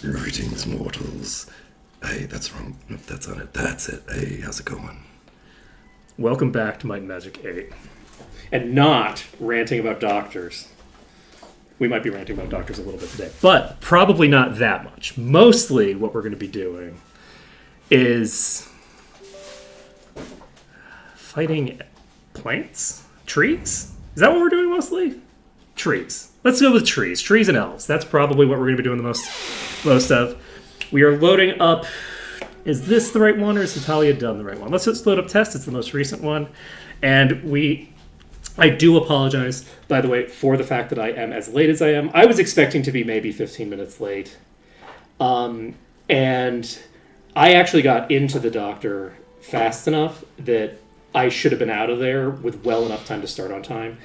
Greetings, mortals. Hey, that's wrong. Nope, that's on it. That's it. Hey, how's it going? Welcome back to Might and Magic 8. And not ranting about doctors. We might be ranting about doctors a little bit today, but probably not that much. Mostly what we're going to be doing is fighting plants? Trees? Is that what we're doing mostly? Trees. Let's go with trees. Trees and elves. That's probably what we're going to be doing the most of. We are loading up. Is this the right one, or is Natalia done the right one? Let's just load up test. It's the most recent one. And I do apologize, by the way, for the fact that I am as late as I am. I was expecting to be maybe 15 minutes late. And I actually got into the doctor fast enough that I should have been out of there with well enough time to start on time.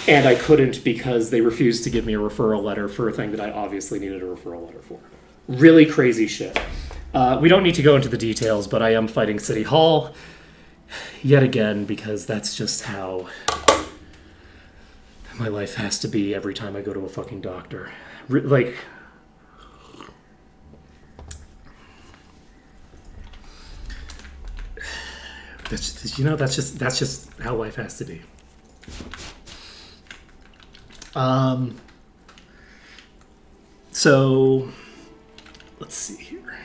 And I couldn't because they refused to give me a referral letter for a thing that I obviously needed a referral letter for. Really crazy shit. We don't need to go into the details, but I am fighting City Hall yet again because that's just how my life has to be every time I go to a fucking doctor. Like, that's just how life has to be. So let's see here.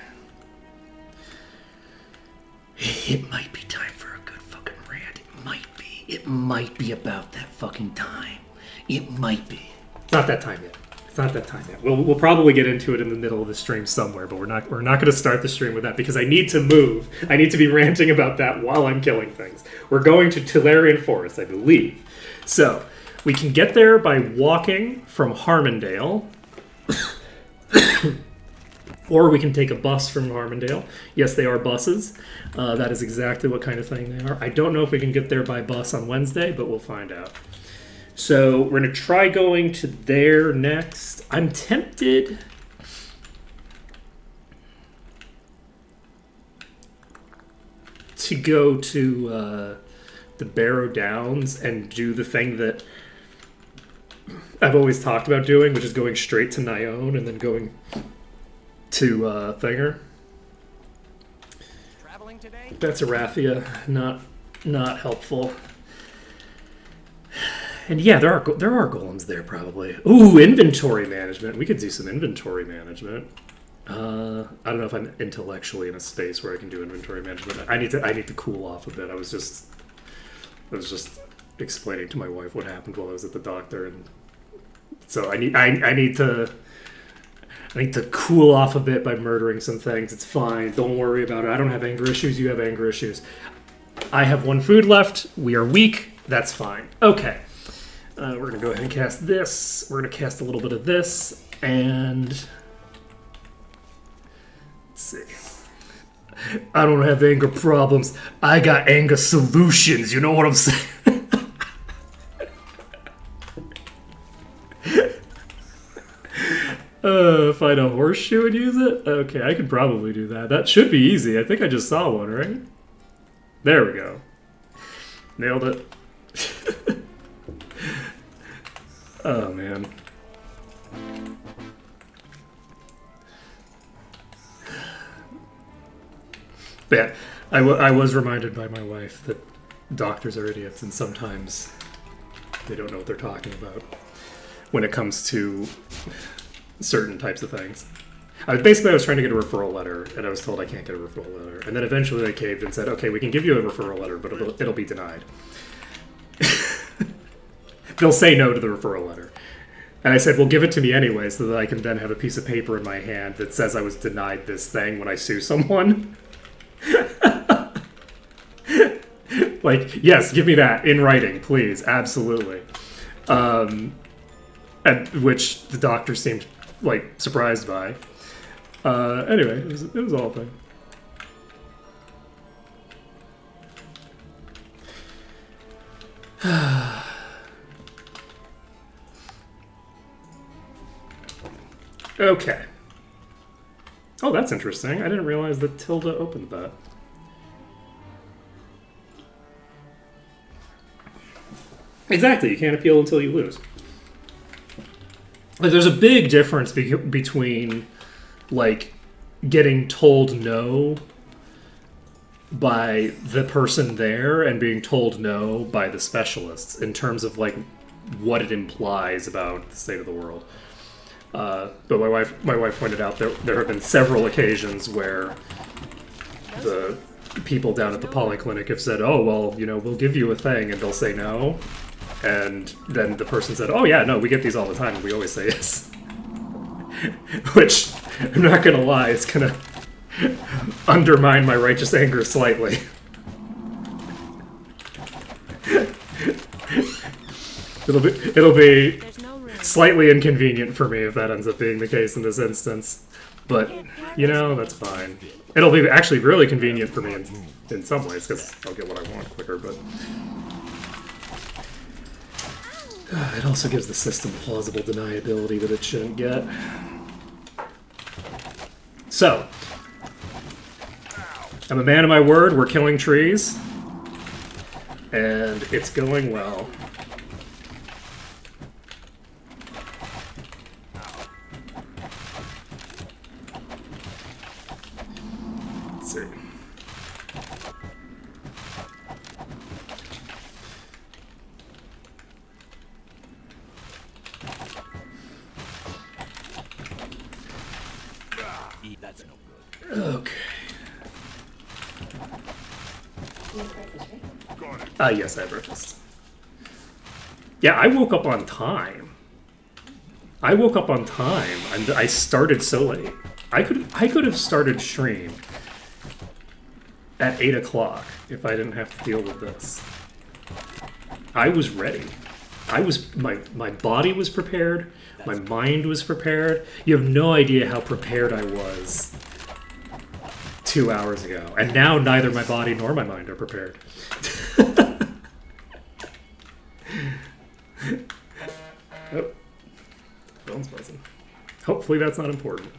It might be time for a good fucking rant. It might be. It might be about that fucking time. It might be. It's not that time yet. It's not that time yet. We'll probably get into it in the middle of the stream somewhere, but we're not going to start the stream with that because I need to move. I need to be ranting about that while I'm killing things. We're going to Tularean Forest, I believe. So we can get there by walking from Harmondale. Or we can take a bus from Harmondale. Yes, they are buses. That is exactly what kind of thing they are. I don't know if we can get there by bus on Wednesday, but we'll find out. So we're going to try going to there next. I'm tempted to go to the Barrow Downs and do the thing that I've always talked about doing, which is going straight to Nyone and then going to Thinger. Traveling today? That's Arathia. Not helpful. And yeah, there are golems there probably. Ooh, inventory management. We could do some inventory management. I don't know if I'm intellectually in a space where I can do inventory management. I need to cool off a bit. I was just explaining to my wife what happened while I was at the doctor, and so I need to cool off a bit by murdering some things. It's fine. Don't worry about it. I don't have anger issues. You have anger issues. I have one food left. We are weak. That's fine. Okay. We're going to go ahead and cast this. We're going to cast a little bit of this. And let's see. I don't have anger problems. I got anger solutions. You know what I'm saying? Find a horseshoe and use it? Okay, I could probably do that. That should be easy. I think I just saw one, right? There we go. Nailed it. Oh, man. But yeah, I was reminded by my wife that doctors are idiots and sometimes they don't know what they're talking about when it comes to certain types of things. I was trying to get a referral letter, and I was told I can't get a referral letter. And then eventually they caved and said, okay, we can give you a referral letter, but it'll be denied. They'll say no to the referral letter. And I said, well, give it to me anyway, so that I can then have a piece of paper in my hand that says I was denied this thing when I sue someone. Like, yes, give me that in writing, please. Absolutely. And which the doctor seemed like surprised by. Anyway, it was all fine. Okay. Oh, that's interesting. I didn't realize that Tilda opened that. Exactly. You can't appeal until you lose. Like, there's a big difference between like getting told no by the person there and being told no by the specialists in terms of like what it implies about the state of the world. But my wife pointed out there have been several occasions where the people down at the polyclinic have said, "Oh, well, we'll give you a thing," and they'll say no, and then the person said, "Oh yeah, no, we get these all the time, and we always say yes." Which, I'm not gonna lie, it's gonna undermine my righteous anger slightly. It'll be slightly inconvenient for me if that ends up being the case in this instance, but that's fine. It'll be actually really convenient for me in some ways because I'll get what I want quicker, but it also gives the system plausible deniability that it shouldn't get. So, I'm a man of my word, we're killing trees, and it's going well. Let's see. That's no good. Okay. Yes, I have breakfast. Yeah, I woke up on time. And I started so late. I could have started stream at 8 o'clock if I didn't have to deal with this. I was ready. My body was prepared. My mind was prepared. You have no idea how prepared I was 2 hours ago. And now neither my body nor my mind are prepared. Oh, phone's buzzing. Hopefully that's not important.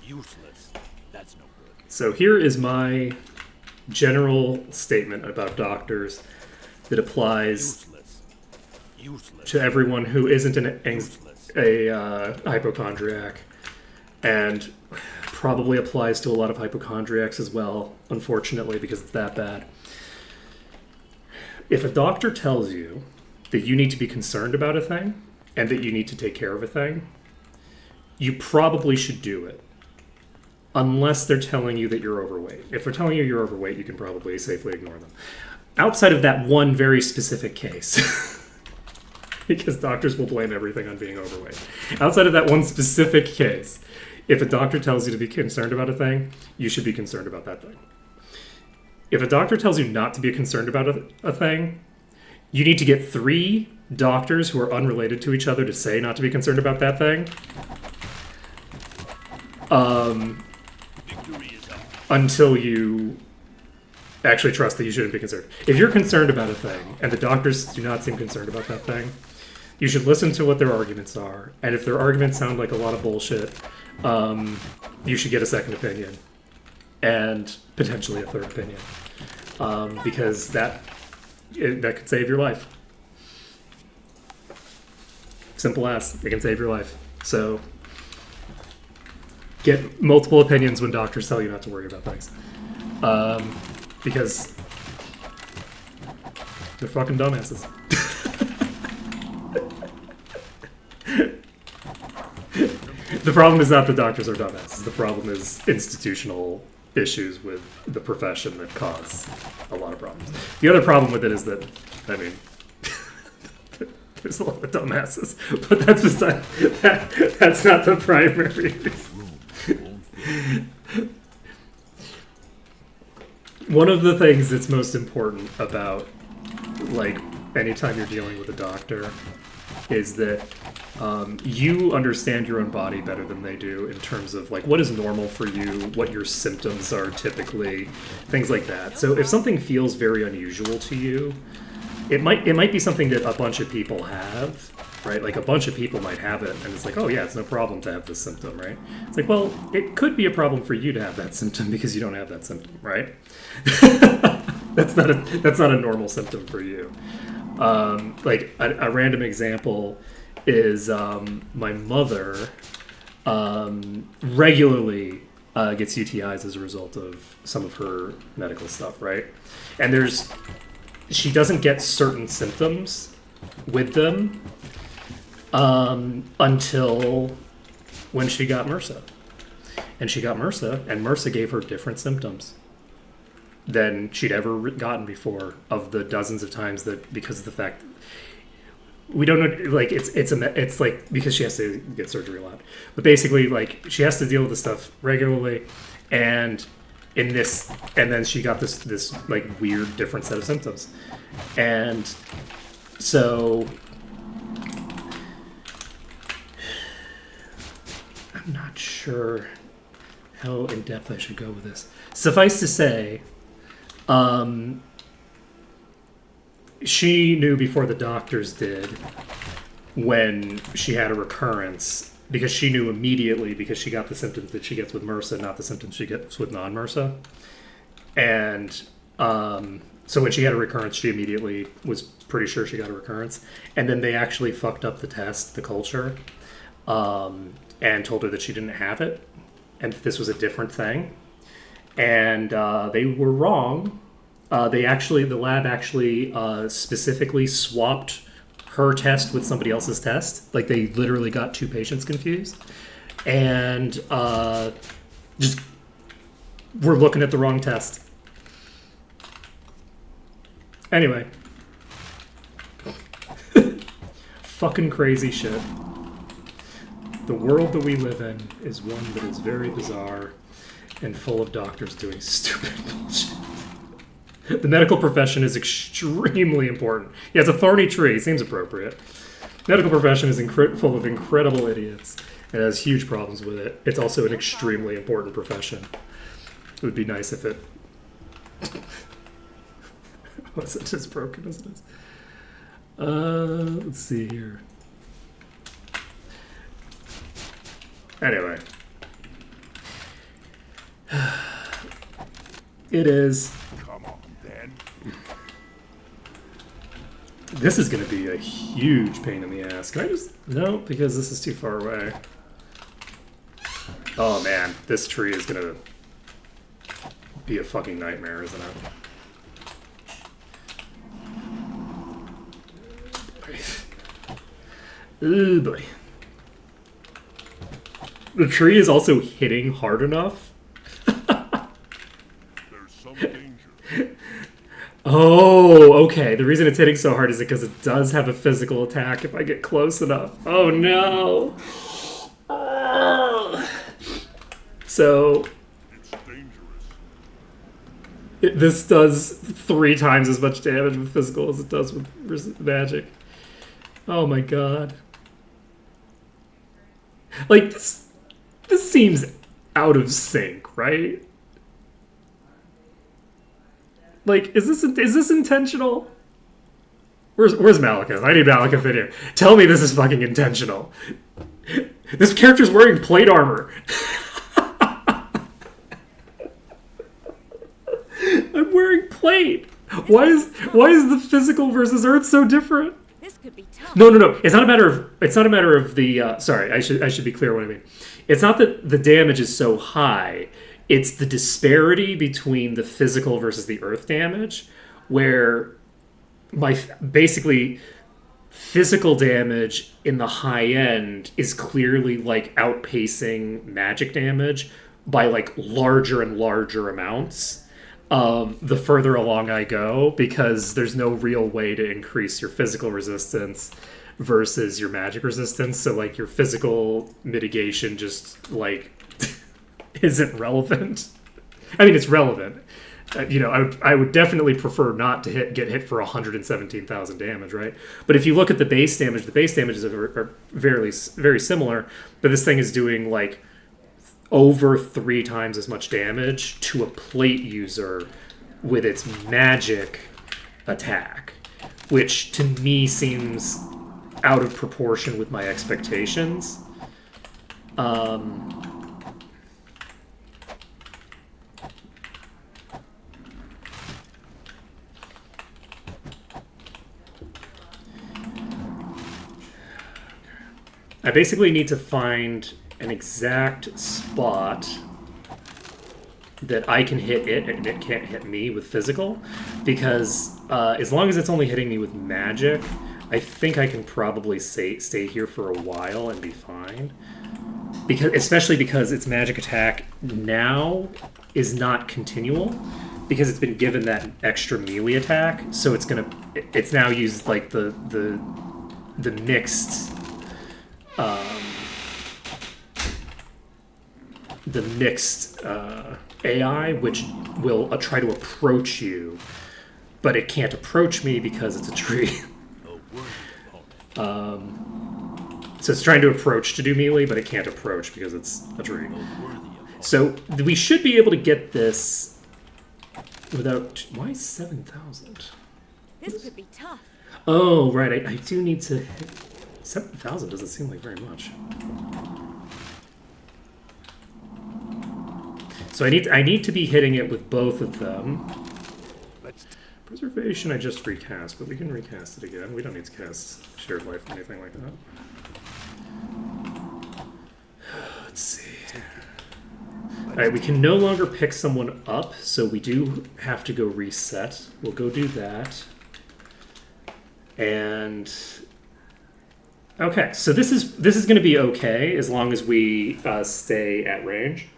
Useless. That's no good. So here is my general statement about doctors that applies Useless. to everyone who isn't a hypochondriac, and probably applies to a lot of hypochondriacs as well, unfortunately, because it's that bad. If a doctor tells you that you need to be concerned about a thing and that you need to take care of a thing, you probably should do it. Unless they're telling you that you're overweight. If they're telling you you're overweight, you can probably safely ignore them. Outside of that one very specific case, because doctors will blame everything on being overweight. Outside of that one specific case, if a doctor tells you to be concerned about a thing, you should be concerned about that thing. If a doctor tells you not to be concerned about a thing, you need to get 3 doctors who are unrelated to each other to say not to be concerned about that thing. Until you actually trust that you shouldn't be concerned. If you're concerned about a thing, and the doctors do not seem concerned about that thing, you should listen to what their arguments are. And if their arguments sound like a lot of bullshit, you should get a second opinion. And potentially a third opinion. Because that could save your life. Simple as. It can save your life. So get multiple opinions when doctors tell you not to worry about things. Because they're fucking dumbasses. The problem is not the doctors are dumbasses. The problem is institutional issues with the profession that cause a lot of problems. The other problem with it is that, I mean, there's a lot of dumbasses, but that's not the primary reason. One of the things that's most important about, like, anytime you're dealing with a doctor is that you understand your own body better than they do in terms of, like, what is normal for you, what your symptoms are typically, things like that. So if something feels very unusual to you, it might be something that a bunch of people have, right? Like a bunch of people might have it, and it's like, oh yeah, it's no problem to have this symptom, right? It's like, well, it could be a problem for you to have that symptom because you don't have that symptom, right? That's not a normal symptom for you. Like a random example is my mother regularly gets UTIs as a result of some of her medical stuff, right? And she doesn't get certain symptoms with them until when she got MRSA. And she got MRSA, and MRSA gave her different symptoms than she'd ever gotten before, of the dozens of times that, because of the fact we don't know, like it's like, because she has to get surgery a lot, but basically like she has to deal with this stuff regularly, and then she got this like weird different set of symptoms, and so I'm not sure how in depth I should go with this. Suffice to say, she knew before the doctors did when she had a recurrence, because she knew immediately, because she got the symptoms that she gets with MRSA, not the symptoms she gets with non-MRSA. And so when she had a recurrence, she immediately was pretty sure she got a recurrence. And then they actually fucked up the test, the culture, and told her that she didn't have it, and that this was a different thing. And they were wrong. The lab actually specifically swapped her test with somebody else's test. Like, they literally got two patients confused. And just we're looking at the wrong test. Anyway. Fucking crazy shit. The world that we live in is one that is very bizarre and full of doctors doing stupid bullshit. The medical profession is extremely important. Yeah, it's a thorny tree. Seems appropriate. Medical profession is full of incredible idiots and has huge problems with it. It's also an extremely important profession. It would be nice if it wasn't as broken as it is. Let's see here. Anyway. It is. Come on, then. This is going to be a huge pain in the ass. Can I just... No, because this is too far away. Oh, man. This tree is going to be a fucking nightmare, isn't it? Oh, boy. The tree is also hitting hard enough. There's some danger. Oh, okay. The reason it's hitting so hard is because it does have a physical attack if I get close enough. Oh, no. Oh. So, It's dangerous. this does 3 times as much damage with physical as it does with magic. Oh, my God. Like, this seems out of sync, right? Like, is this intentional? Where's Malekith? I need Malekith in here. Tell me this is fucking intentional. This character's wearing plate armor. I'm wearing plate. Why is the physical versus Earth so different? This could be tough. No. It's not a matter of the. Sorry, I should be clear what I mean. It's not that the damage is so high. It's the disparity between the physical versus the Earth damage, where basically physical damage in the high end is clearly like outpacing magic damage by like larger and larger amounts. The further along I go, because there's no real way to increase your physical resistance versus your magic resistance. So like your physical mitigation just like isn't relevant. I mean, it's relevant. I would definitely prefer not to get hit for 117,000 damage, right? But if you look at the base damages are very, very similar. But this thing is doing like over 3 times as much damage to a plate user with its magic attack, which to me seems out of proportion with my expectations. I basically need to find an exact spot that I can hit it and it can't hit me with physical, because as long as it's only hitting me with magic, I think I can probably stay here for a while and be fine. Especially because its magic attack now is not continual, because it's been given that extra melee attack, so it's now used like the mixed AI, which will try to approach you, but it can't approach me because it's a tree. So it's trying to approach to do melee, but it can't approach because it's a tree. So we should be able to get this without... Why 7,000? This could be tough. Oh, right. I do need to... 7,000 doesn't seem like very much. So I need to be hitting it with both of them. Preservation I just recast, but we can recast it again. We don't need to cast Shared Life or anything like that. Let's see. Alright, we can no longer pick someone up, so we do have to go reset. We'll go do that. And... Okay, so this is going to be okay as long as we stay at range.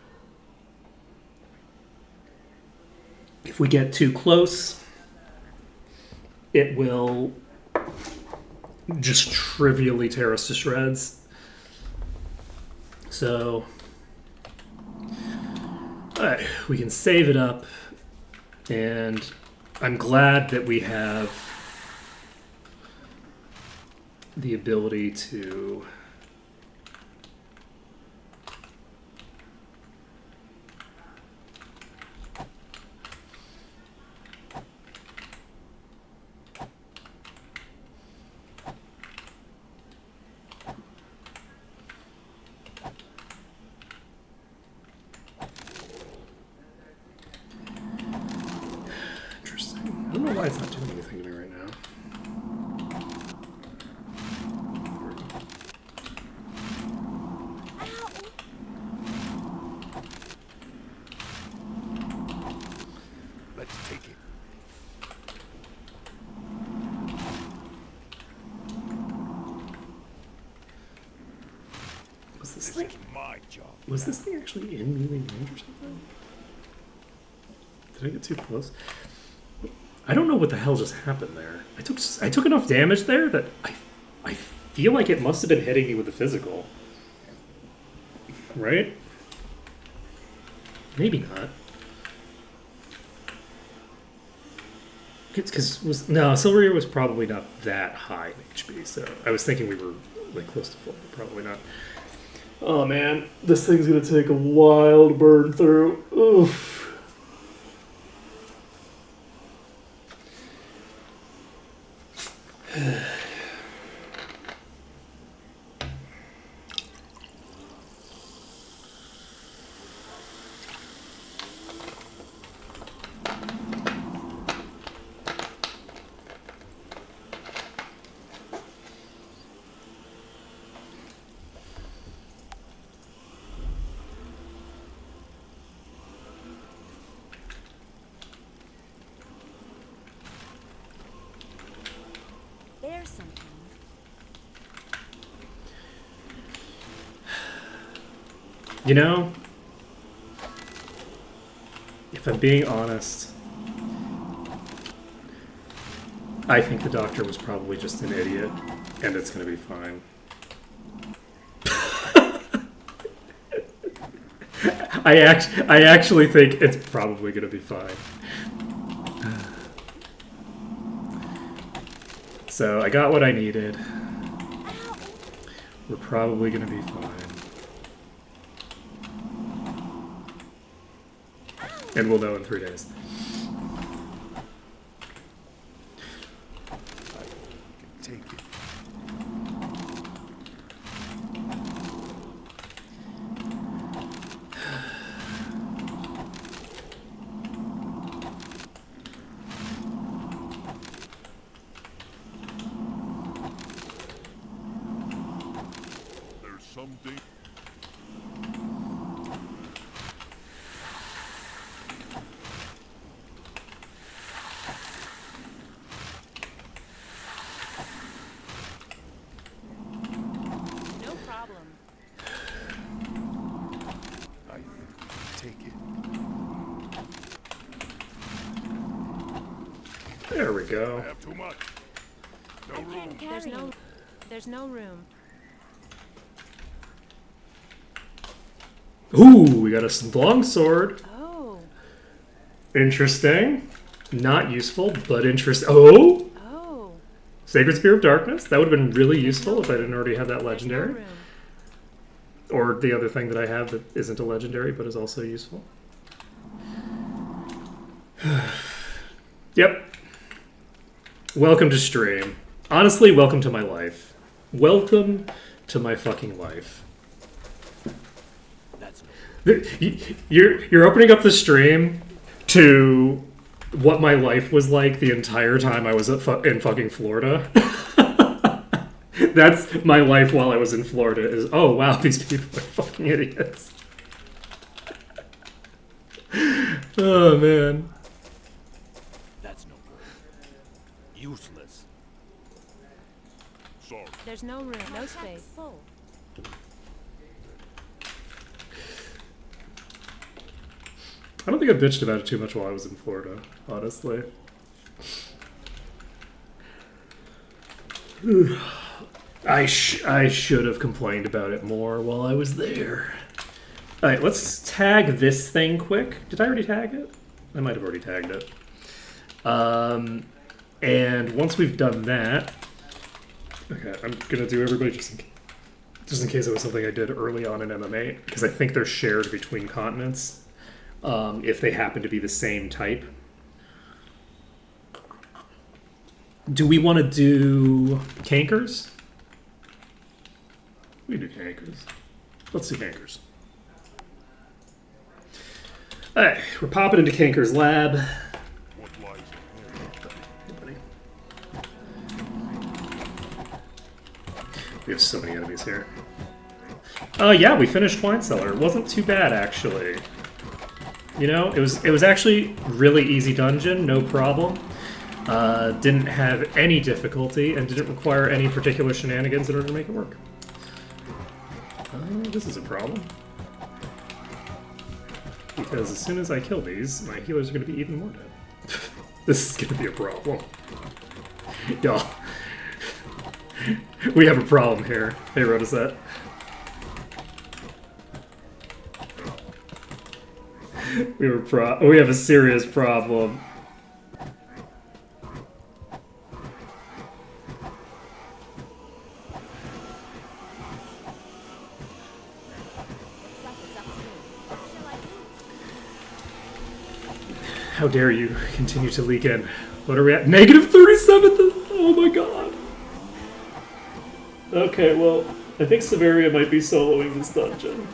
If we get too close, it will just trivially tear us to shreds. So, alright, we can save it up, and I'm glad that we have the ability to interesting. I don't know why it's not doing anything to me right now. Let's take it. Was this This thing? is my job. Was this thing actually in melee range or something? Did I get too close? I don't know what the hell just happened there. I took enough damage there that I feel like it must have been hitting me with the physical. Right? Maybe not. Because Silveria was probably not that high in HP, so I was thinking we were like close to full, but probably not. Oh man, this thing's gonna take a while to burn through. Oof. There's something. You know, if I'm being honest, I think the doctor was probably just an idiot, and it's going to be fine. I actually think it's probably going to be fine. So I got what I needed. We're probably going to be fine. And we'll know in 3 days. Take it. Someday. No problem. I take it. There we I go. have too much. No room. There's no room. Ooh, we got a long sword. Oh. Interesting. Not useful, but interesting. Oh! Oh. Sacred Spear of Darkness. That would have been really useful if I didn't already have that There's no legendary. room. Or the other thing that I have that isn't a legendary, but is also useful. Yep. Welcome to stream. Honestly, welcome to my life. Welcome to my fucking life. That's no. You're opening up the stream to what my life was like the entire time I was in fucking Florida. That's my life while I was in Florida. Is oh wow, these people are fucking idiots. Oh man. That's no good. Useless. Sorry. There's no room. No space. Full. I don't think I bitched about it too much while I was in Florida, honestly. I should have complained about it more while I was there. Alright, let's tag this thing quick. Did I already tag it? I might have already tagged it. And once we've done that... Okay, I'm gonna do everybody just in case it was something I did early on in MMA, because I think they're shared between continents. If they happen to be the same type. Do we want to do cankers? We do cankers. Let's do cankers. Alright, we're popping into Kanker's lab. What lies ahead? We have so many enemies here. Yeah, we finished Wine Cellar. It wasn't too bad, actually. You know, it was actually really easy dungeon, no problem. Didn't have any difficulty and didn't require any particular shenanigans in order to make it work. This is a problem. Because as soon as I kill these, my healers are going to be even more dead. This is going to be a problem. Y'all. We have a problem here. Hey, Rotoset. We have a serious problem. Looks like it's up to me. Shall I leave? How dare you continue to leak in? What are we at? Negative 37? Oh my god. Okay, well, I think Severia might be soloing this dungeon.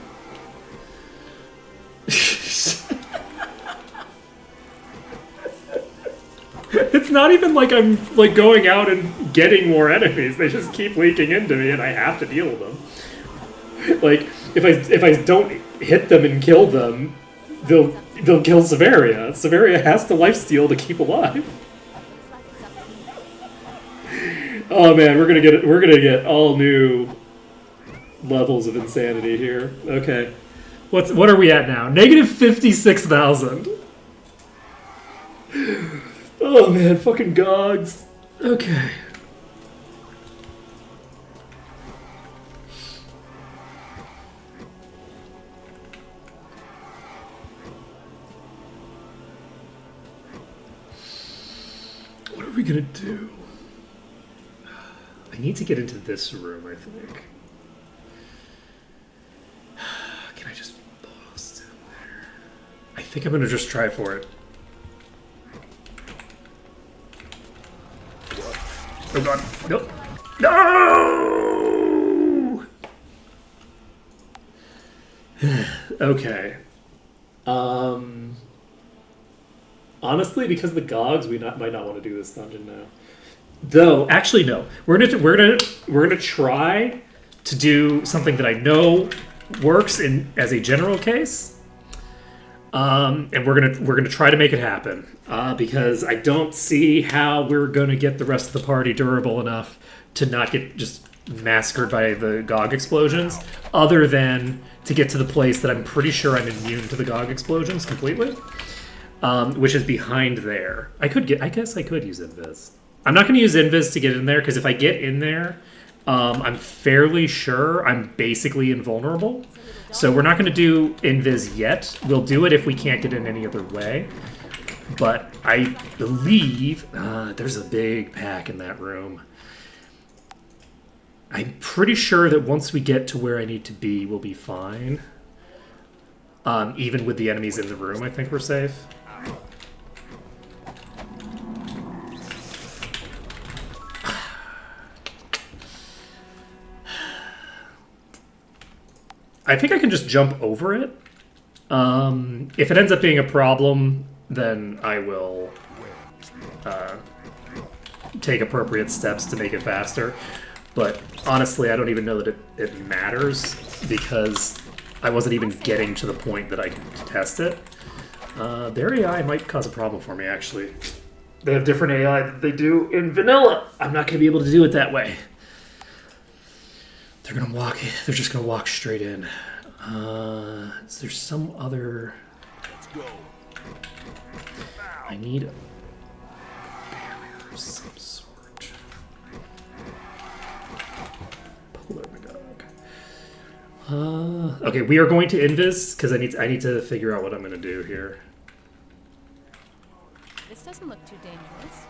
It's not even like I'm like going out and getting more enemies. They just keep leaking into me, and I have to deal with them. Like if I don't hit them and kill them, they'll kill Severia. Severia has to lifesteal to keep alive. Looks like it's up to me. Oh man, we're gonna get all new levels of insanity here. Okay, what are we at now? Negative 56,000. Oh man, fucking gogs. Okay. What are we gonna do? I need to get into this room, I think. Can I just post in there? I think I'm gonna just try for it. Oh god. Nope. No! Okay. Honestly, because of the gogs, we might not want to do this dungeon now. Though, actually, no. We're gonna try to do something that I know works in as a general case. And we're gonna try to make it happen because I don't see how we're gonna get the rest of the party durable enough to not get just massacred by the GOG explosions, other than to get to the place that I'm pretty sure I'm immune to the GOG explosions completely, which is behind there. I guess I could use Invis. I'm not going to use Invis to get in there because if I get in there, I'm fairly sure I'm basically invulnerable. So we're not going to do Invis yet. We'll do it if we can't get in any other way. But I believe there's a big pack in that room. I'm pretty sure that once we get to where I need to be, we'll be fine. Even with the enemies in the room, I think we're safe. I think I can just jump over it. If it ends up being a problem, then I will take appropriate steps to make it faster. But honestly, I don't even know that it matters because I wasn't even getting to the point that I could test it. Their AI might cause a problem for me, actually. They have different AI that they do in vanilla. I'm not going to be able to do it that way. They're just gonna walk straight in. Is there some other... Let's go. I need a barrier of some sort. Polar Magog. Okay, we are going to Invis because I need to figure out what I'm gonna do here. This doesn't look too dangerous.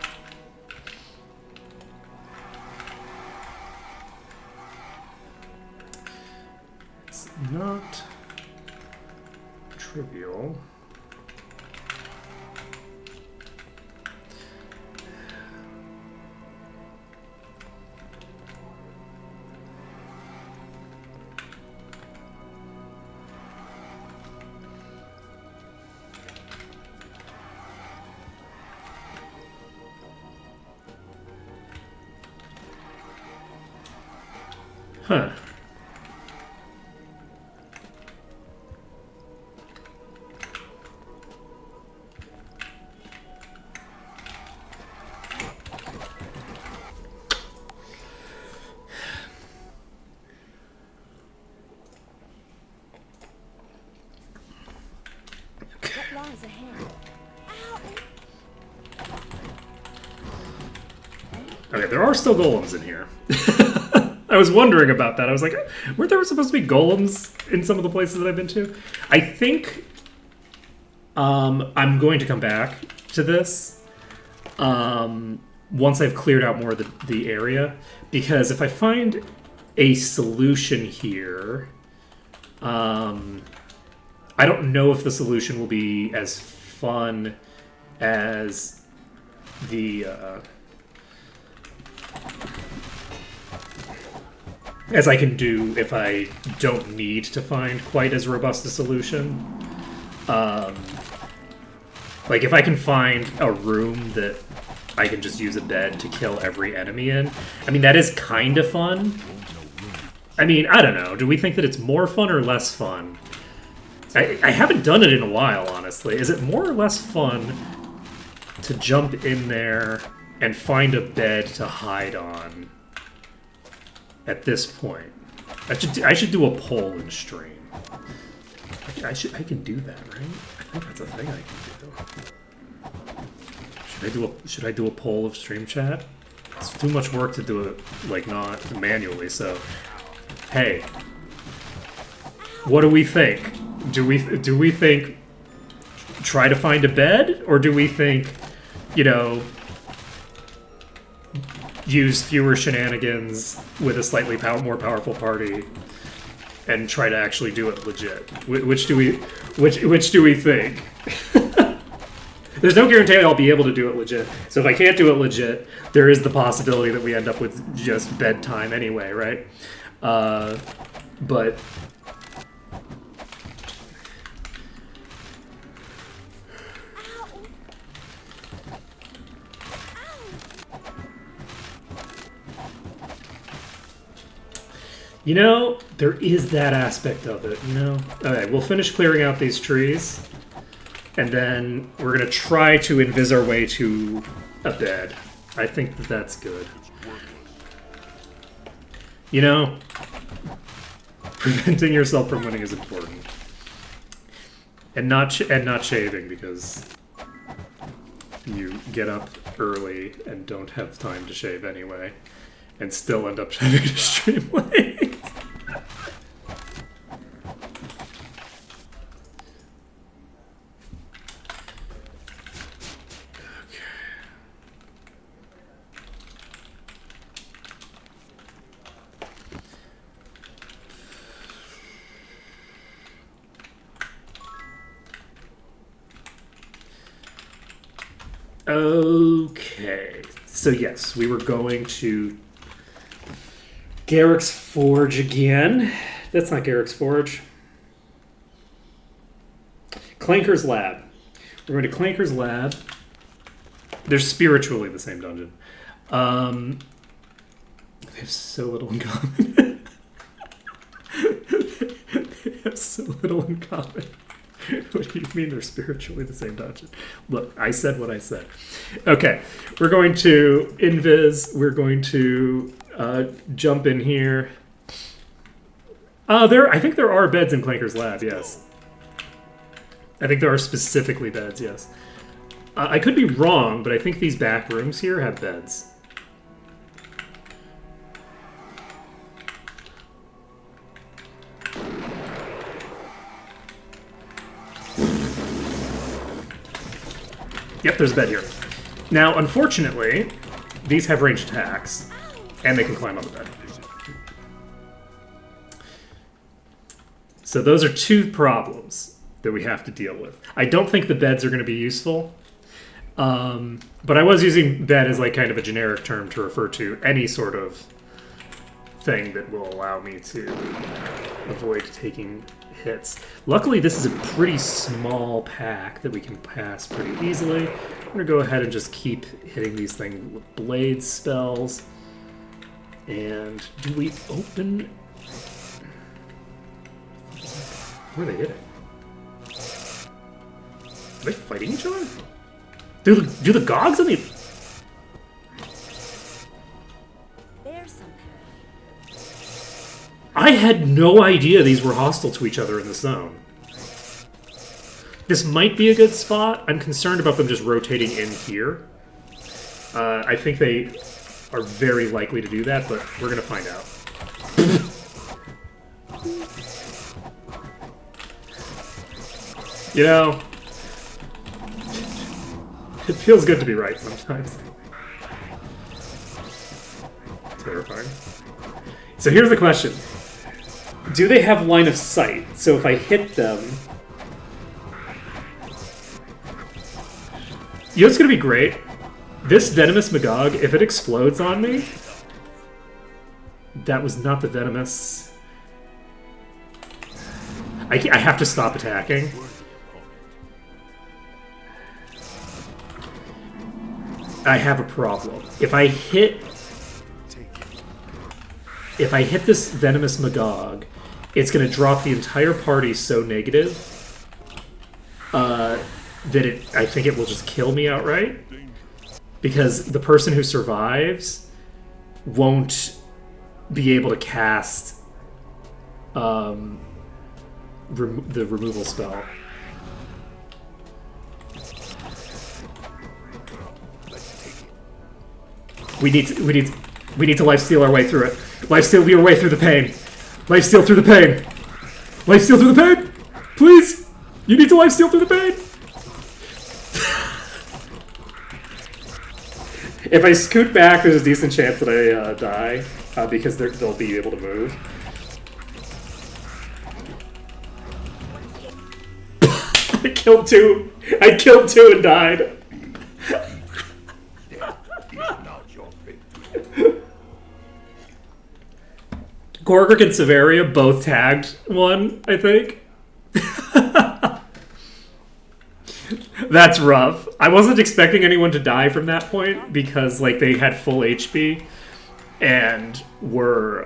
Not trivial. Huh. What lies ahead? Okay, there are still golems in here. I was wondering about that. I was like, weren't there supposed to be golems in some of the places that I've been to? I think I'm going to come back to this once I've cleared out more of the area. Because if I find a solution here, I don't know if the solution will be as fun as the... as I can do if I don't need to find quite as robust a solution. Like, if I can find a room that I can just use a bed to kill every enemy in, I mean, that is kind of fun. I mean, I don't know. Do we think that it's more fun or less fun? I haven't done it in a while, honestly. Is it more or less fun to jump in there and find a bed to hide on? At this point, I should do a poll in stream. I can do that, right? I think that's a thing I can do. Should I do a poll of stream chat? It's too much work to do it like not manually. So, hey, what do we think? Do we think try to find a bed, or do we think, you know, use fewer shenanigans with a slightly more powerful party and try to actually do it legit? Which do we think? There's no guarantee I'll be able to do it legit. So if I can't do it legit, there is the possibility that we end up with just bedtime anyway, right? But You know, there is that aspect of it, you know? Okay, we'll finish clearing out these trees, and then we're going to try to invis our way to a bed. I think that that's good. You know, preventing yourself from winning is important. And not shaving, because you get up early and don't have time to shave anyway, and still end up having to stream late. Okay, so yes, we were going to Garrick's Forge again. That's not Garrick's Forge. Clanker's Lab. We're going to Clanker's Lab. They're spiritually the same dungeon. They have so little in common. They have so little in common. What do you mean they're spiritually the same dungeon? Look, I said what I said. Okay, we're going to invis. We're going to jump in here. I think there are beds in Clanker's Lab, yes. I think there are specifically beds, yes. I could be wrong, but I think these back rooms here have beds. Yep, there's a bed here. Now, unfortunately, these have ranged attacks, and they can climb on the bed. So those are two problems that we have to deal with. I don't think the beds are going to be useful, but I was using bed as like kind of a generic term to refer to any sort of thing that will allow me to avoid taking hits. Luckily, this is a pretty small pack that we can pass pretty easily. I'm going to go ahead and just keep hitting these things with blade spells. And do we open... Where are they hitting? Are they fighting each other? Do the gogs on the... There's something. I had no idea these were hostile to each other in the zone. This might be a good spot. I'm concerned about them just rotating in here. I think they are very likely to do that, but we're going to find out. You know, it feels good to be right sometimes. Terrifying. So here's the question. Do they have line of sight? So if I hit them... You know what's going to be great? This Venomous Magog, if it explodes on me... That was not the Venomous... I have to stop attacking. I have a problem. If I hit this Venomous Magog, it's going to drop the entire party so negative that I think it will just kill me outright. Because the person who survives won't be able to cast the removal spell. We need to lifesteal our way through it. Lifesteal your way through the pain. Lifesteal through the pain. Lifesteal through the pain! Please! You need to lifesteal through the pain! If I scoot back, there's a decent chance that I die, because they'll be able to move. I killed two and died. Gorgrick and Severia both tagged one, I think. That's rough. I wasn't expecting anyone to die from that point because, like, they had full HP and were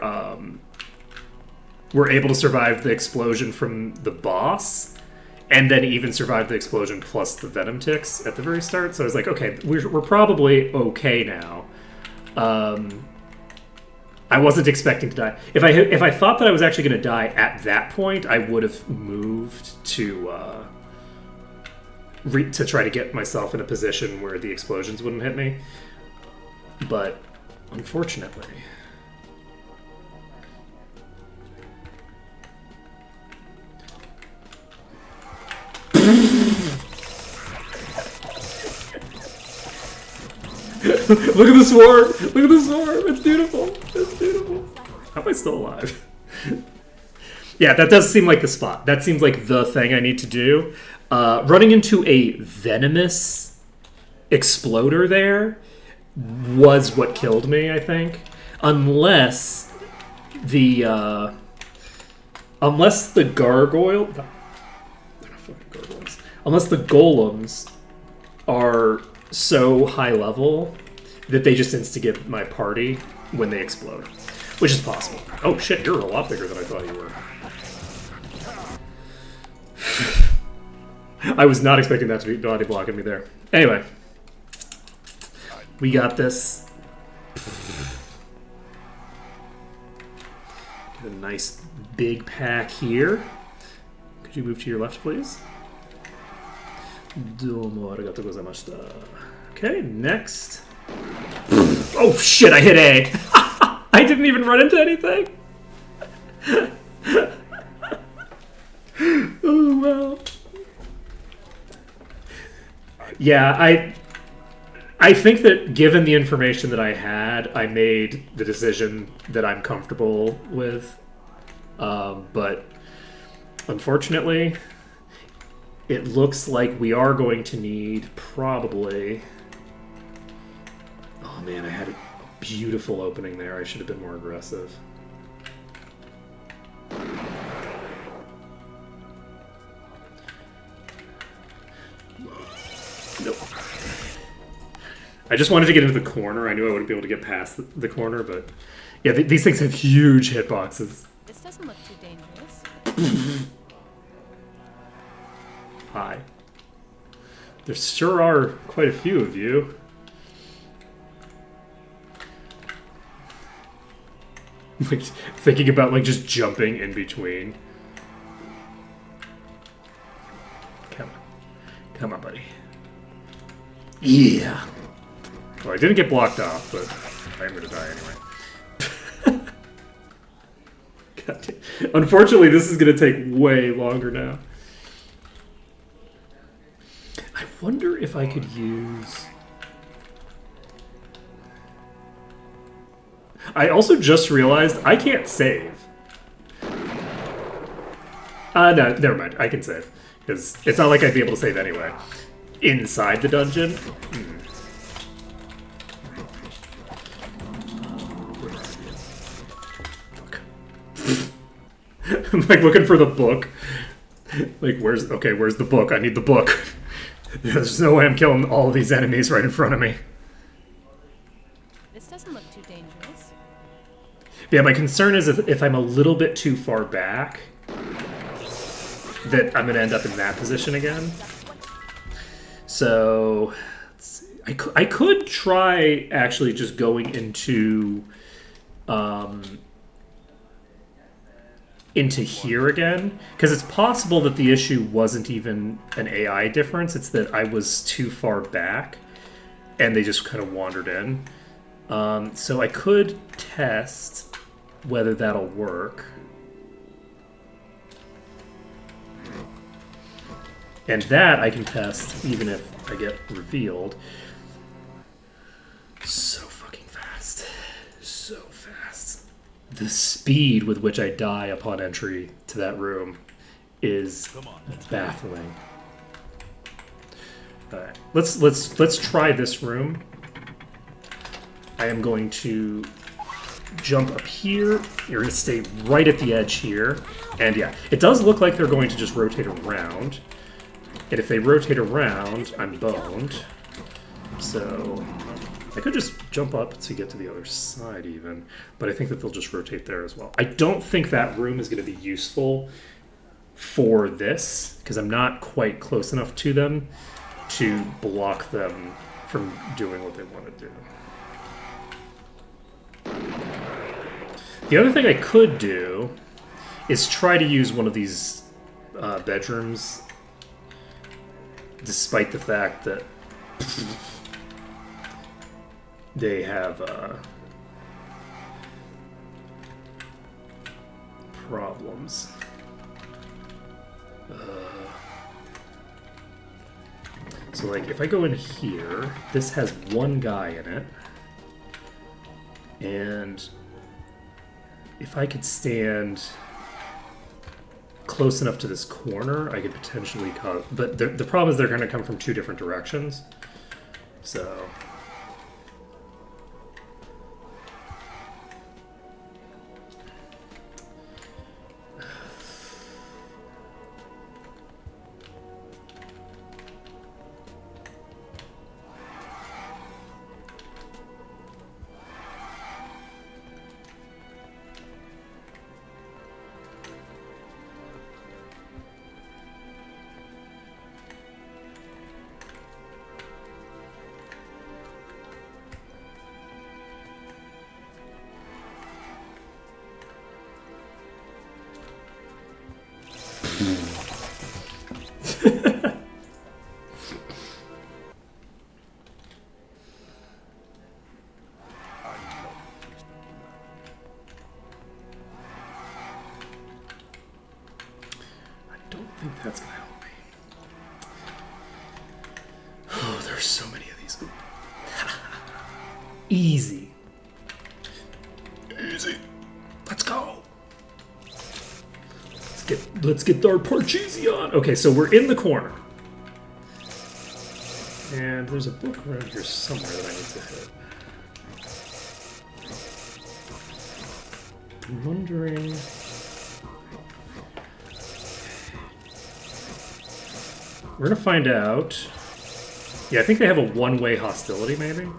were able to survive the explosion from the boss, and then even survive the explosion plus the venom ticks at the very start. So I was like, okay, we're probably okay now. I wasn't expecting to die. If I thought that I was actually going to die at that point, I would have moved to try to get myself in a position where the explosions wouldn't hit me. But unfortunately, look at the swarm! Look at the swarm! It's beautiful! It's beautiful! How am I still alive? Yeah, that does seem like the spot. That seems like the thing I need to do. Running into a venomous exploder there was what killed me, I think. Unless the gargoyle... They're not fucking gargoyles. Unless the golems are so high level that they just instigate my party when they explode, which is possible. Oh shit, you're a lot bigger than I thought you were. I was not expecting that to be body blocking me there. Anyway, we got this. Get a nice big pack here. Could you move to your left, please? Domo arigatou gozaimashita. Okay, next. Oh shit, I hit A. I didn't even run into anything. Oh well. Yeah, I think that given the information that I had, I made the decision that I'm comfortable with. But unfortunately, it looks like we are going to need probably... Oh man, I had a beautiful opening there. I should have been more aggressive. Nope. I just wanted to get into the corner. I knew I wouldn't be able to get past the corner, but... Yeah, these things have huge hitboxes. This doesn't look too dangerous. Hi. There sure are quite a few of you. Like, thinking about, like, just jumping in between. Come on. Come on, buddy. Yeah. Well, I didn't get blocked off, but I'm gonna die anyway. God damn. Unfortunately, this is gonna take way longer now. I wonder if I could use... I also just realized I can't save. No, never mind. I can save. Because it's not like I'd be able to save anyway. Inside the dungeon? I'm like looking for the book. Like, where's the book? I need the book. There's no way I'm killing all of these enemies right in front of me. This doesn't look too dangerous. Yeah, my concern is if I'm a little bit too far back, that I'm going to end up in that position again. So, let's see. I could try actually just going into here again, because it's possible that the issue wasn't even an AI difference. It's that I was too far back, and they just kind of wandered in. So I could test whether that'll work. And that I can test even if I get revealed. So fucking fast. So fast. The speed with which I die upon entry to that room is baffling. Alright, let's try this room. I am going to jump up here. You're going to stay right at the edge here. And yeah, it does look like they're going to just rotate around. And if they rotate around, I'm boned. So I could just jump up to get to the other side even, but I think that they'll just rotate there as well. I don't think that room is going to be useful for this, because I'm not quite close enough to them to block them from doing what they want to do. The other thing I could do is try to use one of these bedrooms, despite the fact that they have problems. So, like, if I go in here, this has one guy in it, and if I could stand close enough to this corner, I could potentially cause... But the problem is they're going to come from two different directions. So... That's gonna help me. Oh, there's so many of these. Easy. Easy. Let's go. Let's get our Parcheesi on. Okay, so we're in the corner. And there's a book around here somewhere that I need to hit. I'm wondering... We're gonna find out. Yeah, I think they have a one-way hostility, maybe?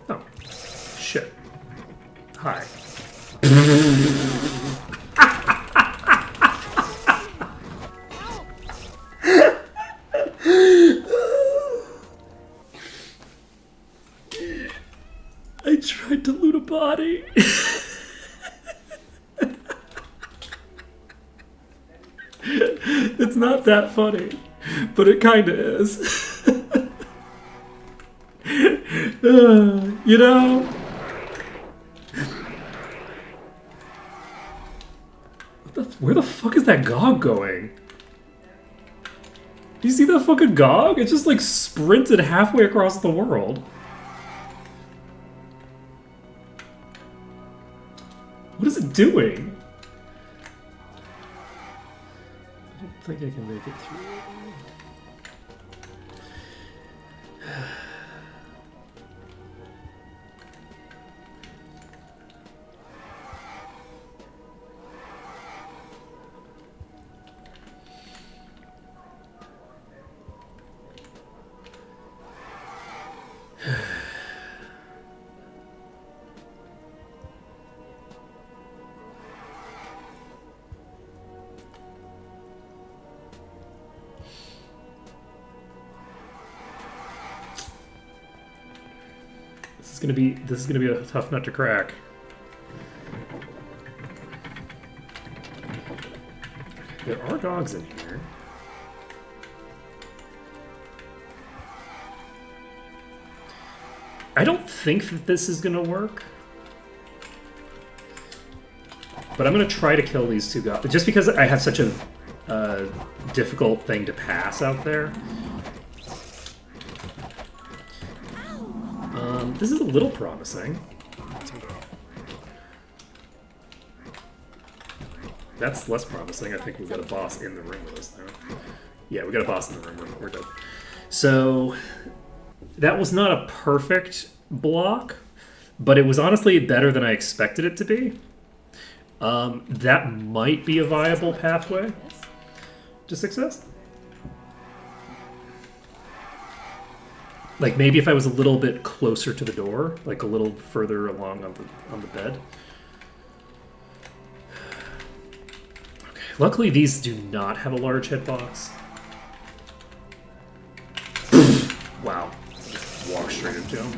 Oh. Shit. Hi. I tried to loot a body. It's not that funny, but it kind of is. You know? Where the fuck is that Gog going? Do you see that fucking Gog? It just like sprinted halfway across the world. What is it doing? I think I can make it through. This is gonna be a tough nut to crack. There are dogs in here. I don't think that this is gonna work. But I'm gonna try to kill these two guys. Just because I have such a difficult thing to pass out there. This is a little promising. That's less promising. I think we've got a boss in the room with us now. Yeah, we got a boss in the room. We're good. So, that was not a perfect block, but it was honestly better than I expected it to be. That might be a viable pathway. to success. Like maybe if I was a little bit closer to the door, like a little further along on the bed. Okay. Luckily, these do not have a large hitbox. Wow. Just walk straight into him.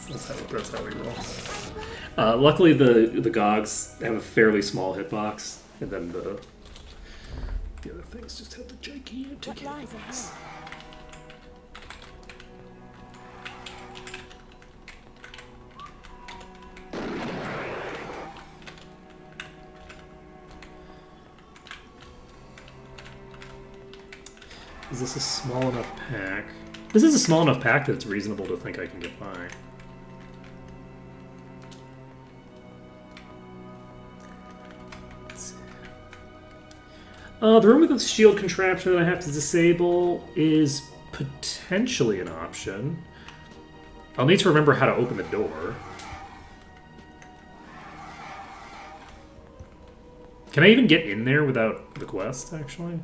That's how we roll. Luckily, the Gogs have a fairly small hitbox, and then the other things just have the gigantic What lies hitbox. ahead? Is this a small enough pack? This is a small enough pack that it's reasonable to think I can get by. The room with the shield contraption that I have to disable is potentially an option. I'll need to remember how to open the door. Can I even get in there without the quest, actually?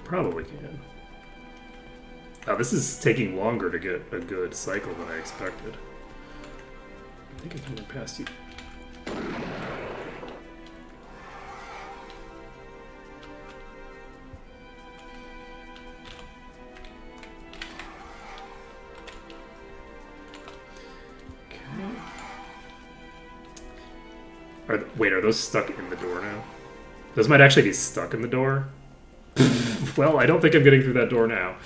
Probably can. Oh, this is taking longer to get a good cycle than I expected. I think I can get past you. Okay. Wait, are those stuck in the door now? Those might actually be stuck in the door. Well, I don't think I'm getting through that door now.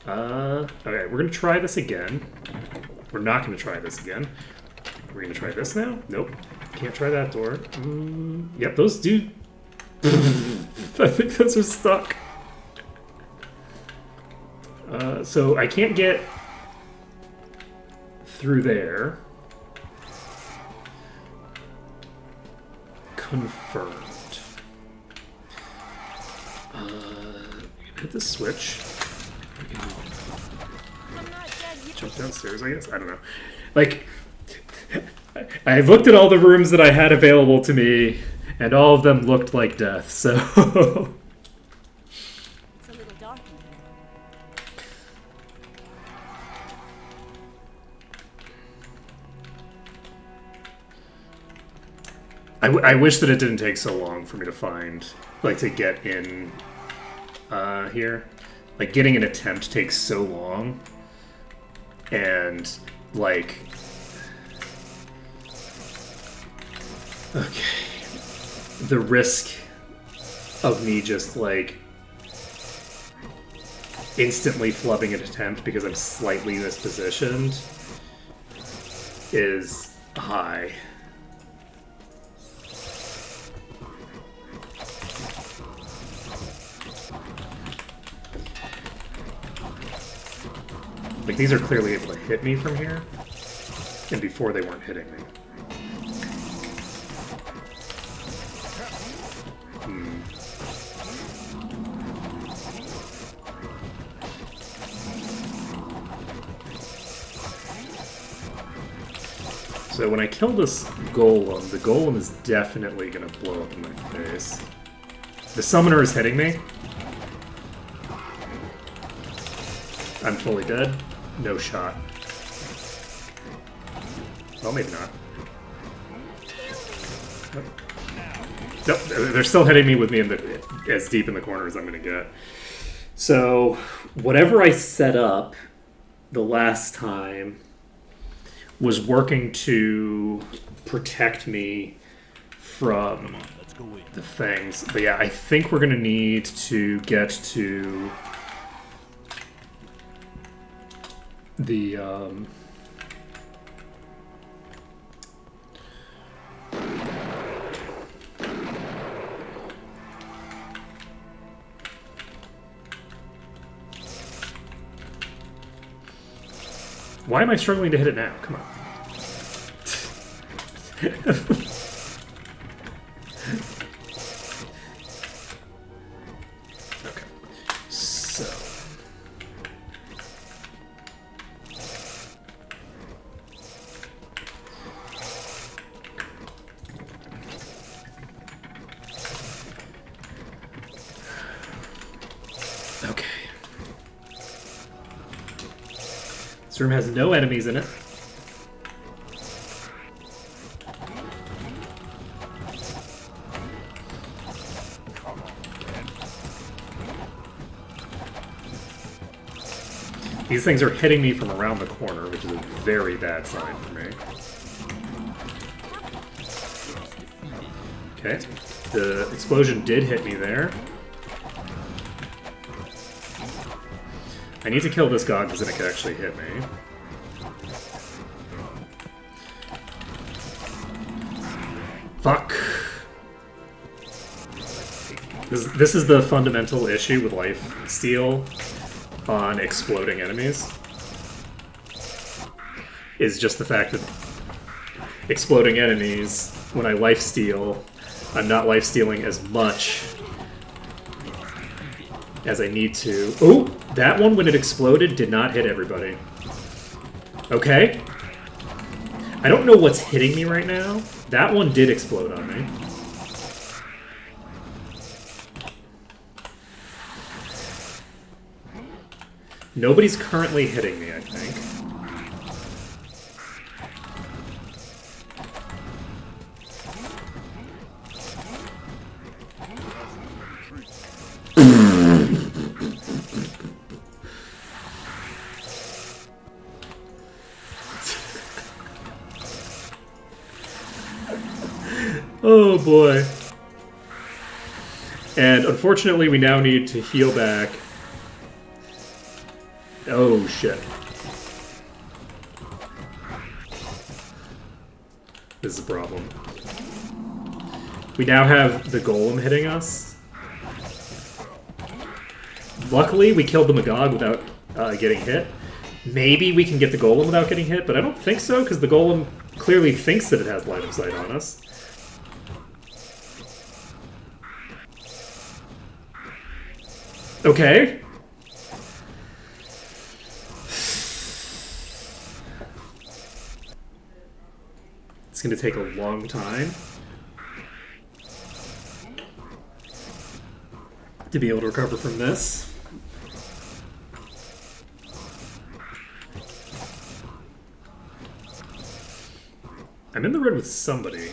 Okay, we're gonna try this again. We're not gonna try this again. We're gonna try this now? Nope. Can't try that door. Yep, those do... I think those are stuck. So I can't get through there. Confirmed. Hit the switch. Jump downstairs, I guess? I don't know. Like, I looked at all the rooms that I had available to me, and all of them looked like death, so... It's a little dark in here. I wish that it didn't take so long for me to find, like, to get in here. Like, getting an attempt takes so long, and, like... Okay. The risk of me just, like, instantly flubbing an attempt because I'm slightly mispositioned is high. Like, these are clearly able to hit me from here, and before they weren't hitting me. So when I kill this golem, the golem is definitely going to blow up in my face. The summoner is hitting me. I'm fully dead. No shot. Well, maybe not. Nope, they're still hitting me with me in the as deep in the corner as I'm going to get. So, whatever I set up the last time was working to protect me from the things. But yeah, I think we're going to need to get to the why am I struggling to hit it now? Come on. Okay. So. Okay. This room has no enemies in it. These things are hitting me from around the corner, which is a very bad sign for me. Okay. The explosion did hit me there. I need to kill this god because then it could actually hit me. Fuck. This is the fundamental issue with life steal on exploding enemies. Is just the fact that exploding enemies, when I life steal, I'm not life stealing as much as I need to. Oh, that one when it exploded did not hit everybody. Okay. I don't know what's hitting me right now. That one did explode on me. Nobody's currently hitting me, I think. Oh boy. And unfortunately we now need to heal back. Oh shit. This is a problem. We now have the golem hitting us. Luckily we killed the Magog without getting hit. Maybe we can get the golem without getting hit, but I don't think so because the golem clearly thinks that it has line of sight on us. Okay. It's going to take a long time to be able to recover from this. I'm in the red with somebody.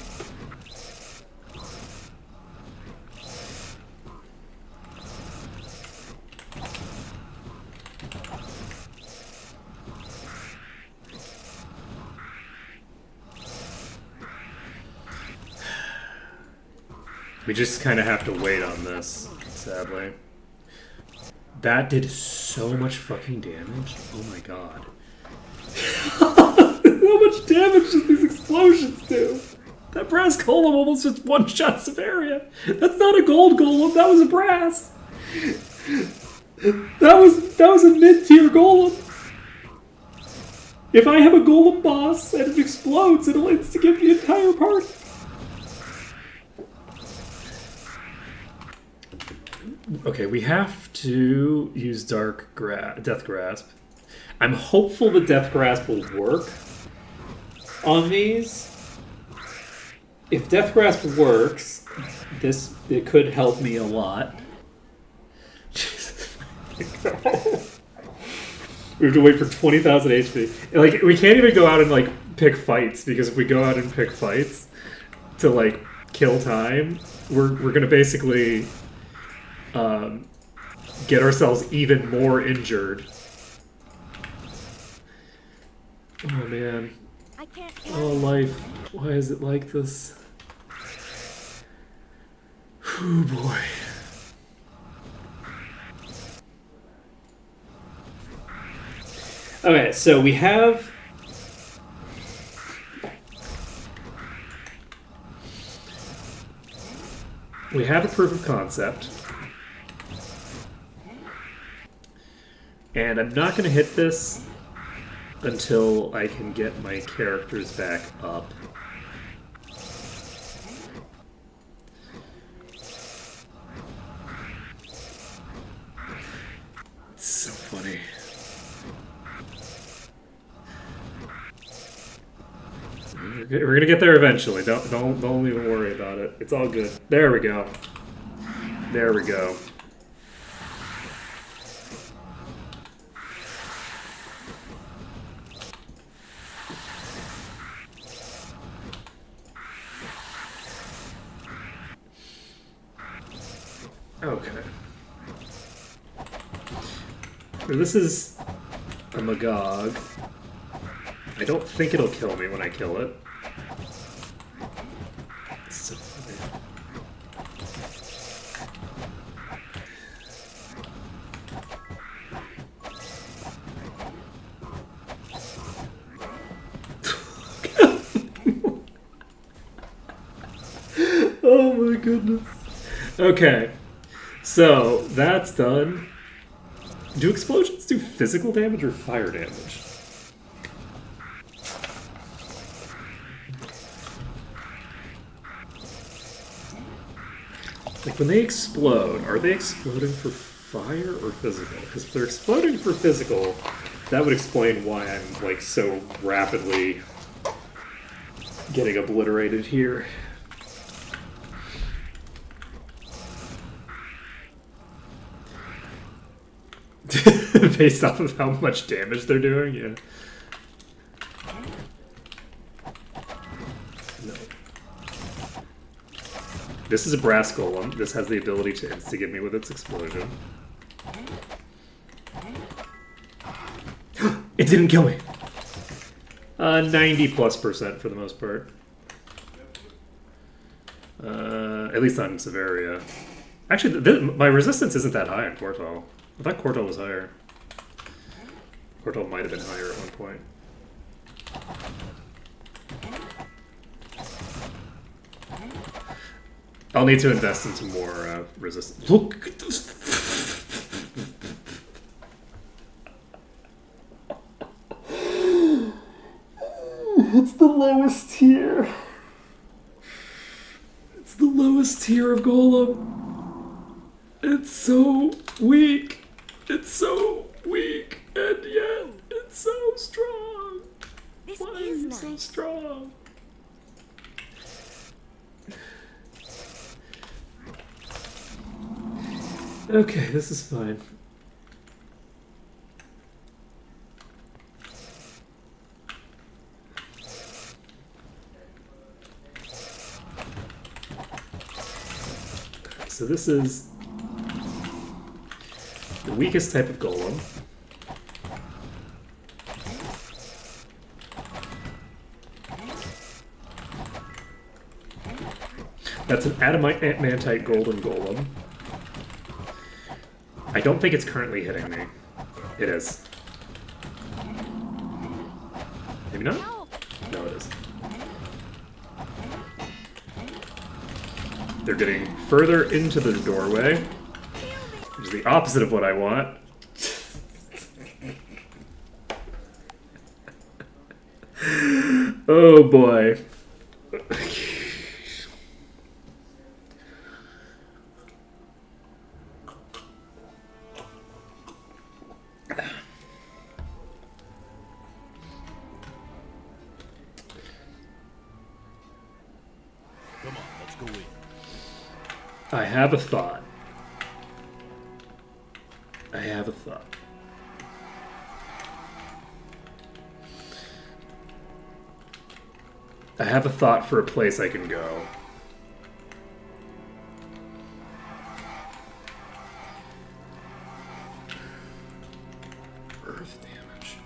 We just kind of have to wait on this, sadly. That did so much fucking damage. Oh my god. How much damage does these explosions do? That brass golem almost just one-shot Severia. That's not a gold golem, that was a brass. That was a mid-tier golem. If I have a golem boss and it explodes, it'll instigate the entire party. Okay, we have to use Death Grasp. I'm hopeful the Death Grasp will work on these. If Death Grasp works, it could help me a lot. Jesus. We have to wait for 20,000 HP. Like, we can't even go out and like pick fights because if we go out and pick fights to like kill time, we're gonna basically get ourselves even more injured. Oh man. I can't. Oh life. Why is it like this? Oh boy. Okay, so we have a proof of concept. And I'm not going to hit this until I can get my characters back up. We're gonna get there eventually. Don't even worry about it. It's all good. There we go. There we go. Okay. This is a Magog. I don't think it'll kill me when I kill it. It's so funny. Oh my goodness. Okay. So, that's done. Do explosions do physical damage or fire damage? Like, when they explode, are they exploding for fire or physical? Because if they're exploding for physical, that would explain why I'm, like, so rapidly getting obliterated here. Based off of how much damage they're doing, yeah. No. This is a brass golem. This has the ability to instigate me with its explosion. It didn't kill me! 90+% for the most part. At least on Severia. Actually, my resistance isn't that high on Quartal. I thought Quartal was higher. Quartal might have been higher at one point. I'll need to invest into more resistance. Look at this! It's the lowest tier. It's the lowest tier of Golem. It's so weak. It's so weak, and yet it's so strong. This Why is are you nice. so strong? Okay, this is fine. So this is the weakest type of golem. That's an adamantite golden golem. I don't think it's currently hitting me. It is. Maybe not? No, it is. They're getting further into the doorway, which is the opposite of what I want. Oh boy. Come on, let's go in. I have a thought. I have a thought. I have a thought for a place I can go. Earth damage.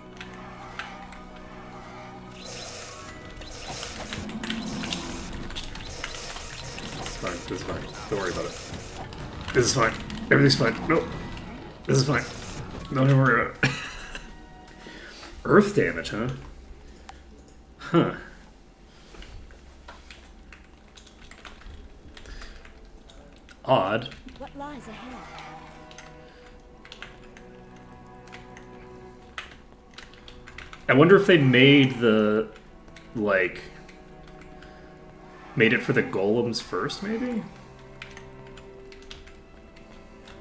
This is fine. This is fine. Don't worry about it. This is fine. Everything's fine. Nope. This is fine. Don't worry about it. Earth damage, huh? Huh. Odd. What lies ahead? I wonder if they made the, like, made it for the golems first, maybe?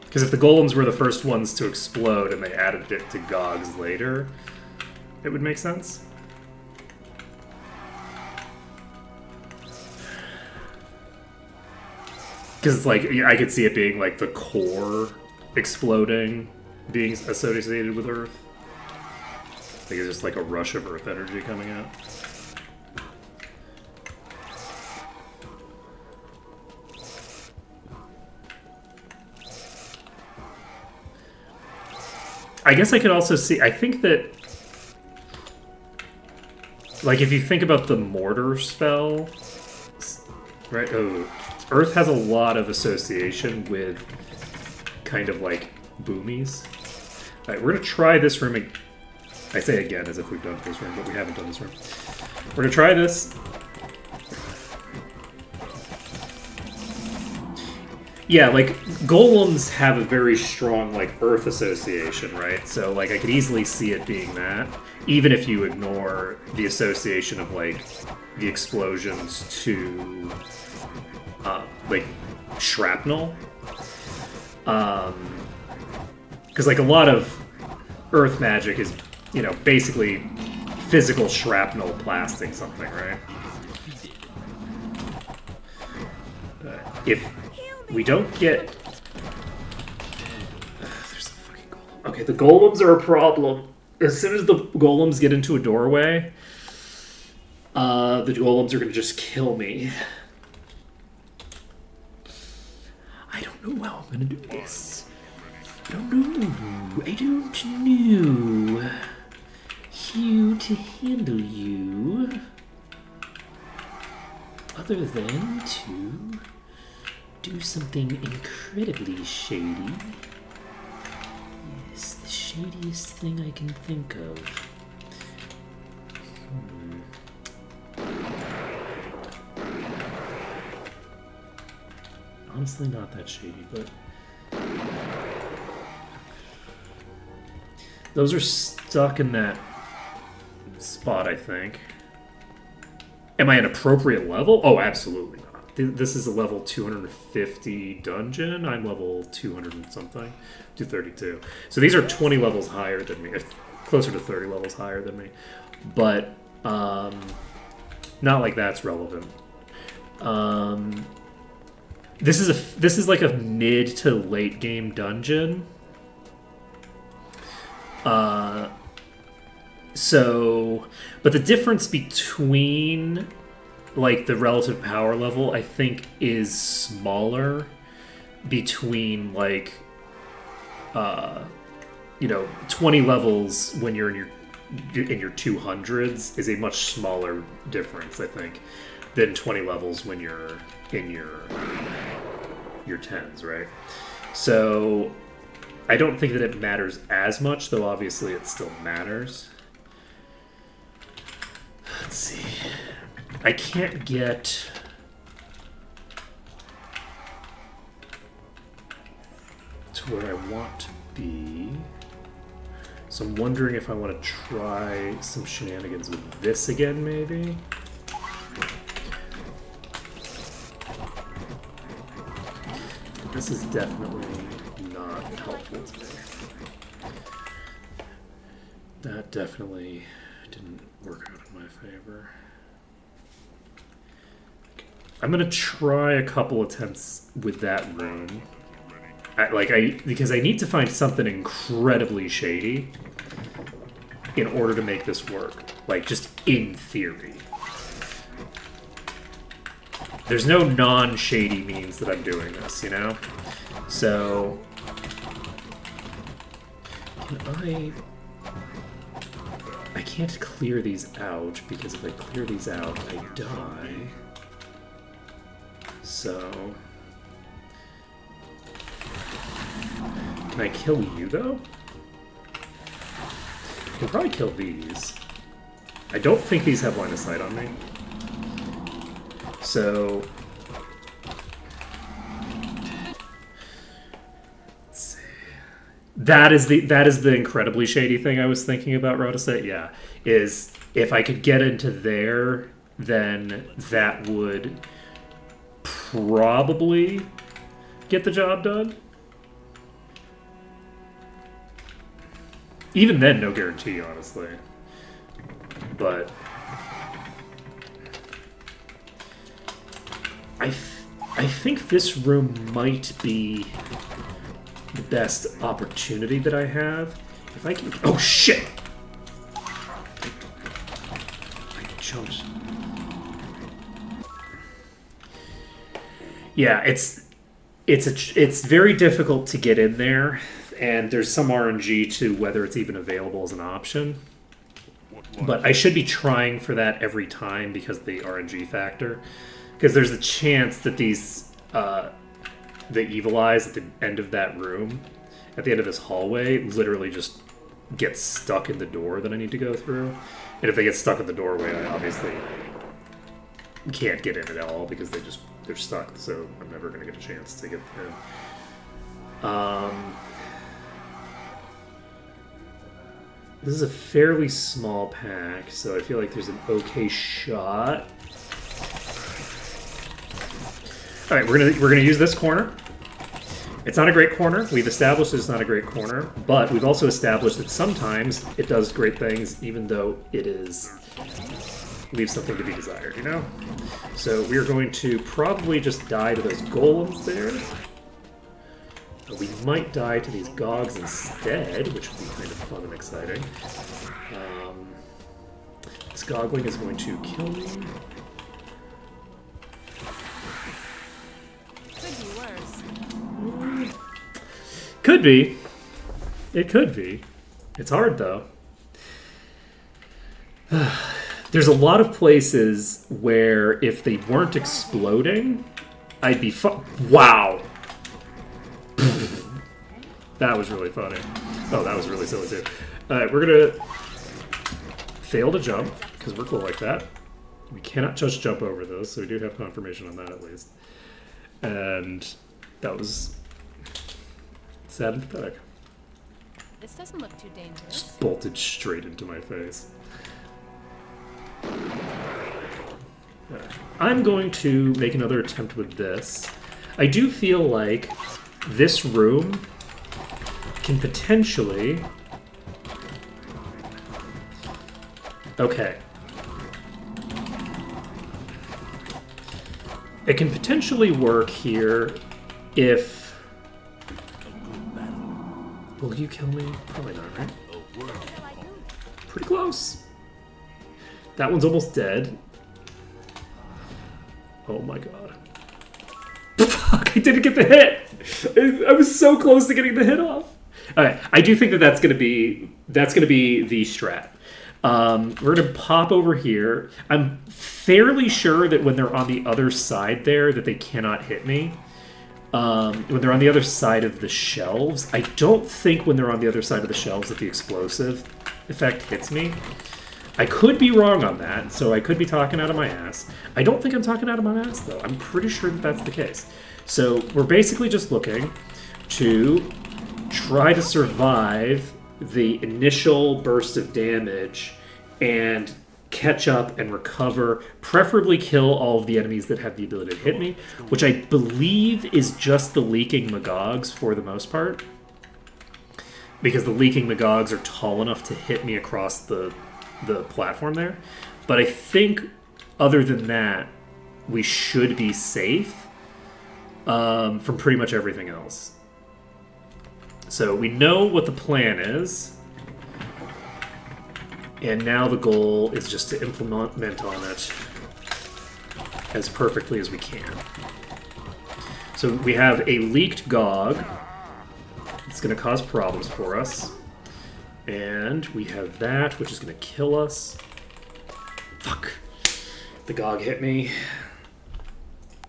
Because if the golems were the first ones to explode and they added it to Gogs later, it would make sense. Because it's like, I could see it being like the core exploding, being associated with Earth. I think it's just like a rush of Earth energy coming out. I guess I could also see, I think that, like, if you think about the mortar spell, right? Oh, Earth has a lot of association with kind of like boomies. Alright, we're gonna try this room. I say again as if we've done this room, but we haven't done this room. We're gonna try this. Yeah, like, golems have a very strong, like, Earth association, right? So, like, I could easily see it being that, even if you ignore the association of, like, the explosions to, like, shrapnel. Because, like, a lot of Earth magic is, you know, basically physical shrapnel blasting something, right? If we don't get... there's the fucking golem. Okay, the golems are a problem. As soon as the golems get into a doorway, the golems are going to just kill me. I don't know how I'm going to do this. I don't know how to handle you. Other than to do something incredibly shady. Yes, the shadiest thing I can think of. Honestly, not that shady, but... those are stuck in that spot, I think. Am I an appropriate level? Oh, absolutely not. This is a level 250 dungeon. I'm level 200 and something. 232. So these are 20 levels higher than me. Closer to 30 levels higher than me. But, not like that's relevant. This is like a mid to late game dungeon. But the difference between, like, the relative power level, I think, is smaller between, like, 20 levels when you're in your 200s is a much smaller difference, I think, than 20 levels when you're in your 10s, right? So I don't think that it matters as much, though obviously it still matters. Let's see. I can't get... to where I want to be. So I'm wondering if I want to try some shenanigans with this again, maybe? This is definitely not helpful to me. That definitely didn't work out in my favor. I'm gonna try a couple attempts with that room. Because I need to find something incredibly shady in order to make this work. Like, just in theory. There's no non-shady means that I'm doing this, you know? So... I can't clear these out, because if I clear these out, I die. So... Can I kill you, though? I can probably kill these. I don't think these have line of sight on me. So... let's see. That is the incredibly shady thing I was thinking about, Rotaset, yeah. Is if I could get into there, then that would probably get the job done. Even then, no guarantee, honestly. But I think this room might be the best opportunity that I have. If I can... Oh, shit! I jumped. Yeah, it's very difficult to get in there, and there's some RNG to whether it's even available as an option. But I should be trying for that every time because of the RNG factor. Because there's a chance that these, the evil eyes at the end of that room, at the end of this hallway, literally just get stuck in the door that I need to go through. And if they get stuck in the doorway, I obviously can't get in at all because they're stuck. So I'm never going to get a chance to get in. This is a fairly small pack, so I feel like there's an okay shot. All right, we're gonna use this corner. It's not a great corner. We've established it's not a great corner, but we've also established that sometimes it does great things, even though it leaves something to be desired. You know. So we are going to probably just die to those golems there. We might die to these gogs instead, which would be kind of fun and exciting. This gogling is going to kill me. Could be worse. Could be. It could be. It's hard, though. There's a lot of places where if they weren't exploding, I'd be Wow! That was really funny. Oh, that was really silly too. Alright, we're gonna fail to jump, because we're cool like that. We cannot just jump over those, so we do have confirmation on that at least. And that was sad and pathetic. This doesn't look too dangerous. Just bolted straight into my face. I'm going to make another attempt with this. I do feel like this room can potentially... Okay. It can potentially work here if... Will you kill me? Probably not, right? Pretty close. That one's almost dead. Oh my god. Fuck, I didn't get the hit! I was so close to getting the hit off. Alright, I do think that that's gonna be the strat. We're gonna pop over here. I'm fairly sure that when they're on the other side there that they cannot hit me. When they're on the other side of the shelves. I don't think when they're on the other side of the shelves that the explosive effect hits me. I could be wrong on that, so I could be talking out of my ass. I don't think I'm talking out of my ass, though. I'm pretty sure that that's the case. So we're basically just looking to try to survive the initial burst of damage and catch up and recover, preferably kill all of the enemies that have the ability to hit me, which I believe is just the leaking Magogs for the most part. Because the leaking Magogs are tall enough to hit me across the platform there. But I think other than that, we should be safe from pretty much everything else. So we know what the plan is. And now the goal is just to implement on it as perfectly as we can. So we have a leaked Gog. It's going to cause problems for us. And we have that, which is going to kill us. Fuck. The Gog hit me.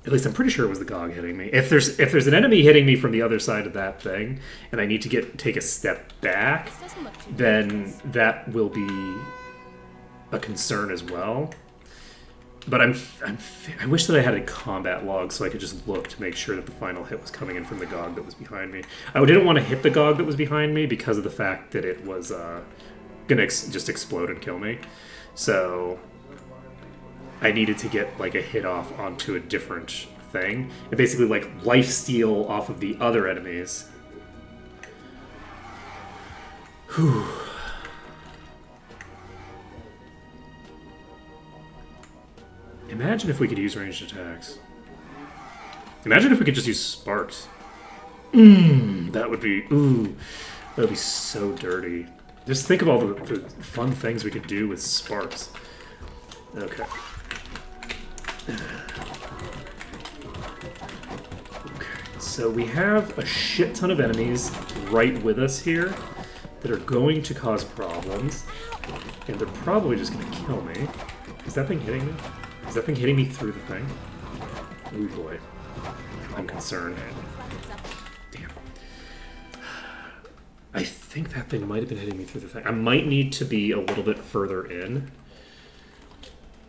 At least I'm pretty sure it was the Gog hitting me. If there's an enemy hitting me from the other side of that thing, and I need to take a step back, then that will be a concern as well. But I wish that I had a combat log so I could just look to make sure that the final hit was coming in from the Gog that was behind me. I didn't want to hit the Gog that was behind me because of the fact that it was gonna just explode and kill me. So I needed to get like a hit off onto a different thing, and basically like lifesteal off of the other enemies. Whew. Imagine if we could use ranged attacks. Imagine if we could just use sparks. That would be that would be so dirty. Just think of all the fun things we could do with sparks. Okay. So we have a shit ton of enemies right with us here that are going to cause problems. And they're probably just going to kill me. Is that thing hitting me? Is that thing hitting me through the thing? Oh boy. I'm concerned. Damn. I think that thing might have been hitting me through the thing. I might need to be a little bit further in.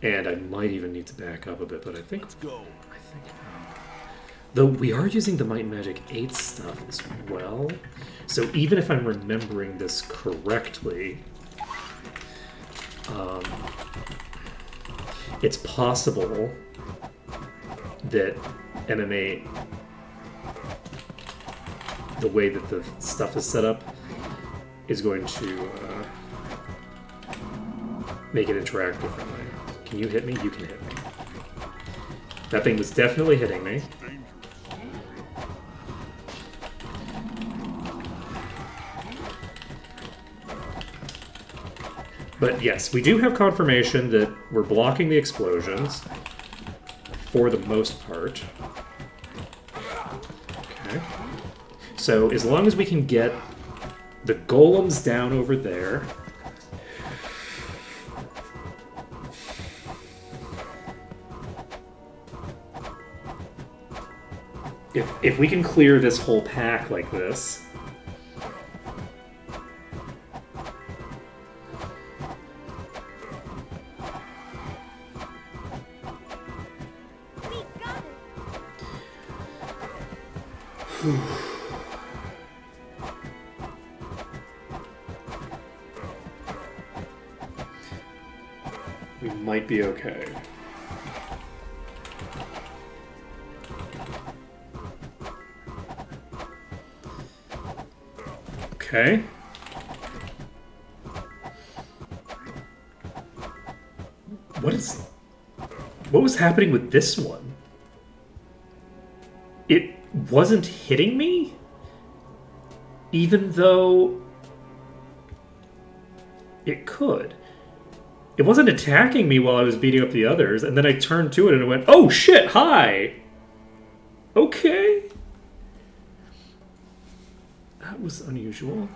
And I might even need to back up a bit, but I think... Go. Though we are using the Might and Magic 8 stuff as well. So even if I'm remembering this correctly, it's possible that MMA, the way that the stuff is set up, is going to make it interact differently. Can you hit me? You can hit me. That thing was definitely hitting me. But yes, we do have confirmation that we're blocking the explosions for the most part. Okay. So as long as we can get the golems down over there. If we can clear this whole pack like this. We might be okay. Okay. What was happening with this one? It wasn't hitting me? Even though it could. It wasn't attacking me while I was beating up the others, and then I turned to it and it went, oh shit, hi! Okay. That was unusual.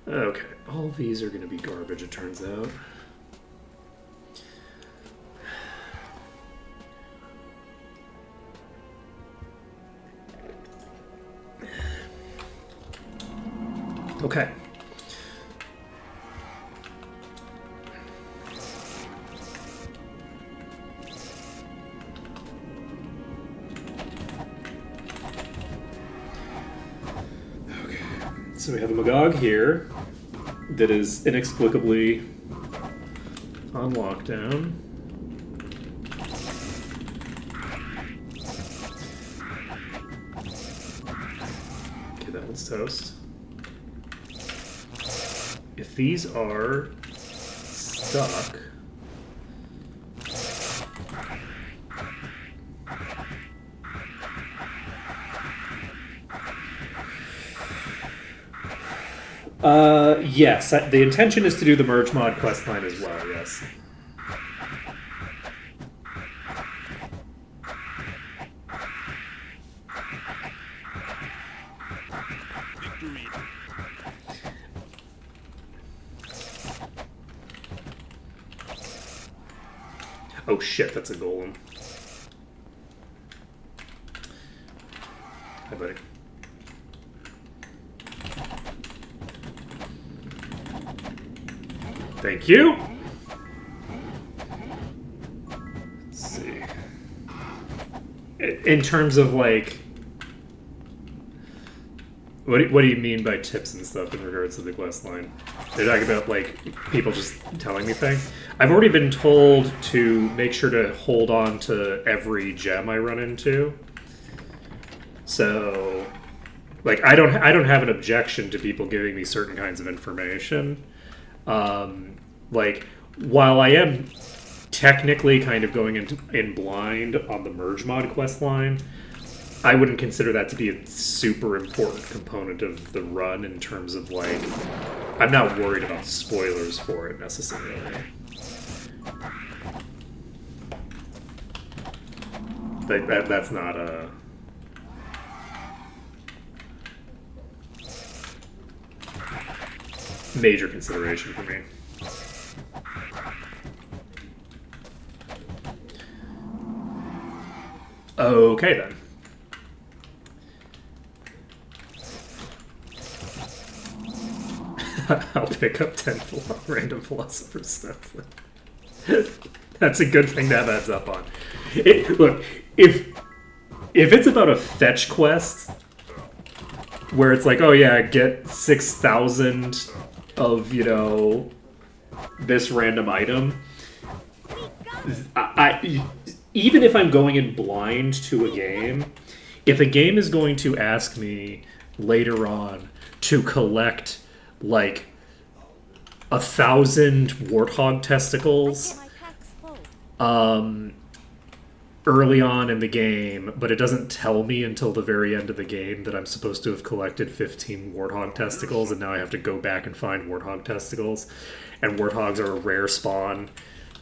Okay, all these are going to be garbage, it turns out. Okay. So we have a Magog here that is inexplicably on lockdown. Okay, that one's toast. If these are stuck... yes, the intention is to do the merge mod questline as well, yes. Victory. Oh shit, that's a golem. Hi, buddy. Thank you. Let's see. In terms of like, what do you mean by tips and stuff in regards to the quest line? They're talking about like people just telling me things. I've already been told to make sure to hold on to every gem I run into. So, like, I don't have an objection to people giving me certain kinds of information. Like, while I am technically kind of going in blind on the merge mod quest line, I wouldn't consider that to be a super important component of the run in terms of, like, I'm not worried about spoilers for it necessarily. That's not a... major consideration for me. Okay, then. I'll pick up 10 random philosopher's stones. That's a good thing to have heads up on. Look, if it's about a fetch quest where it's like, oh yeah, get 6,000 of, you know, this random item, even if I'm going in blind to a game, if a game is going to ask me later on to collect like 1,000 warthog testicles early on in the game, but it doesn't tell me until the very end of the game that I'm supposed to have collected 15 warthog testicles, and now I have to go back and find warthog testicles, and warthogs are a rare spawn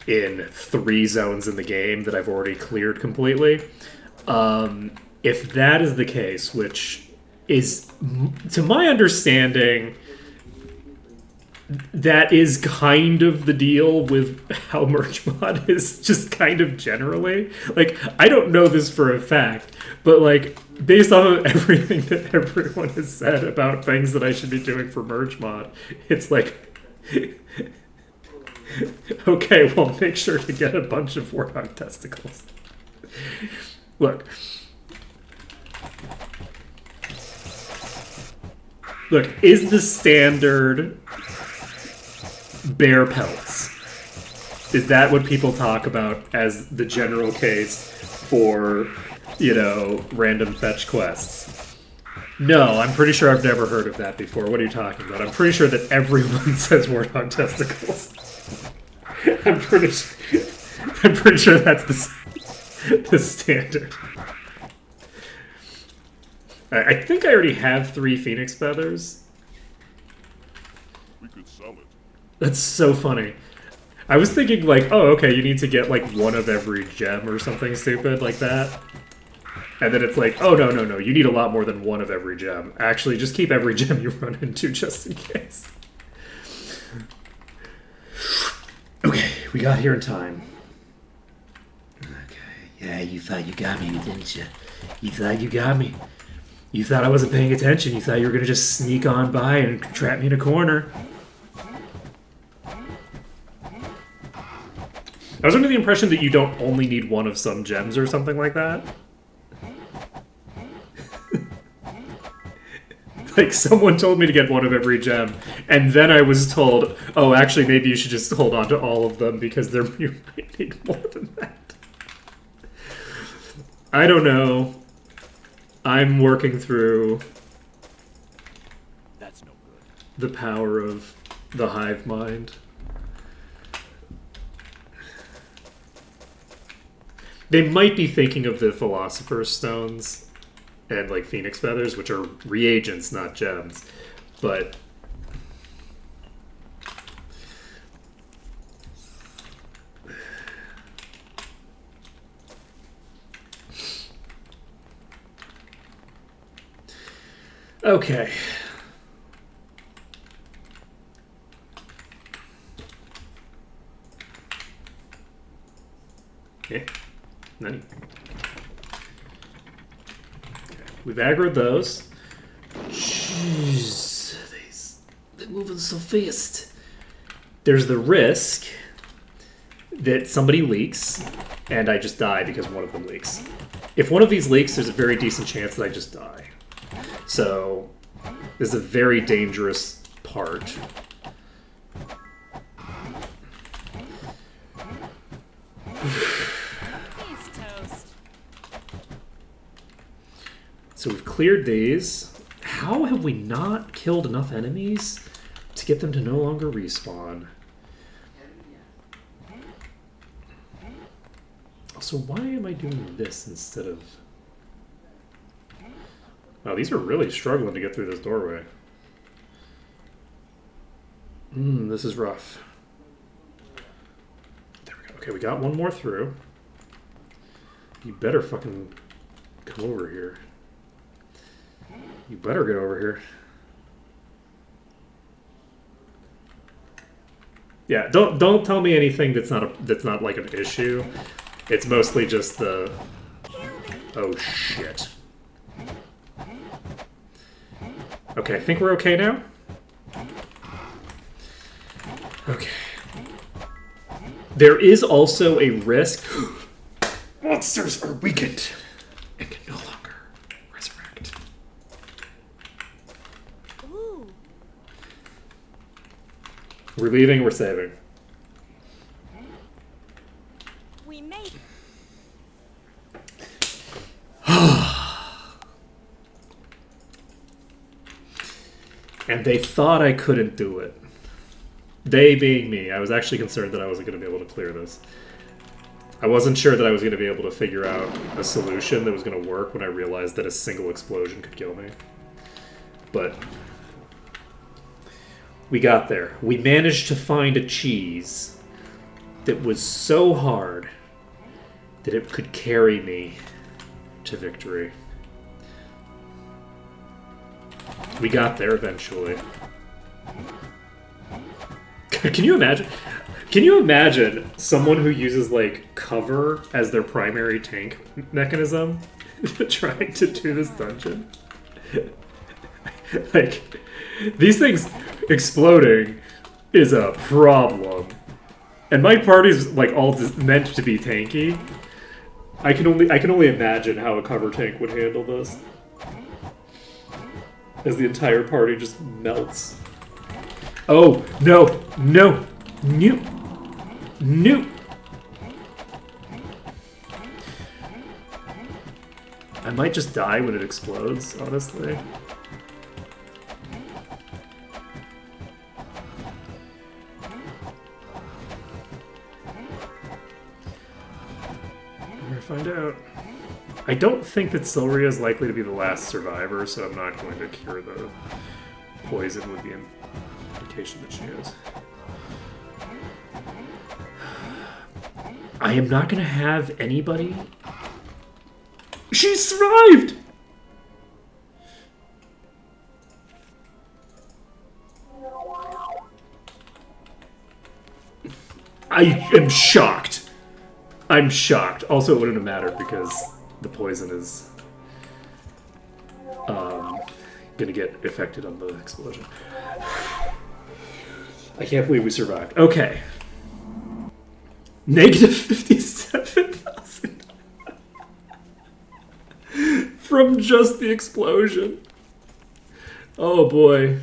in 3 zones in the game that I've already cleared completely. If that is the case, which is, to my understanding, that is kind of the deal with how merge mod is just kind of generally. Like, I don't know this for a fact, but like, based off of everything that everyone has said about things that I should be doing for merge mod, it's like, okay, well, make sure to get a bunch of warthog testicles. Look, is the standard bear pelts? Is that what people talk about as the general case for, you know, random fetch quests? No, I'm pretty sure I've never heard of that before. What are you talking about? I'm pretty sure that everyone says warthog testicles. I'm pretty sure that's the standard. I think I already have 3 phoenix feathers. We could sell it. That's so funny. I was thinking, like, oh, okay, you need to get, like, 1 of every gem or something stupid like that. And then it's like, oh, no, you need a lot more than 1 of every gem. Actually, just keep every gem you run into just in case. Okay, we got here in time. Okay, yeah, you thought you got me, didn't you? You thought you got me. You thought I wasn't paying attention. You thought you were going to just sneak on by and trap me in a corner. I was under the impression that you don't only need 1 of some gems or something like that. Like, someone told me to get 1 of every gem, and then I was told, oh, actually, maybe you should just hold on to all of them because you might need more than that. I don't know. I'm working through That's no good. the power of the hive mind. They might be thinking of the philosopher's stones and like phoenix feathers, which are reagents, not gems. But okay. Okay. Nani. Okay. We've aggroed those. Jeez. They're moving so fast. There's the risk that somebody leaks and I just die because one of them leaks. If one of these leaks, there's a very decent chance that I just die. So, this is a very dangerous part. He's toast. So we've cleared these. How have we not killed enough enemies to get them to no longer respawn? So why am I doing this instead of... Wow, these are really struggling to get through this doorway. This is rough. There we go. Okay, we got one more through. You better fucking come over here. You better get over here. Yeah, don't tell me anything that's not like an issue. It's mostly just the... Oh shit. Okay, I think we're okay now. Okay. There is also a risk. Monsters are weakened and can no longer resurrect. Ooh. We're leaving, we're saving. We made it. And they thought I couldn't do it. They being me. I was actually concerned that I wasn't going to be able to clear this. I wasn't sure that I was going to be able to figure out a solution that was going to work when I realized that a single explosion could kill me. But we got there. We managed to find a cheese that was so hard that it could carry me to victory. We got there eventually. Can you imagine? Can you imagine someone who uses like cover as their primary tank mechanism trying to do this dungeon? Like, these things exploding is a problem, and my party's like all meant to be tanky. I can only imagine how a cover tank would handle this, as the entire party just melts. Oh, no, no, no, no. I might just die when it explodes, honestly. We're gonna find out. I don't think that Silria is likely to be the last survivor, so I'm not going to cure the poison with the indication that she is. I am not going to have anybody... She survived! I am shocked. I'm shocked. Also, it wouldn't have mattered because the poison is gonna get affected on the explosion. I can't believe we survived. Okay. Negative 57,000 from just the explosion. Oh boy.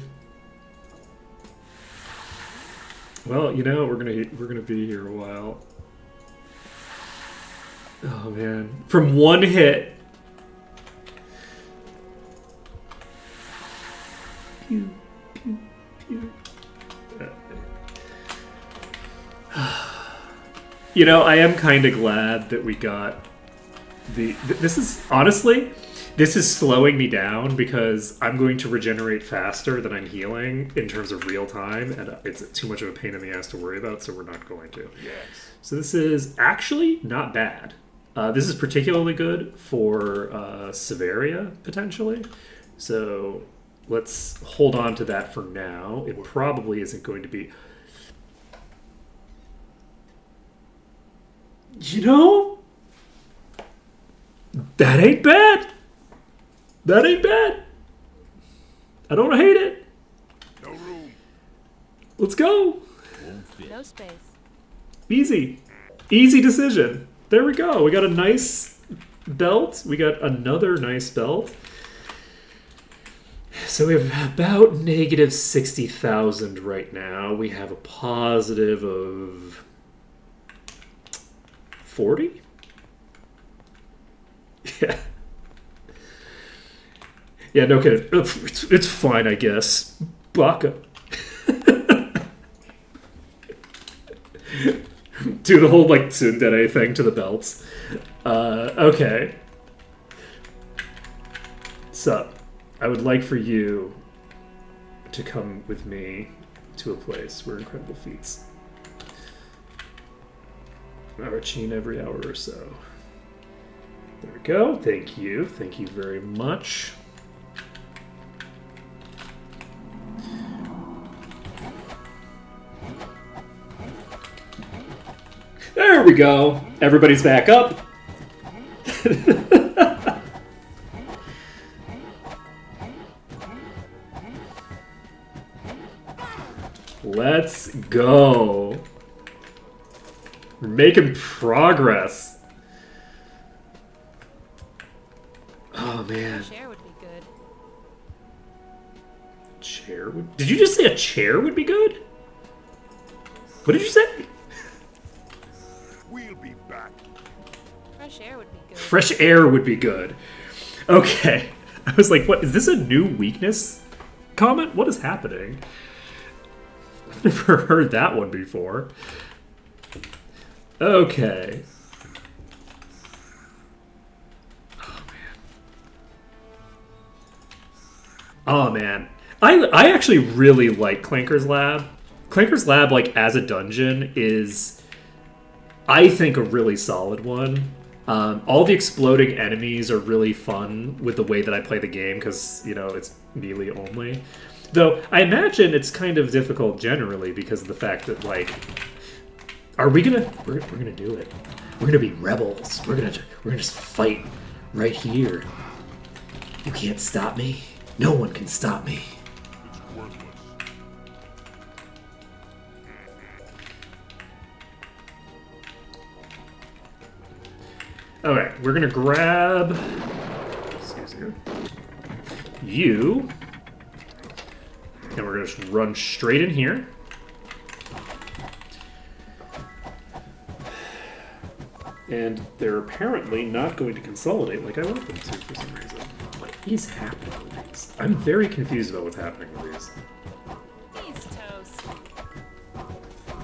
Well, you know, we're gonna be here a while. Oh man. From one hit. Pew, pew, pew. You know, I am kind of glad that we got this is, honestly, this is slowing me down because I'm going to regenerate faster than I'm healing in terms of real time, and it's too much of a pain in the ass to worry about, so we're not going to. Yes. So this is actually not bad. This is particularly good for Severia, potentially. So let's hold on to that for now. It probably isn't going to be... You know? That ain't bad. That ain't bad. I don't hate it. No room. Let's go. Won't fit. No space. Easy. Easy decision. There we go. We got a nice belt. We got another nice belt. So we have about negative 60,000 right now. We have a positive of 40? Yeah. Yeah, no kidding. It's fine, I guess. Baka. Do the whole, like, tsundere thing to the belts. Okay. So, I would like for you to come with me to a place where incredible feats are achieved every hour or so. There we go. Thank you. Thank you very much. There we go. Everybody's back up. Let's go. We're making progress. Oh, man. Chair would be good. Chair would... Did you just say a chair would be good? What did you say? We'll be back. Fresh air would be good. Fresh air would be good. Okay. I was like, what? Is this a new weakness comment? What is happening? I've never heard that one before. Okay. Oh, man. I actually really like Clanker's Lab. Clanker's Lab, like, as a dungeon is, I think, a really solid one. All the exploding enemies are really fun with the way that I play the game because, you know, it's melee only. Though, I imagine it's kind of difficult generally because of the fact that, like, are we gonna... We're gonna do it. We're gonna be rebels. We're gonna just fight right here. You can't stop me. No one can stop me. It's worthless. Alright, we're gonna grab... Excuse me. You. And we're gonna just run straight in here. And they're apparently not going to consolidate like I want them to for some reason. What is happening with these? I'm very confused about what's happening with these. He's toast.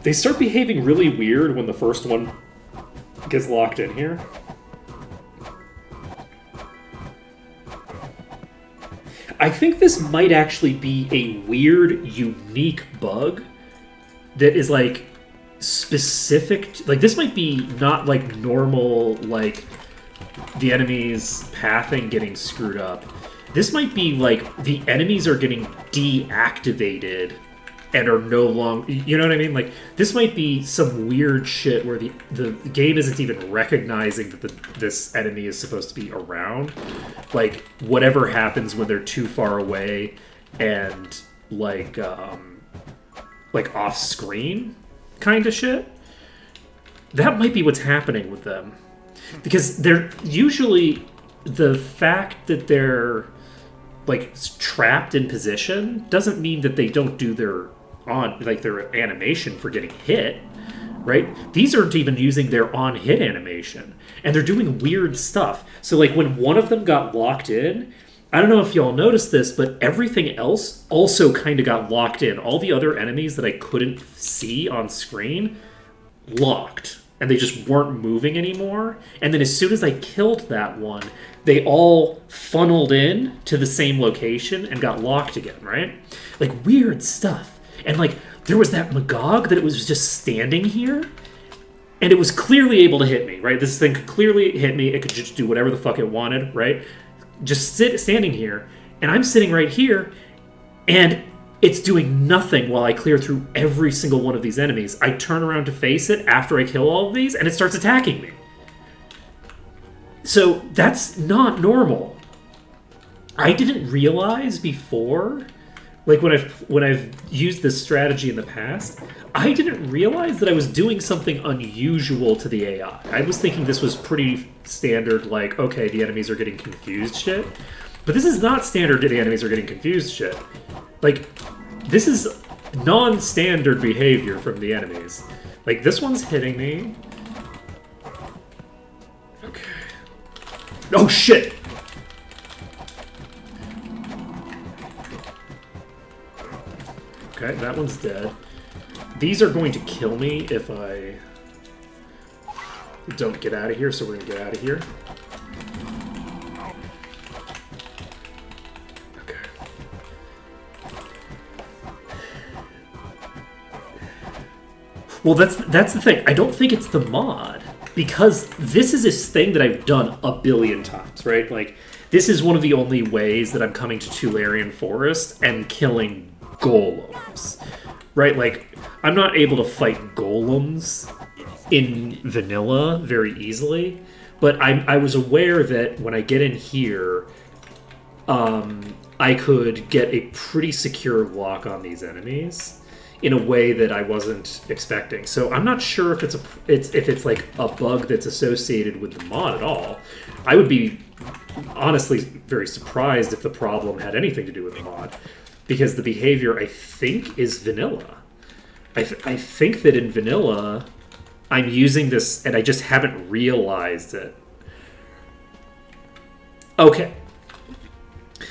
They start behaving really weird when the first one gets locked in here. I think this might actually be a weird, unique bug that is, like, specific to, like, this might be not, like, normal, like, the enemy's pathing getting screwed up. This might be, like, the enemies are getting deactivated and are no longer, you know what I mean? Like, this might be some weird shit where the game isn't even recognizing that this enemy is supposed to be around. Like, whatever happens when they're too far away and, like off screen kind of shit. That might be what's happening with them. Because they're usually, the fact that they're, like, trapped in position doesn't mean that they don't do their animation for getting hit, right? These aren't even using their on-hit animation, and they're doing weird stuff. So, like, when one of them got locked in, I don't know if y'all noticed this, but everything else also kind of got locked in. All the other enemies that I couldn't see on screen locked, and they just weren't moving anymore. And then as soon as I killed that one, they all funneled in to the same location and got locked again, right? Like, weird stuff. And, like, there was that Magog that it was just standing here, and it was clearly able to hit me, right? This thing could clearly hit me. It could just do whatever the fuck it wanted, right? Just standing here, and I'm sitting right here, and it's doing nothing while I clear through every single one of these enemies. I turn around to face it after I kill all of these, and it starts attacking me. So that's not normal. I didn't realize before, like when I've used this strategy in the past, I didn't realize that I was doing something unusual to the AI. I was thinking this was pretty standard, like, okay, the enemies are getting confused shit. But this is not standard the enemies are getting confused shit. Like, this is non-standard behavior from the enemies. Like, this one's hitting me. Okay. Oh, shit! Okay, that one's dead. These are going to kill me if I Don't get out of here, so we're gonna get out of here. Okay. Well, that's the thing. I don't think it's the mod, because this is this thing that I've done a billion times, right? Like, this is one of the only ways that I'm coming to Tularean Forest and killing golems, right? Like, I'm not able to fight golems in vanilla very easily, but I was aware that when I get in here, I could get a pretty secure lock on these enemies in a way that I wasn't expecting. So I'm not sure if it's like a bug that's associated with the mod at all. I would be honestly very surprised if the problem had anything to do with the mod, because the behavior, I think, is vanilla. I think that in vanilla, I'm using this and I just haven't realized it. Okay.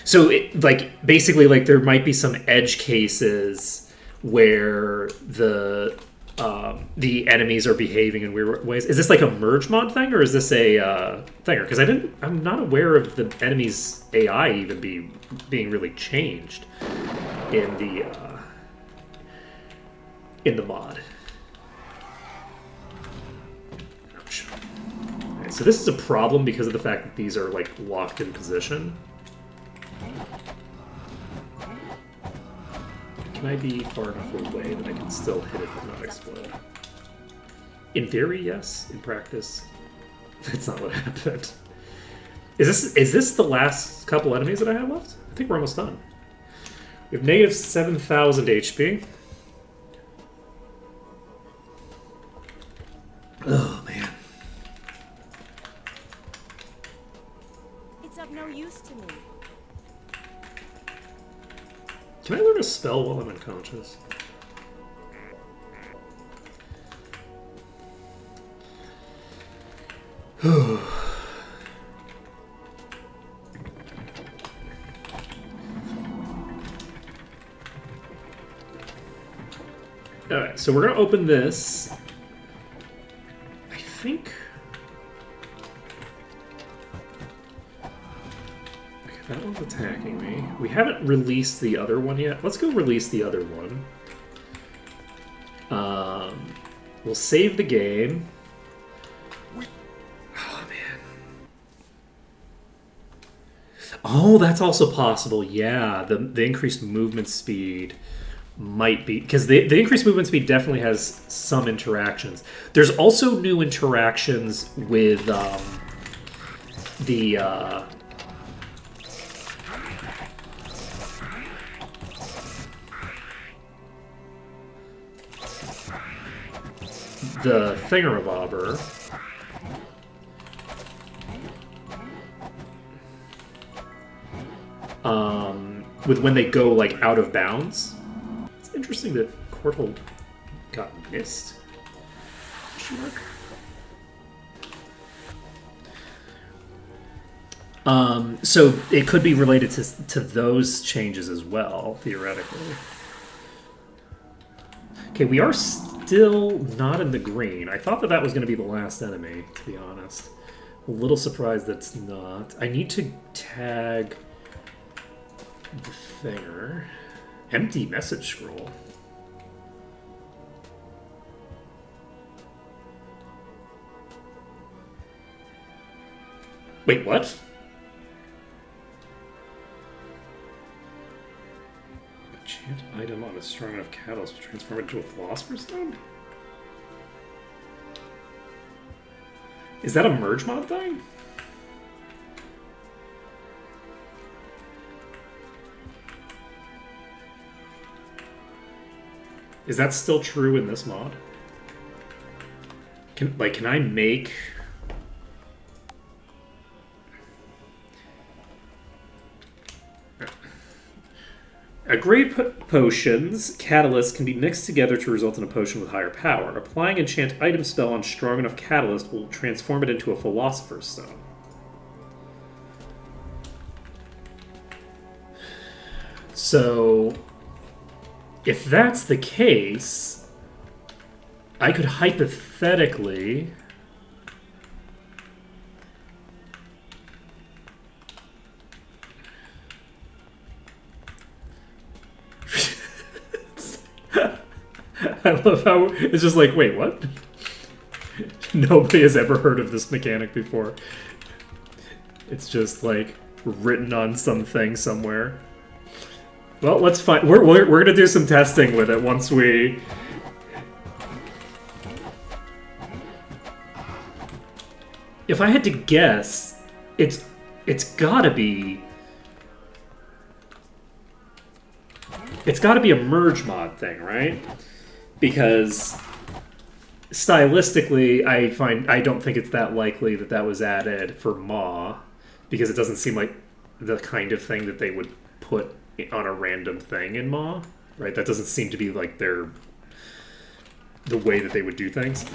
So, basically, there might be some edge cases where the enemies are behaving in weird ways. Is this like a merge mod thing, or is this a thinger? Because I'm not aware of the enemy's AI even being really changed in the mod. Ouch. Okay, so this is a problem because of the fact that these are locked in position. Can I be far enough away that I can still hit it but not explode? In theory, yes. In practice, that's not what happened. Is this the last couple enemies that I have left? I think we're almost done. We have negative 7,000 HP. Oh, man. It's of no use to me. Can I learn a spell while I'm unconscious? Alright, so we're going to open this. I think... Okay, that one's attacking me. We haven't released the other one yet. Let's go release the other one. We'll save the game. Oh, man. Oh, that's also possible. Yeah, the increased movement speed might be... Because the increased movement speed definitely has some interactions. There's also new interactions with the thingamabobber. With when they go out of bounds. It's interesting that Cortal got missed. So it could be related to those changes as well, theoretically. Okay, we are still not in the green. I thought that was going to be the last enemy, to be honest. A little surprised that's not. I need to tag the thinger. Empty message scroll. Wait, what? Enchant item on a strong enough catalyst will transform it into a philosopher's stone? Is that a merge mod thing? Is that still true in this mod? Can I make... Grade potions, catalysts, can be mixed together to result in a potion with higher power. Applying enchant item spell on strong enough catalyst will transform it into a philosopher's stone. So, if that's the case, I could hypothetically I love how it's just like, wait, what? Nobody has ever heard of this mechanic before. It's just like written on something somewhere. Well, let's find. We're gonna do some testing with it once we. If I had to guess, it's gotta be. It's gotta be a merge mod thing, right? Because stylistically, I don't think it's that likely that that was added for Maw, because it doesn't seem like the kind of thing that they would put on a random thing in Maw, right? That doesn't seem to be like the way that they would do things.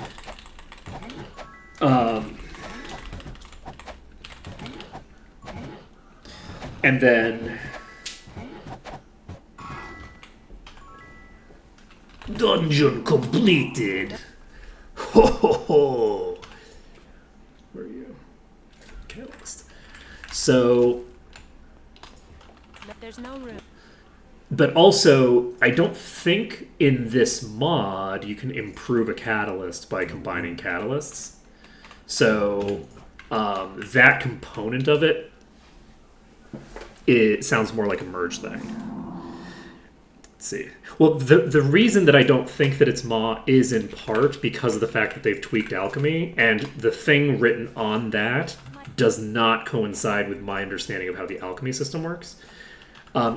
And then dungeon completed. Ho ho ho. Where are you? Catalyst. So, There's no room. but also, I don't think in this mod you can improve a catalyst by combining catalysts. So, that component of it sounds more like a merge thing. Let's see. Well, the reason that I don't think that it's Maw is in part because of the fact that they've tweaked alchemy, and the thing written on that does not coincide with my understanding of how the alchemy system works.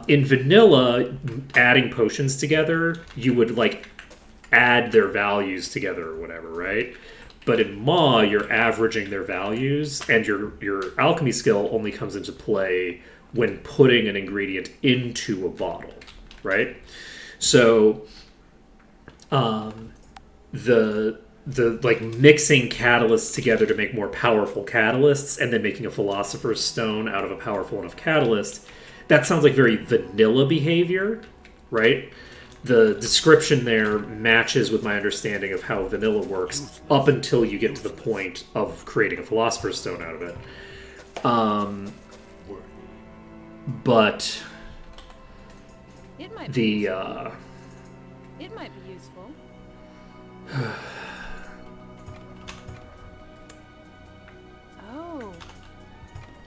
In vanilla, adding potions together, you would like add their values together or whatever, right? But in Maw, you're averaging their values, and your alchemy skill only comes into play when putting an ingredient into a bottle, right? So, the like mixing catalysts together to make more powerful catalysts, and then making a philosopher's stone out of a powerful enough catalyst, that sounds like very vanilla behavior, right? The description there matches with my understanding of how vanilla works up until you get to the point of creating a philosopher's stone out of it. But It might the it might be useful. Oh.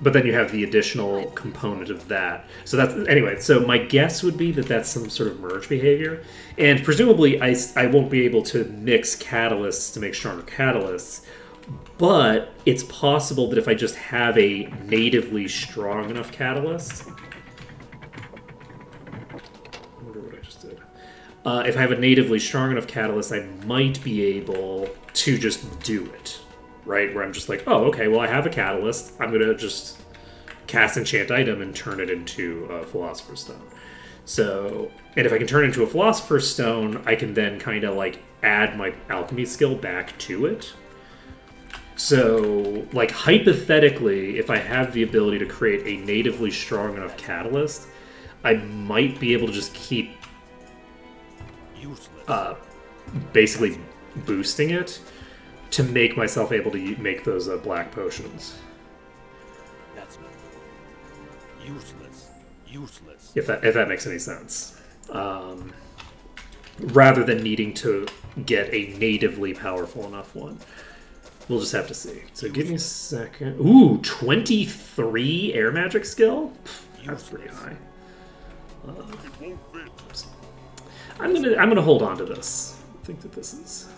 but then you have the additional component of that. So that's anyway. So my guess would be that that's some sort of merge behavior, and presumably I won't be able to mix catalysts to make stronger catalysts. But it's possible that if I just have a natively strong enough catalyst, I wonder what I just did. If I have a natively strong enough catalyst, I might be able to just do it, right? Where I'm just like, oh, okay, well, I have a catalyst. I'm going to just cast enchant item and turn it into a philosopher's stone. So, and if I can turn it into a philosopher's stone, I can then kind of like add my alchemy skill back to it. So, like, hypothetically, if I have the ability to create a natively strong enough catalyst, I might be able to just keep basically boosting it to make myself able to make those black potions. That's not good. Useless. If that makes any sense. Rather than needing to get a natively powerful enough one. We'll just have to see. So give me a second. Ooh, 23 air magic skill? That's pretty high. I'm gonna hold on to this. I think that this is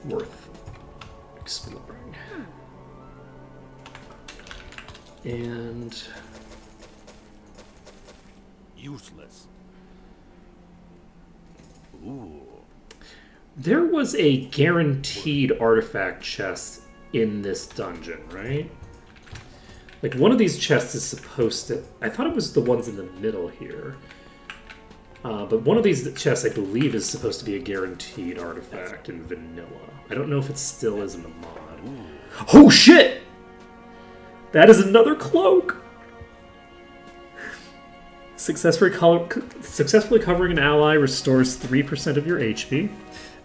worth exploring. And Useless. Ooh. there was a guaranteed artifact chest in this dungeon, right? Like, one of these chests is supposed to... I thought it was the ones in the middle here. But one of these chests, I believe, is supposed to be a guaranteed artifact in vanilla. I don't know if it still is in the mod. Oh, shit! That is another cloak! Successfully covering an ally restores 3% of your HP.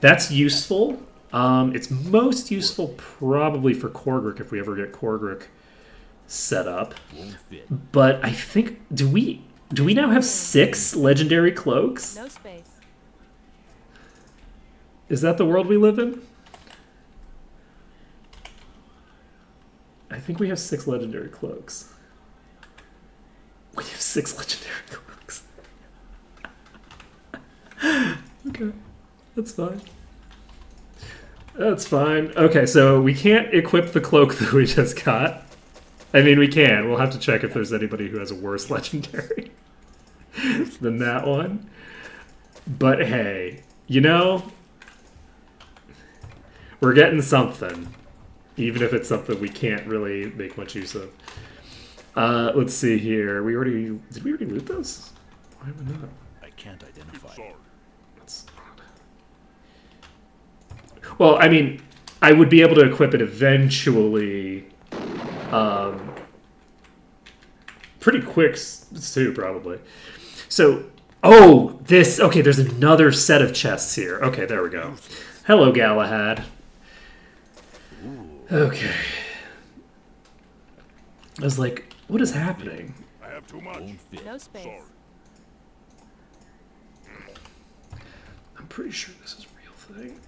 That's useful. It's most useful probably for Korgrik if we ever get Korgrik set up. But I think... Do we now have 6 legendary cloaks? No space. Is that the world we live in? I think we have 6 legendary cloaks. We have 6 legendary cloaks. Okay, that's fine. That's fine. Okay, so we can't equip the cloak that we just got. I mean, we can. We'll have to check if there's anybody who has a worse legendary than that one. But hey, you know, we're getting something. Even if it's something we can't really make much use of. Let's see here. Did we already loot those? Why would we not? I can't identify. That's odd. Well, I mean, I would be able to equip it eventually. Pretty quick too, probably. So, oh, this. Okay, there's another set of chests here. Okay, there we go. Hello, Galahad. Okay. I was like, what is happening? I have too much. No space. I'm pretty sure this is a real thing.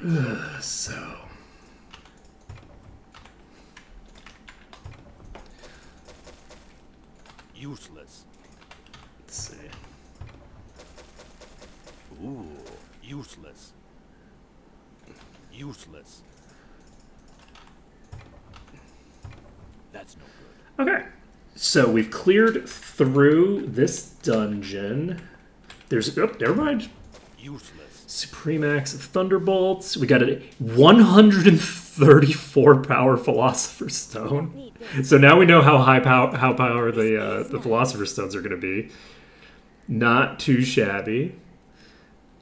Okay. So. Useless. Let's see. Ooh, useless. Useless. That's no good. Okay. So we've cleared through this dungeon. There's. Oh, never mind. Useless. Supremax Thunderbolts. We got a 134 power Philosopher's Stone. Need this. So now we know how power the Philosopher's Stones are going to be. Not too shabby.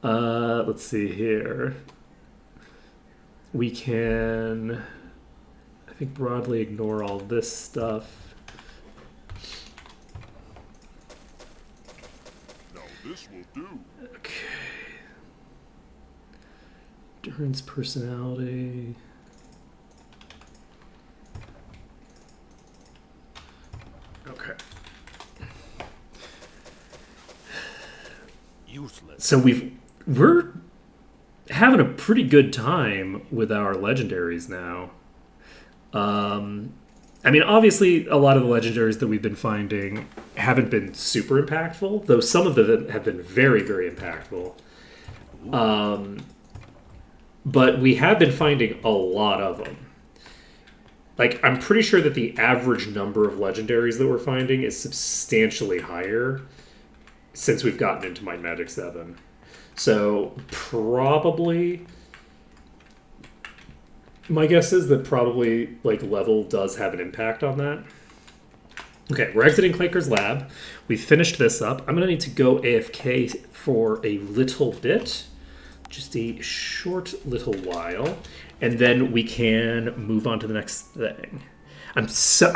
Let's see here. We can, I think, broadly ignore all this stuff. Now this will do. Okay. Endurance, personality. Okay. Useless. So we're having a pretty good time with our legendaries now. I mean, obviously, a lot of the legendaries that we've been finding haven't been super impactful, though some of them have been very, very impactful. But we have been finding a lot of them. Like, I'm pretty sure that the average number of legendaries that we're finding is substantially higher since we've gotten into Might and Magic 7. So, probably... My guess is that probably, like, level does have an impact on that. Okay, we're exiting Clanker's lab. We finished this up. I'm going to need to go AFK for a little bit. Just a short little while. And then we can move on to the next thing. I'm so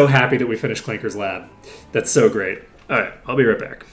happy that we finished Clanker's lab. That's so great. All right, I'll be right back.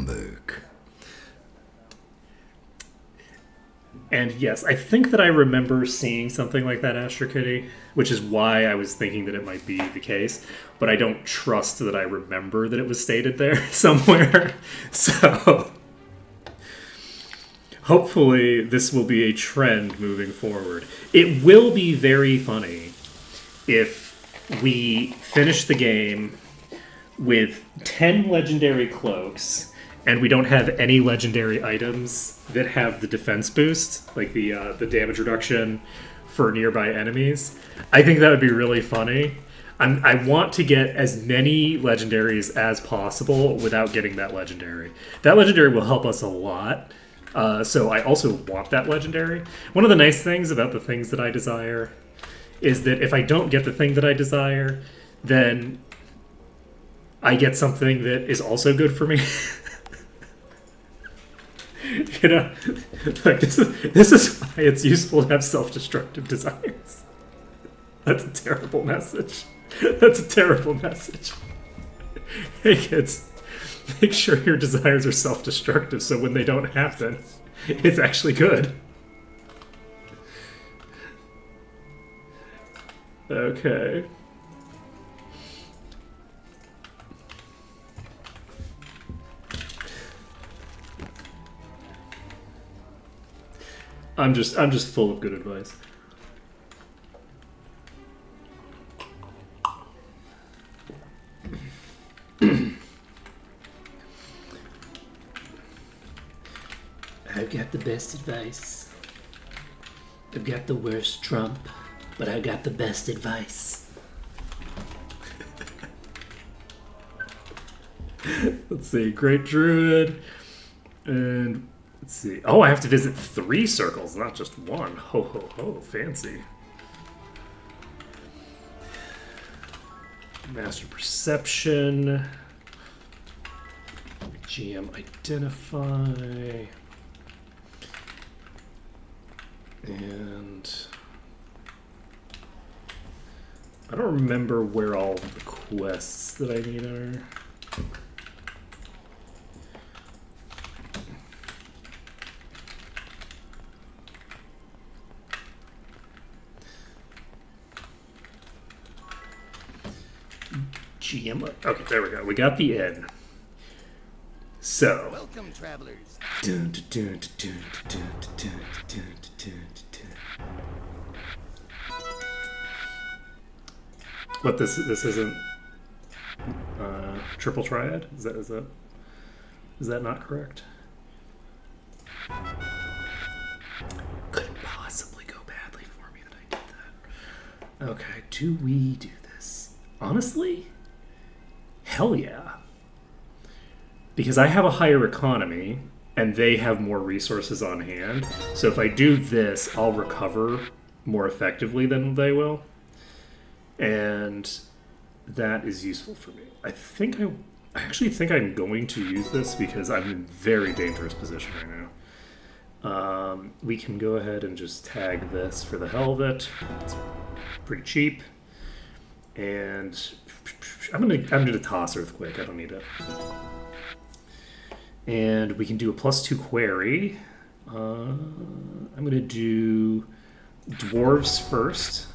Humbug. And yes, I think that I remember seeing something like that, Astro Kitty, which is why I was thinking that it might be the case. But I don't trust that I remember that it was stated there somewhere. So hopefully this will be a trend moving forward. It will be very funny if we finish the game with 10 legendary cloaks and we don't have any legendary items that have the defense boost, like the damage reduction for nearby enemies. I think that would be really funny. I want to get as many legendaries as possible without getting that legendary. That legendary will help us a lot. So I also want that legendary. One of the nice things about the things that I desire is that if I don't get the thing that I desire, then I get something that is also good for me. You know, like this is why it's useful to have self-destructive desires. That's a terrible message. That's a terrible message. Hey kids, make sure your desires are self-destructive so when they don't happen, it's actually good. Okay. I'm just full of good advice. I've got the best advice. I've got the worst Trump, but I got the best advice. Let's see, Great Druid, and let's see. Oh, I have to visit 3 circles, not just 1. Ho ho ho, fancy. Master Perception. GM Identify. And I don't remember where all the quests that I need are. GM. Okay, there we go. We got the N. So. Welcome, travelers. What this isn't triple triad? Is that not correct? Couldn't possibly go badly for me that I did that. Okay, do we do this? Honestly? Hell yeah. Because I have a higher economy and they have more resources on hand. So if I do this, I'll recover more effectively than they will. And that is useful for me. I actually think I'm going to use this because I'm in a very dangerous position right now. We can go ahead and just tag this for the hell of it. It's pretty cheap. And I'm gonna toss Earthquake. I don't need it. And we can do a +2 query. I'm gonna do dwarves first.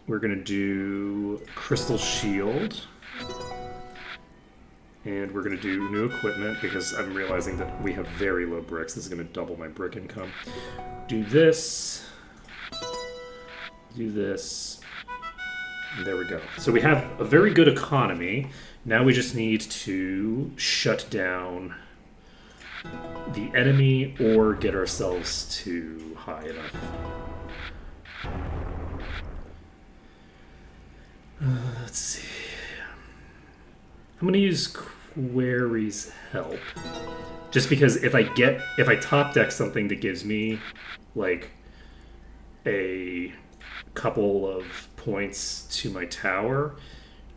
We're gonna do Crystal Shield. And we're gonna do new equipment because I'm realizing that we have very low bricks. This is gonna double my brick income. Do this. Do this. And there we go. So we have a very good economy. Now we just need to shut down the enemy or get ourselves to high enough. Let's see. I'm gonna use Query's help. Just because if I top deck something that gives me like a couple of points to my tower,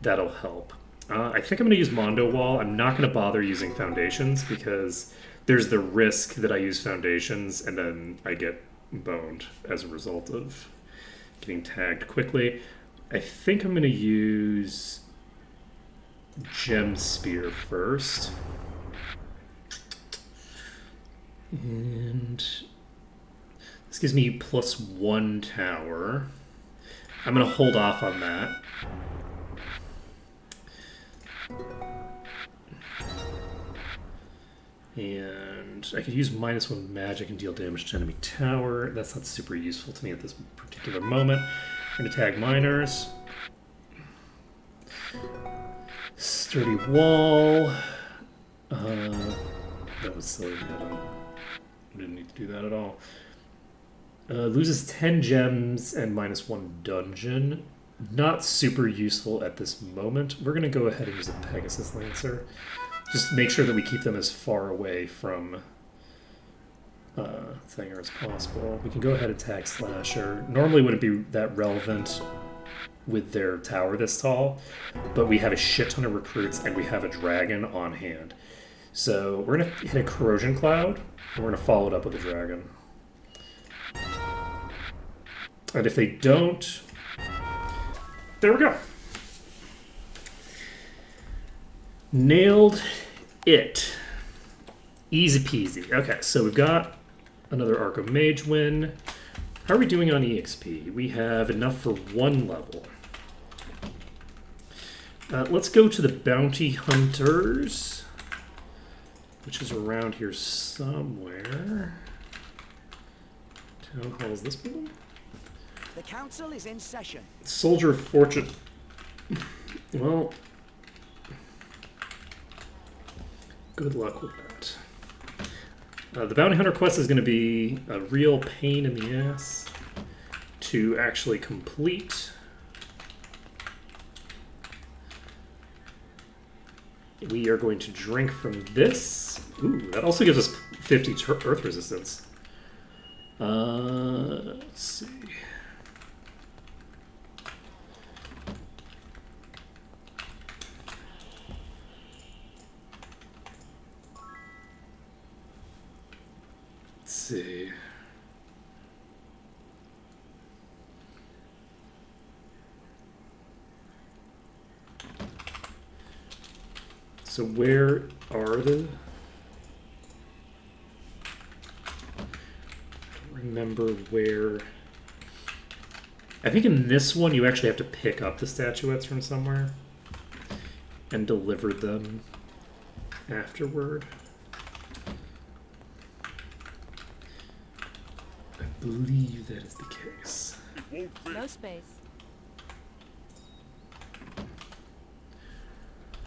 that'll help. I think I'm going to use Mondo Wall. I'm not going to bother using Foundations because there's the risk that I use Foundations and then I get boned as a result of getting tagged quickly. I think I'm going to use Gem Spear first. And this gives me +1 tower. I'm going to hold off on that. And I could use -1 magic and deal damage to enemy tower. That's not super useful to me at this particular moment. I'm going to tag miners. Sturdy wall. That was silly. I didn't need to do that at all. Loses 10 gems and -1 dungeon. Not super useful at this moment. We're going to go ahead and use a Pegasus Lancer. Just make sure that we keep them as far away from Thinger as possible. We can go ahead and tag Slasher. Normally wouldn't be that relevant with their tower this tall, but we have a shit ton of recruits and we have a dragon on hand. So we're going to hit a Corrosion Cloud, and we're going to follow it up with a dragon. And if they don't... There we go. Nailed it. Easy peasy. Okay, so we've got another Arc of Mage win. How are we doing on EXP? We have enough for 1 level. Let's go to the Bounty Hunters, which is around here somewhere. Town Hall, is this one? The council is in session. Soldier of Fortune. Well, good luck with that. The Bounty Hunter quest is going to be a real pain in the ass to actually complete. We are going to drink from this. Ooh, that also gives us 50 earth resistance. Let's see. Let's see. So where are the... remember where... I think in this one you actually have to pick up the statuettes from somewhere and deliver them afterward. I believe that is the case. No space.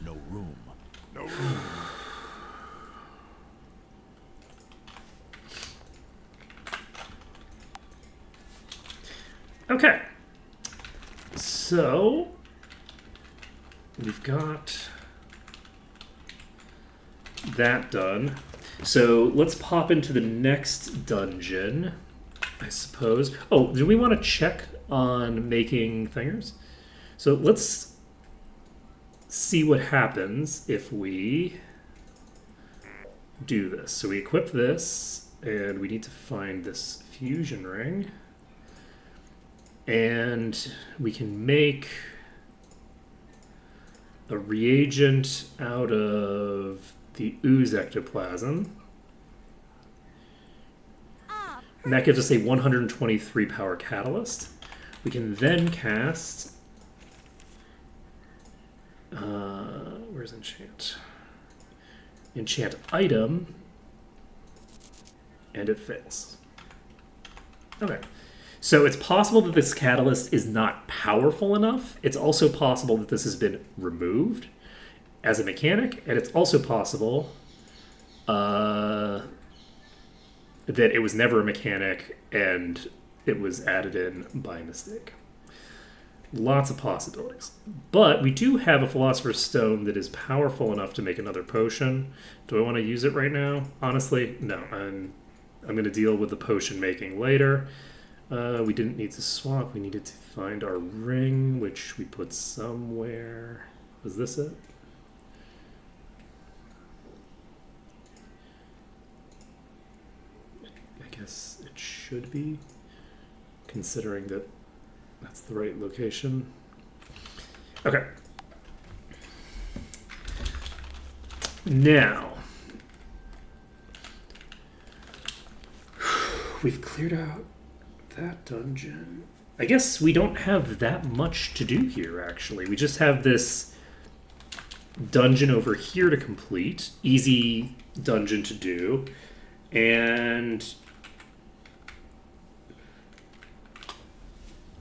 No room. No room. Okay. So we've got that done. So let's pop into the next dungeon, I suppose. Oh, do we want to check on making thingers? So let's see what happens if we do this. So we equip this, and we need to find this fusion ring. And we can make a reagent out of the ooze ectoplasm. And that gives us a 123 power catalyst. We can then cast... where's enchant? Enchant item. And it fails. Okay. So it's possible that this catalyst is not powerful enough. It's also possible that this has been removed as a mechanic. And it's also possible that it was never a mechanic and it was added in by mistake. Lots of possibilities. But we do have a Philosopher's Stone that is powerful enough to make another potion. Do I want to use it right now? Honestly, no. I'm going to deal with the potion making later. We didn't need to swap. We needed to find our ring, which we put somewhere. Was this it? I guess it should be, considering that that's the right location. Okay. Now, we've cleared out that dungeon. I guess we don't have that much to do here, actually. We just have this dungeon over here to complete. Easy dungeon to do. And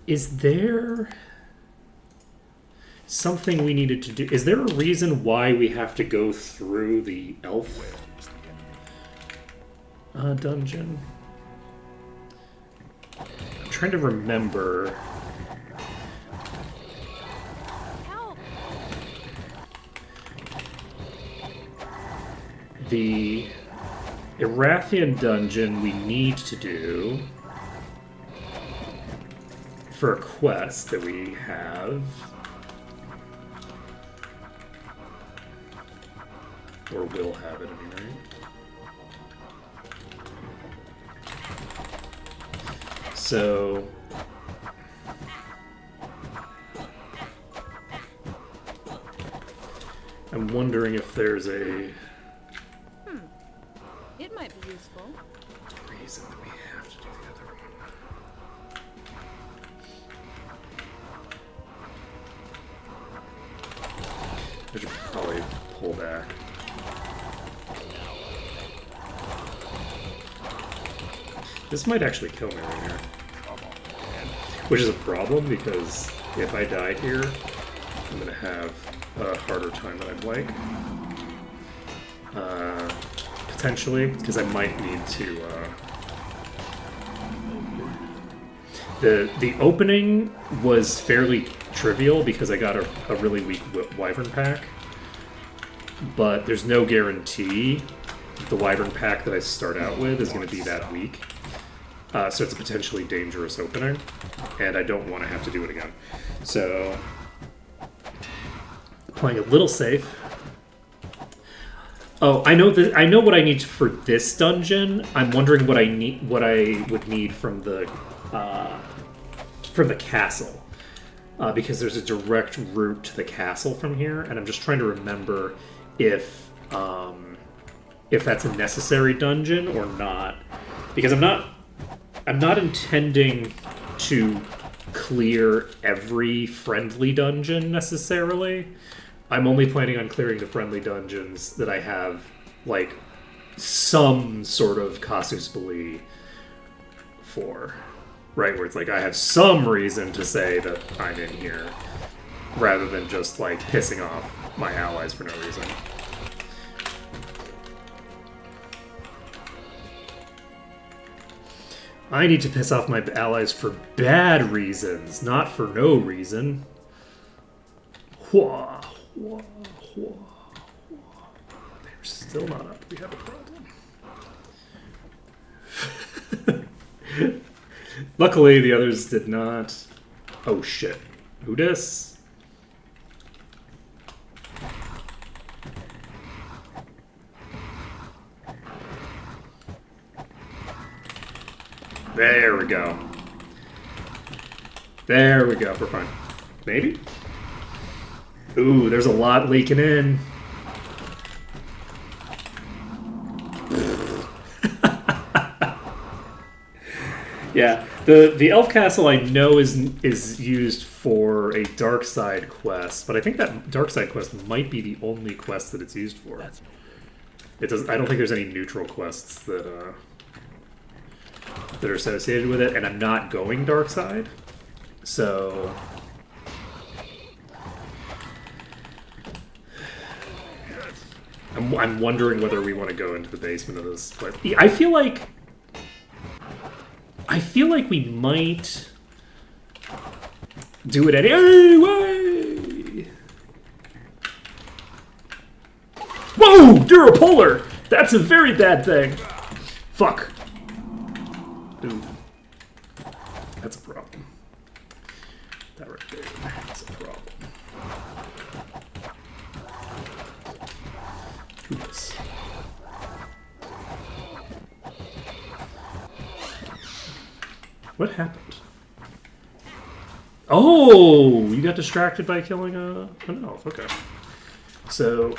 is there something we needed to do? Is there a reason why we have to go through the elf dungeon? I'm trying to remember. Help! The Erathian dungeon we need to do for a quest that we have. Or will have at any rate. So I'm wondering if there's a It might be useful. reason that we have to do the other one. I should probably pull back. This might actually kill me right here. Which is a problem, because if I die here, I'm gonna have a harder time than I'd like. Potentially, because I might need to... The opening was fairly trivial because I got a really weak Wyvern pack. But there's no guarantee the Wyvern pack that I start out with is going to be that weak. So it's a potentially dangerous opening, and I don't want to have to do it again. So, playing a little safe. Oh, I know that. I know what I need for this dungeon. I'm wondering what I would need from the castle, because there's a direct route to the castle from here, and I'm just trying to remember if that's a necessary dungeon or not, because I'm not intending to clear every friendly dungeon necessarily. I'm only planning on clearing the friendly dungeons that I have, like, some sort of casus belli for. Right, where it's like, I have some reason to say that I'm in here, rather than just, like, pissing off my allies for no reason. I need to piss off my allies for bad reasons, not for no reason. Hua, hua, hua, hua. They're still not up. We have a problem. Luckily, the others did not. Oh shit. Who dis? There we go. There we go. We're fine. Maybe? Ooh, there's a lot leaking in. Yeah, the Elf Castle I know is used for a Dark Side quest, but I think that Dark Side quest might be the only quest that it's used for. It does. I don't think there's any neutral quests that are associated with it, and I'm not going Dark Side, so I'm wondering whether we want to go into the basement of this. But I feel like we might do it anyway. Whoa, Durapolar! That's a very bad thing. Fuck. Ooh. That's a problem. That right there. That's a problem. Do this. What happened? Oh, you got distracted by killing an elf. Okay. So,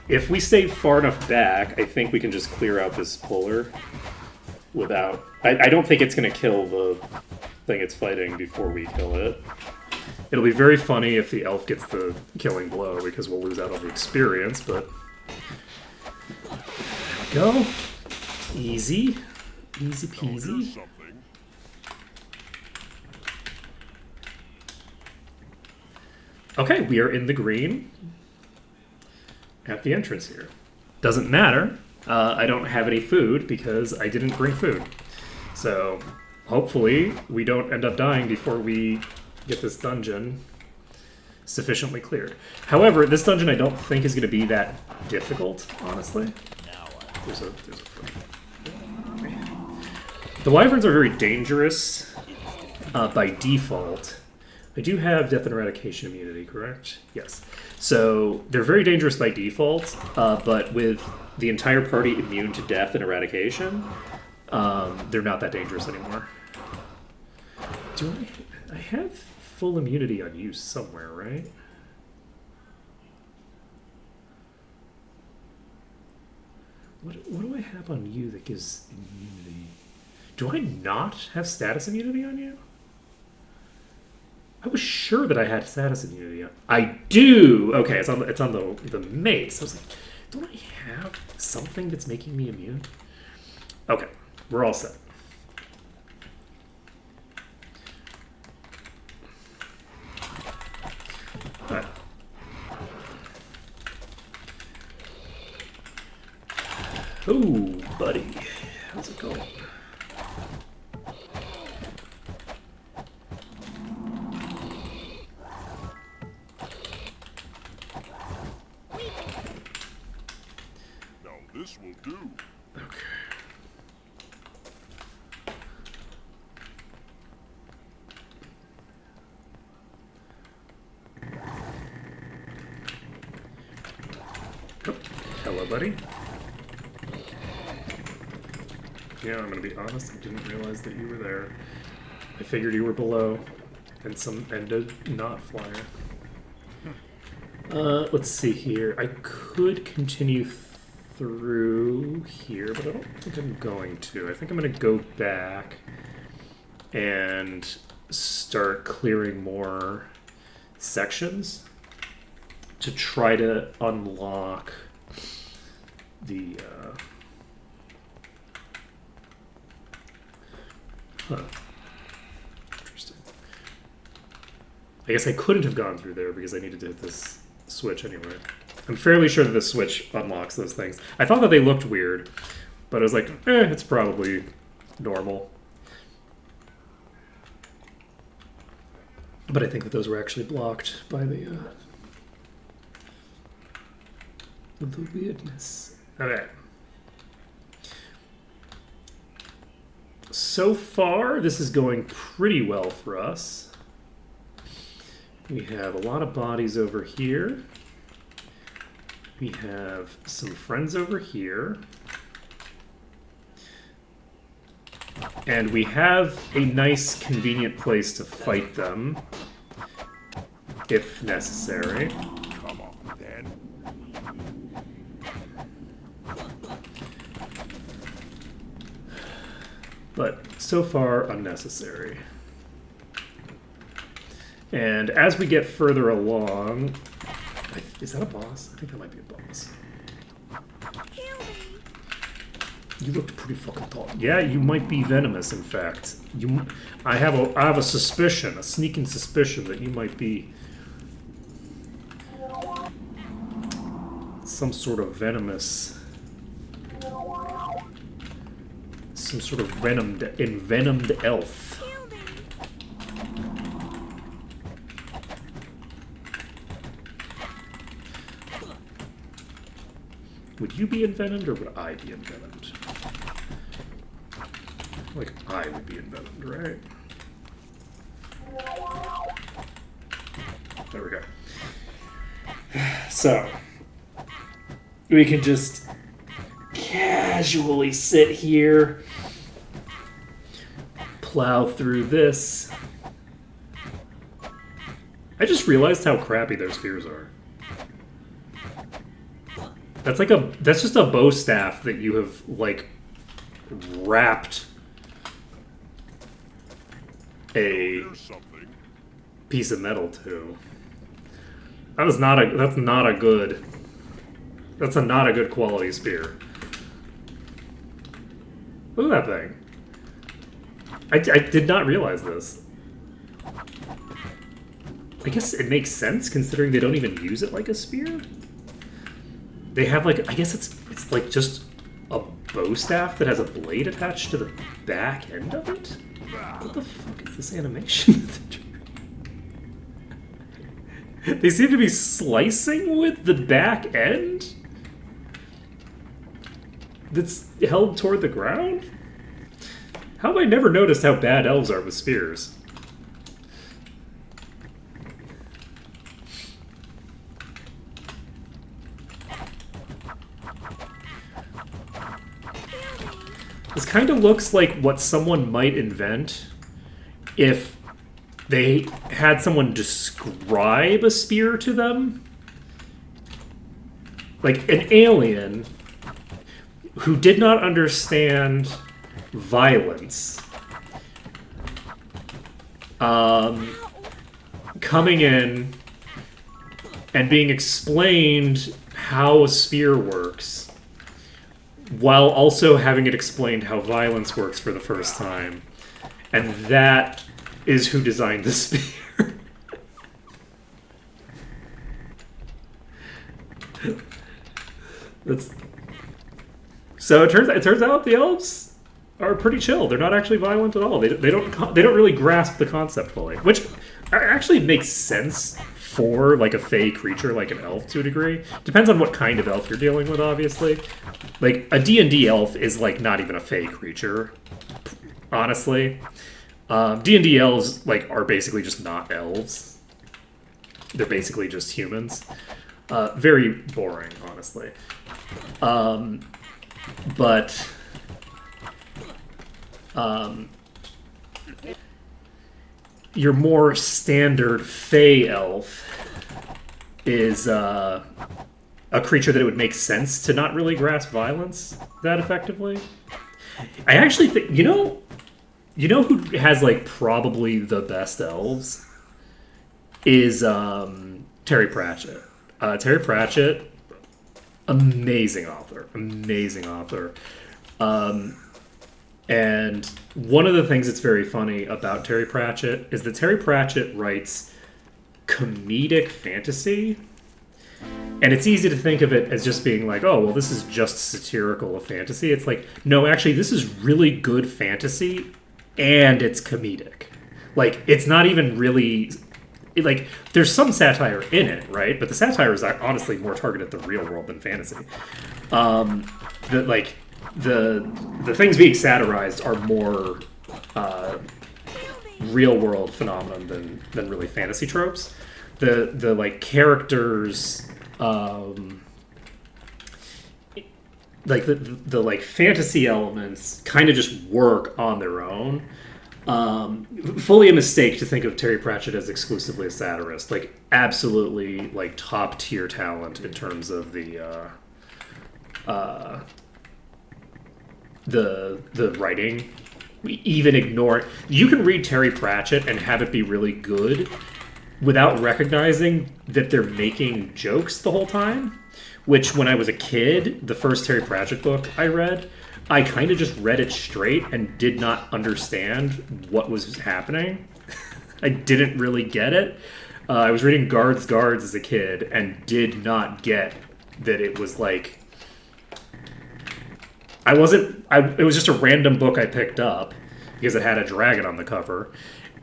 If we stay far enough back, I think we can just clear out this puller without... I don't think it's going to kill the thing it's fighting before we kill it. It'll be very funny if the elf gets the killing blow, because we'll lose out on the experience, but... There we go. Easy. Easy peasy. Okay, we are in the green at the entrance here. Doesn't matter. I don't have any food because I didn't bring food. So hopefully we don't end up dying before we get this dungeon sufficiently cleared. However, this dungeon I don't think is going to be that difficult, honestly. There's a The wyverns are very dangerous by default. I do have death and eradication immunity, correct? Yes. So they're very dangerous by default, but with the entire party immune to death and eradication, they're not that dangerous anymore. Do I have full immunity on you somewhere, right? What do I have on you that gives immunity? Do I not have status immunity on you? I was sure that I had status immunity on. I do. Okay, it's on the mace. I was like, don't I have something that's making me immune? Okay, we're all set. All right. Ooh, buddy, how's it going? This will do. Okay. Oh, hello, buddy. Yeah, I'm gonna be honest, I didn't realize that you were there. I figured you were below, and a not flyer. Let's see here. I could continue through here, but I don't think I'm going to. I think I'm going to go back and start clearing more sections to try to unlock the Interesting. I guess I couldn't have gone through there because I needed to hit this switch anyway. I'm fairly sure that the switch unlocks those things. I thought that they looked weird, but I was like, it's probably normal. But I think that those were actually blocked by the weirdness. Okay. So far, this is going pretty well for us. We have a lot of bodies over here. We have some friends over here. And we have a nice, convenient place to fight them, if necessary. Come on, then. But so far, unnecessary. And as we get further along... Is that a boss? I think that might be a boss. You looked pretty fucking tall. Yeah, you might be venomous, in fact. I have a suspicion, a sneaking suspicion that you might be some sort of venomous... Some sort of envenomed elf. Would you be envenomed, or would I be envenomed? Like, I would be envenomed, right? There we go. So, we can just casually sit here, plow through this. I just realized how crappy their spears are. That's just a bow staff that you have like wrapped a piece of metal to. That's not a good quality spear. Look at that thing. I did not realize this. I guess it makes sense considering they don't even use it like a spear. They have like, I guess it's like just a bow staff that has a blade attached to the back end of it? What the fuck is this animation? They seem to be slicing with the back end that's held toward the ground? How have I never noticed how bad elves are with spears? This kind of looks like what someone might invent if they had someone describe a spear to them. Like an alien who did not understand violence coming in and being explained how a spear works while also having it explained how violence works for the first time. And that is who designed the spear. So it turns out the elves are pretty chill. They're not actually violent at all. They don't really grasp the concept fully, which actually makes sense for like a fey creature like an elf to a degree. Depends on what kind of elf you're dealing with, obviously. Like a D&D elf is like not even a fey creature, honestly. D&D elves like are basically just not elves. They're basically just humans. Very boring, honestly. But your more standard fey elf is a creature that it would make sense to not really grasp violence that effectively. I actually think, you know who has like probably the best elves is Terry Pratchett. Terry Pratchett, amazing author. And one of the things that's very funny about Terry Pratchett is that Terry Pratchett writes comedic fantasy. And it's easy to think of it as just being like, oh, well, this is just satirical of fantasy. It's like, no, actually, this is really good fantasy, and it's comedic. Like, it's not even really... Like, there's some satire in it, right? But the satire is honestly more targeted at the real world than fantasy. The things being satirized are more real world phenomenon than really fantasy tropes. The like characters, like the like fantasy elements kind of just work on their own. Fully a mistake to think of Terry Pratchett as exclusively a satirist. Like, absolutely, like, top tier talent in terms of the writing. We even ignore it. You can read Terry Pratchett and have it be really good without recognizing that they're making jokes the whole time. Which, when I was a kid, the first Terry Pratchett book I read, I kind of just read it straight and did not understand what was happening. I didn't really get it. I was reading Guards as a kid and did not get that it was like... It was just a random book I picked up because it had a dragon on the cover.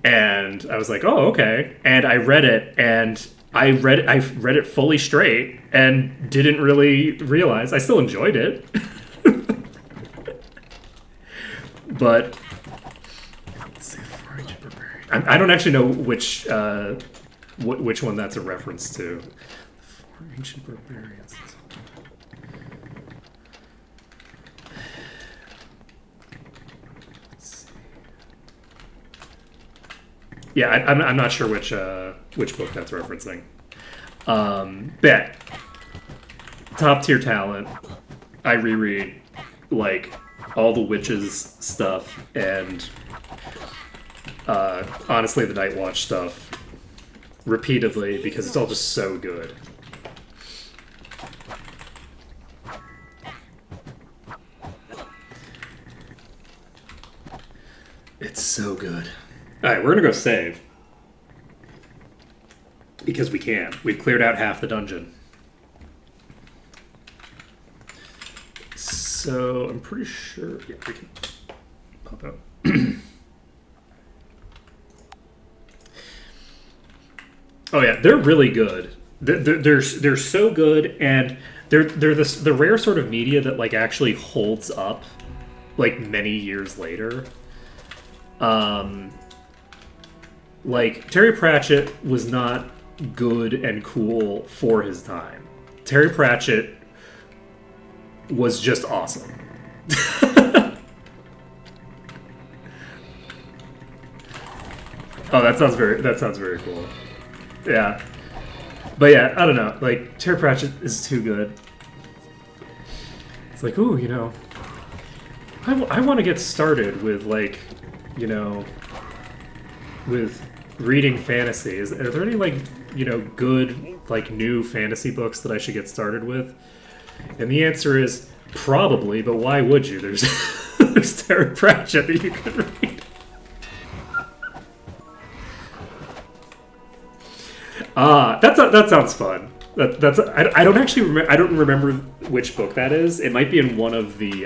And I was like, oh, okay. And I read it, and I read it fully straight and didn't really realize. I still enjoyed it. But let's see, I don't actually know which one that's a reference to. The Four Ancient Barbarians. Yeah, I'm not sure which book that's referencing. But top tier talent. I reread like all the Witches stuff and honestly the Night Watch stuff repeatedly because it's all just so good. It's so good. Alright, we're gonna go save. Because we can. We've cleared out half the dungeon. So, I'm pretty sure... Yeah, we can pop out. Oh yeah, they're really good. They're so good, and they're the rare sort of media that like actually holds up like many years later. Like Terry Pratchett was not good and cool for his time. Terry Pratchett was just awesome. Oh, that sounds very cool. Yeah. But yeah, I don't know. Like, Terry Pratchett is too good. It's like, ooh, you know, I want to get started with, like, you know, with reading fantasy. Are there any, like, you know, good, like, new fantasy books that I should get started with? And the answer is probably, but why would you? There's there's Terry Pratchett that you could read. That sounds fun. I don't actually remember. I don't remember which book that is. It might be in one of the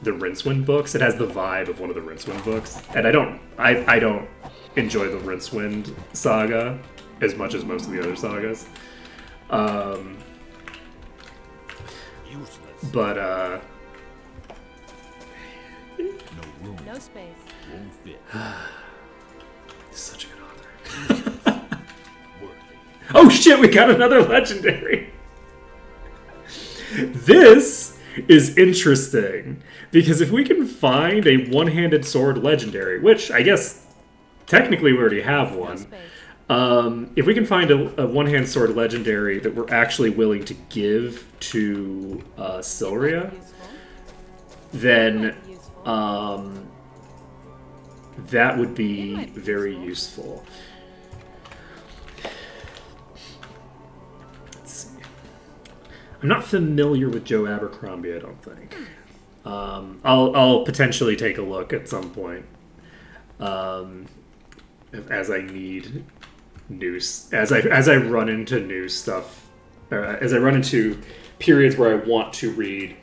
Rincewind books. It has the vibe of one of the Rincewind books, and I don't enjoy the Rincewind saga as much as most of the other sagas. Useless. But No room. No space. Won't fit. he's such a good author. Worthy. Oh shit, we got another legendary. This is interesting because if we can find a one-handed sword legendary, which I guess technically we already have No one, space. if we can find a one-hand sword legendary that we're actually willing to give to Silria, Useful. then Useful. that would be very useful. Let's see. I'm not familiar with Joe Abercrombie, I don't think. I'll potentially take a look at some point. As I need news, as I run into new stuff, or as I run into periods where I want to read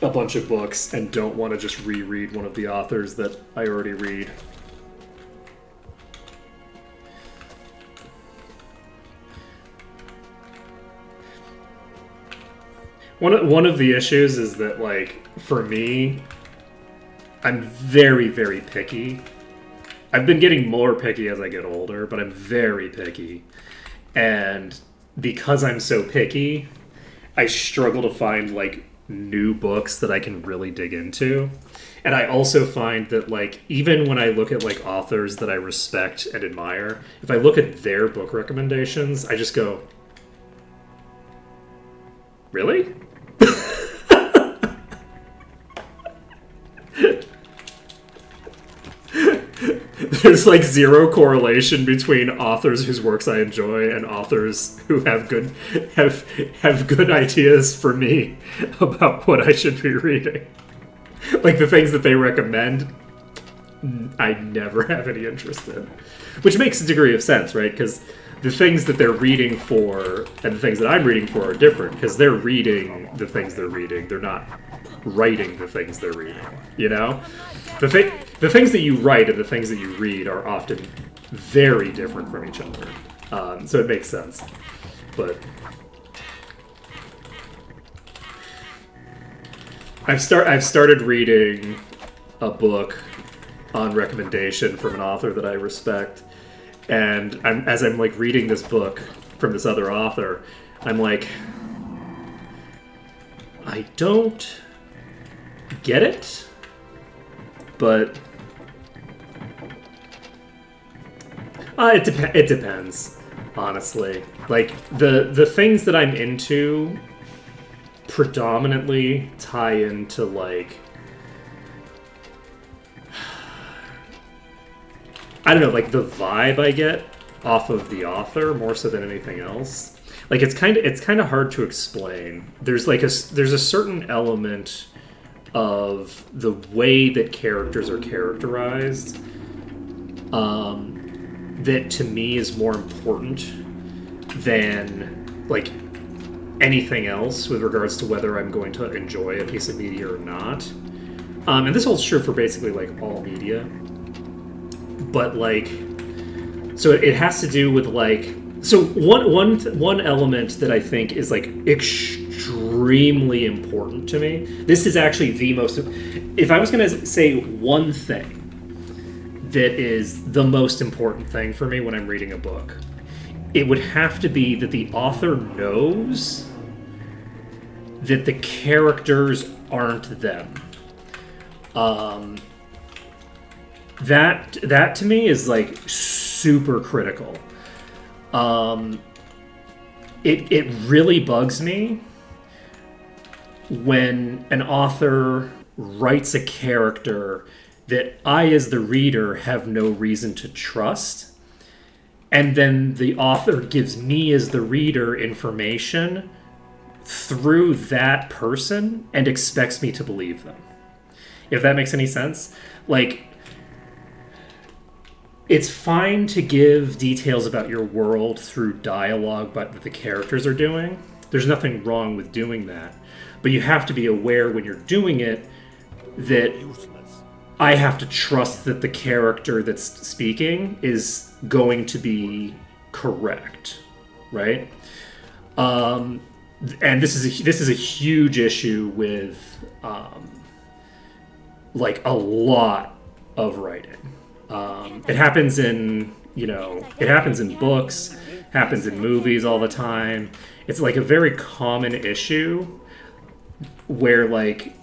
a bunch of books and don't want to just reread one of the authors that I already read. One of the issues is that, like, for me, I'm very, very picky. I've been getting more picky as I get older, but I'm very picky. And because I'm so picky, I struggle to find, like, new books that I can really dig into. And I also find that, like, even when I look at, like, authors that I respect and admire, if I look at their book recommendations, I just go, really? There's like zero correlation between authors whose works I enjoy and authors who have good ideas for me about what I should be reading. Like the things that they recommend, I never have any interest in. Which makes a degree of sense, right? Because the things that they're reading for and the things that I'm reading for are different because they're reading the things they're reading. They're not writing the things they're reading, you know? The things that you write and the things that you read are often very different from each other. So it makes sense. But I've started reading a book on recommendation from an author that I respect, and as I'm like reading this book from this other author, I'm like, I don't get it, but it depends. honestly. Like, the things that I'm into predominantly tie into, like, I don't know, like the vibe I get off of the author more so than anything else. Like, it's kind of hard to explain. There's a certain element of the way that characters are characterized that to me is more important than like anything else with regards to whether I'm going to enjoy a piece of media or not. And this holds true for basically like all media. But like, so it has to do with like, so one element that I think is like extremely important to me. This is actually the most. If I was going to say one thing that is the most important thing for me when I'm reading a book, it would have to be that the author knows that the characters aren't them. That to me is like super critical. It really bugs me when an author writes a character that I, as the reader, have no reason to trust, and then the author gives me, as the reader, information through that person and expects me to believe them. If that makes any sense. Like, it's fine to give details about your world through dialogue that the characters are doing. There's nothing wrong with doing that. But you have to be aware when you're doing it that I have to trust that the character that's speaking is going to be correct, right? And this is a huge issue with like a lot of writing. It happens in books, happens in movies all the time. It's like a very common issue where like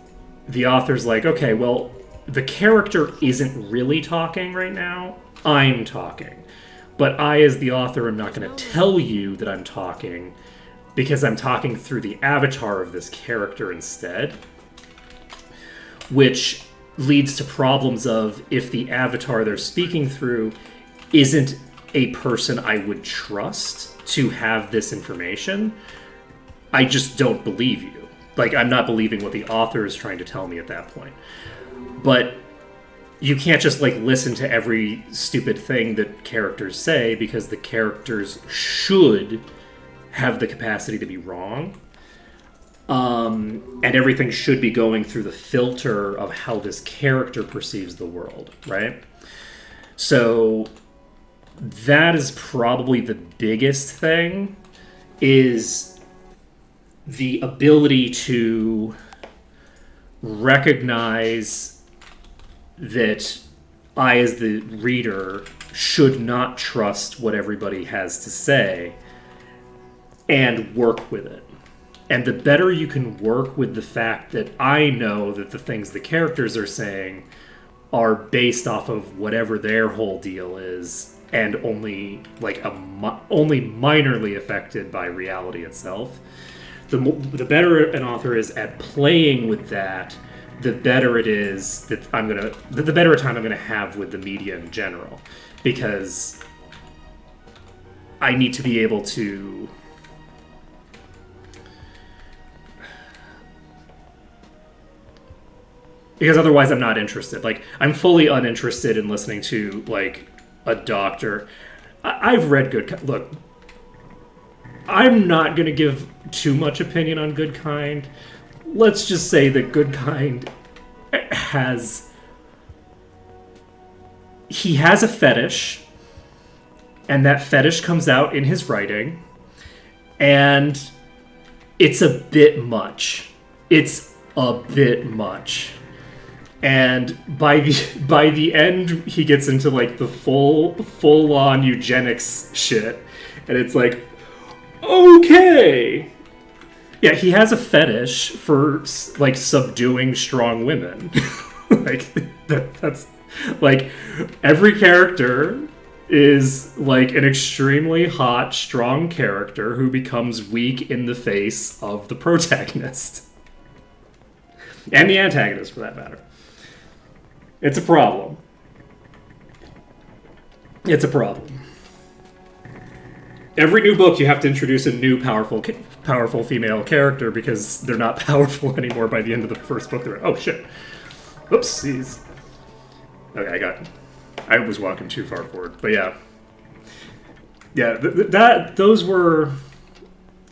the author's like, okay, well, the character isn't really talking right now. I'm talking. But I, as the author, am not going to tell you that I'm talking because I'm talking through the avatar of this character instead. Which leads to problems of if the avatar they're speaking through isn't a person I would trust to have this information, I just don't believe you. Like, I'm not believing what the author is trying to tell me at that point. But you can't just, like, listen to every stupid thing that characters say because the characters should have the capacity to be wrong. And everything should be going through the filter of how this character perceives the world, right? So that is probably the biggest thing, is the ability to recognize that I, as the reader, should not trust what everybody has to say and work with it. And the better you can work with the fact that I know that the things the characters are saying are based off of whatever their whole deal is and only like only minorly affected by reality itself, the better an author is at playing with that, the better it is that the better a time I'm gonna have with the media in general, because I need to be able to because otherwise I'm not interested. Like, I'm fully uninterested in listening to like a doctor. I've read look, I'm not gonna give too much opinion on Good Kind. Let's just say that Good Kind has a fetish, and that fetish comes out in his writing, and it's a bit much. It's a bit much. And by the end, he gets into like the full on eugenics shit, and it's like, okay, yeah, he has a fetish for like subduing strong women. Like that's like every character is like an extremely hot, strong character who becomes weak in the face of the protagonist. And the antagonist, for that matter. It's a problem. It's a problem. Every new book, you have to introduce a new powerful female character because they're not powerful anymore by the end of the first book. Oh, shit. Oopsies. Okay, I was walking too far forward, but yeah. Yeah, those were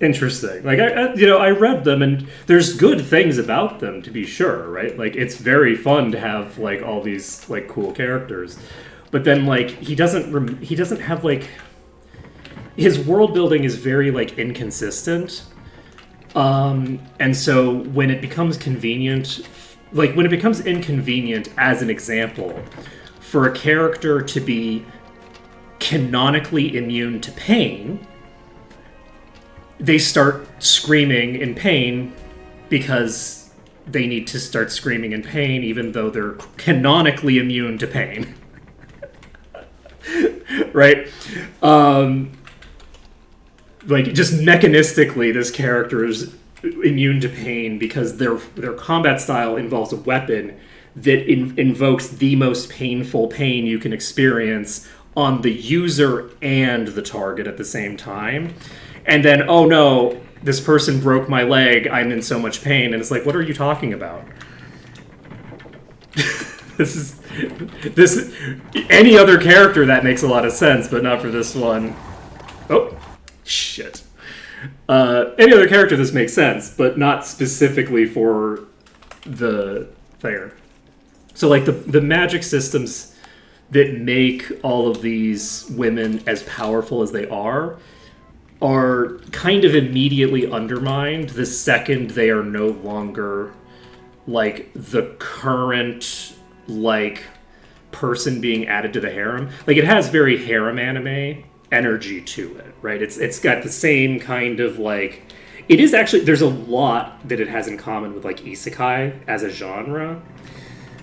interesting. Like, I read them, and there's good things about them, to be sure, right? Like, it's very fun to have, like, all these, like, cool characters. But then, like, he doesn't have, like... His world building is very, like, inconsistent. And so when it becomes convenient... Like, when it becomes inconvenient, as an example, for a character to be canonically immune to pain... They start screaming in pain because they need to start screaming in pain even though they're canonically immune to pain. Right? Like, just mechanistically, this character is immune to pain because their combat style involves a weapon that invokes the most painful pain you can experience on the user and the target at the same time. And then, oh no, this person broke my leg, I'm in so much pain. And it's like, what are you talking about? Any other character that makes a lot of sense, but not for this one. Oh, shit. Any other character this makes sense, but not specifically for the thing. So, like, the magic systems that make all of these women as powerful as they are kind of immediately undermined the second they are no longer, like, the current, like, person being added to the harem. Like, it has very harem anime energy to it, right? It's got the same kind of, like... It is actually... There's a lot that it has in common with, like, isekai as a genre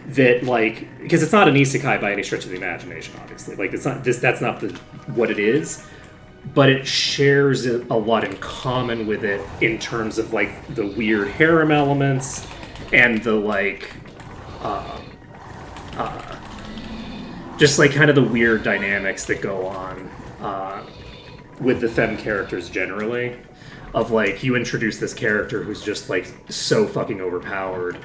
that, like... Because it's not an isekai by any stretch of the imagination, obviously. Like, it's not... That's not what it is. But it shares a lot in common with it in terms of, like, the weird harem elements and the, like, just, like, kind of the weird dynamics that go on with the femme characters generally. Of, like, you introduce this character who's just, like, so fucking overpowered,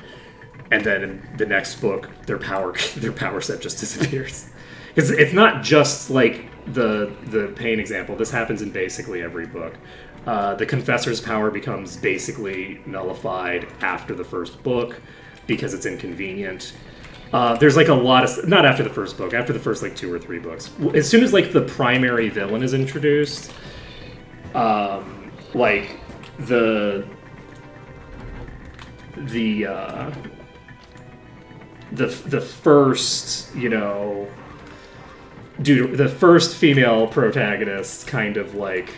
and then in the next book, their power set just disappears. Because it's not just, like, the pain example. This happens in basically every book. The Confessor's power becomes basically nullified after the first book because it's inconvenient. There's, like, a lot of... Not after the first book. After the first, like, 2 or 3 books. As soon as, like, the primary villain is introduced, like, the first, you know... Dude, the first female protagonist kind of, like,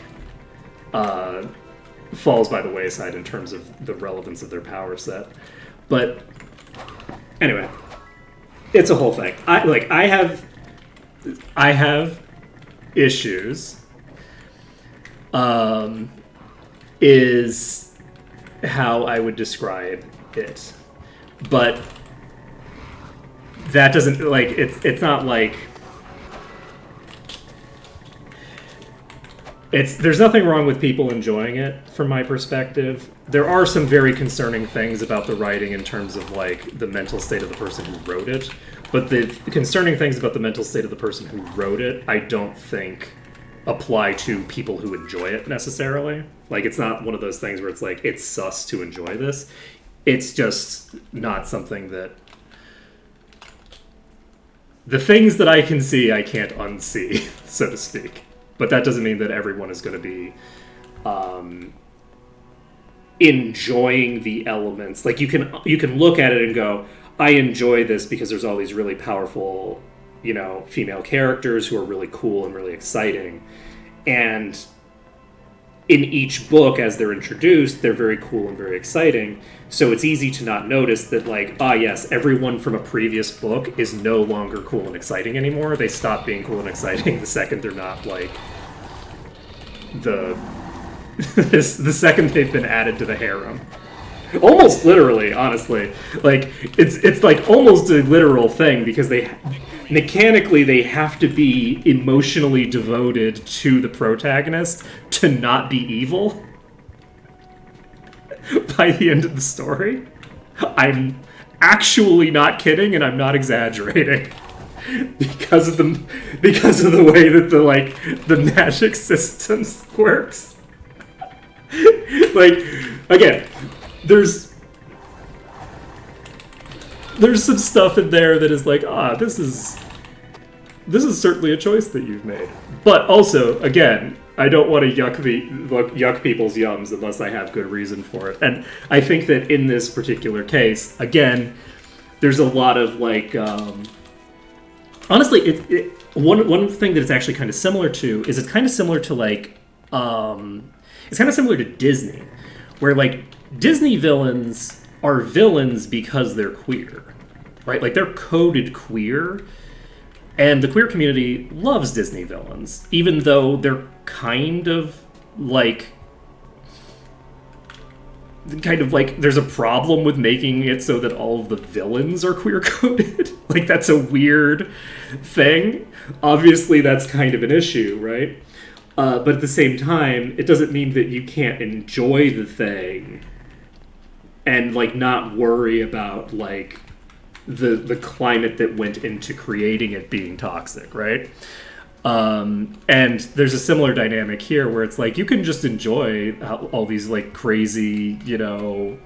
falls by the wayside in terms of the relevance of their power set. But, anyway, it's a whole thing. I have issues, is how I would describe it. But that doesn't, like, it's not like... There's nothing wrong with people enjoying it, from my perspective. There are some very concerning things about the writing in terms of, like, the mental state of the person who wrote it. But the concerning things about the mental state of the person who wrote it, I don't think apply to people who enjoy it, necessarily. Like, it's not one of those things where it's like, it's sus to enjoy this. It's just not something that... The things that I can see, I can't unsee, so to speak. But that doesn't mean that everyone is going to be enjoying the elements. Like, you can look at it and go, I enjoy this because there's all these really powerful, you know, female characters who are really cool and really exciting. And in each book, as they're introduced, they're very cool and very exciting. So it's easy to not notice that, like, yes, everyone from a previous book is no longer cool and exciting anymore. They stop being cool and exciting the second they're not, like, the second they've been added to the harem. Almost literally, honestly. Like, it's like almost a literal thing, because mechanically they have to be emotionally devoted to the protagonist to not be evil by the end of the story. I'm actually not kidding, and I'm not exaggerating. Because of the way that the magic systems works. Like, again, there's some stuff in there that is like, this is certainly a choice that you've made. But also, again, I don't want to yuck people's yums unless I have good reason for it. And I think that in this particular case, again, there's a lot of, like, honestly, one thing that it's actually kind of similar to is it's kind of similar to, like, it's kind of similar to Disney, where, like, Disney villains are villains because they're queer, right? Like, they're coded queer, and the queer community loves Disney villains, even though they're kind of like, there's a problem with making it so that all of the villains are queer coded. Like, that's a weird thing. Obviously, that's kind of an issue, right? But at the same time, it doesn't mean that you can't enjoy the thing and, like, not worry about, like, the climate that went into creating it being toxic, right? And there's a similar dynamic here where it's like you can just enjoy all these, like, crazy, you know,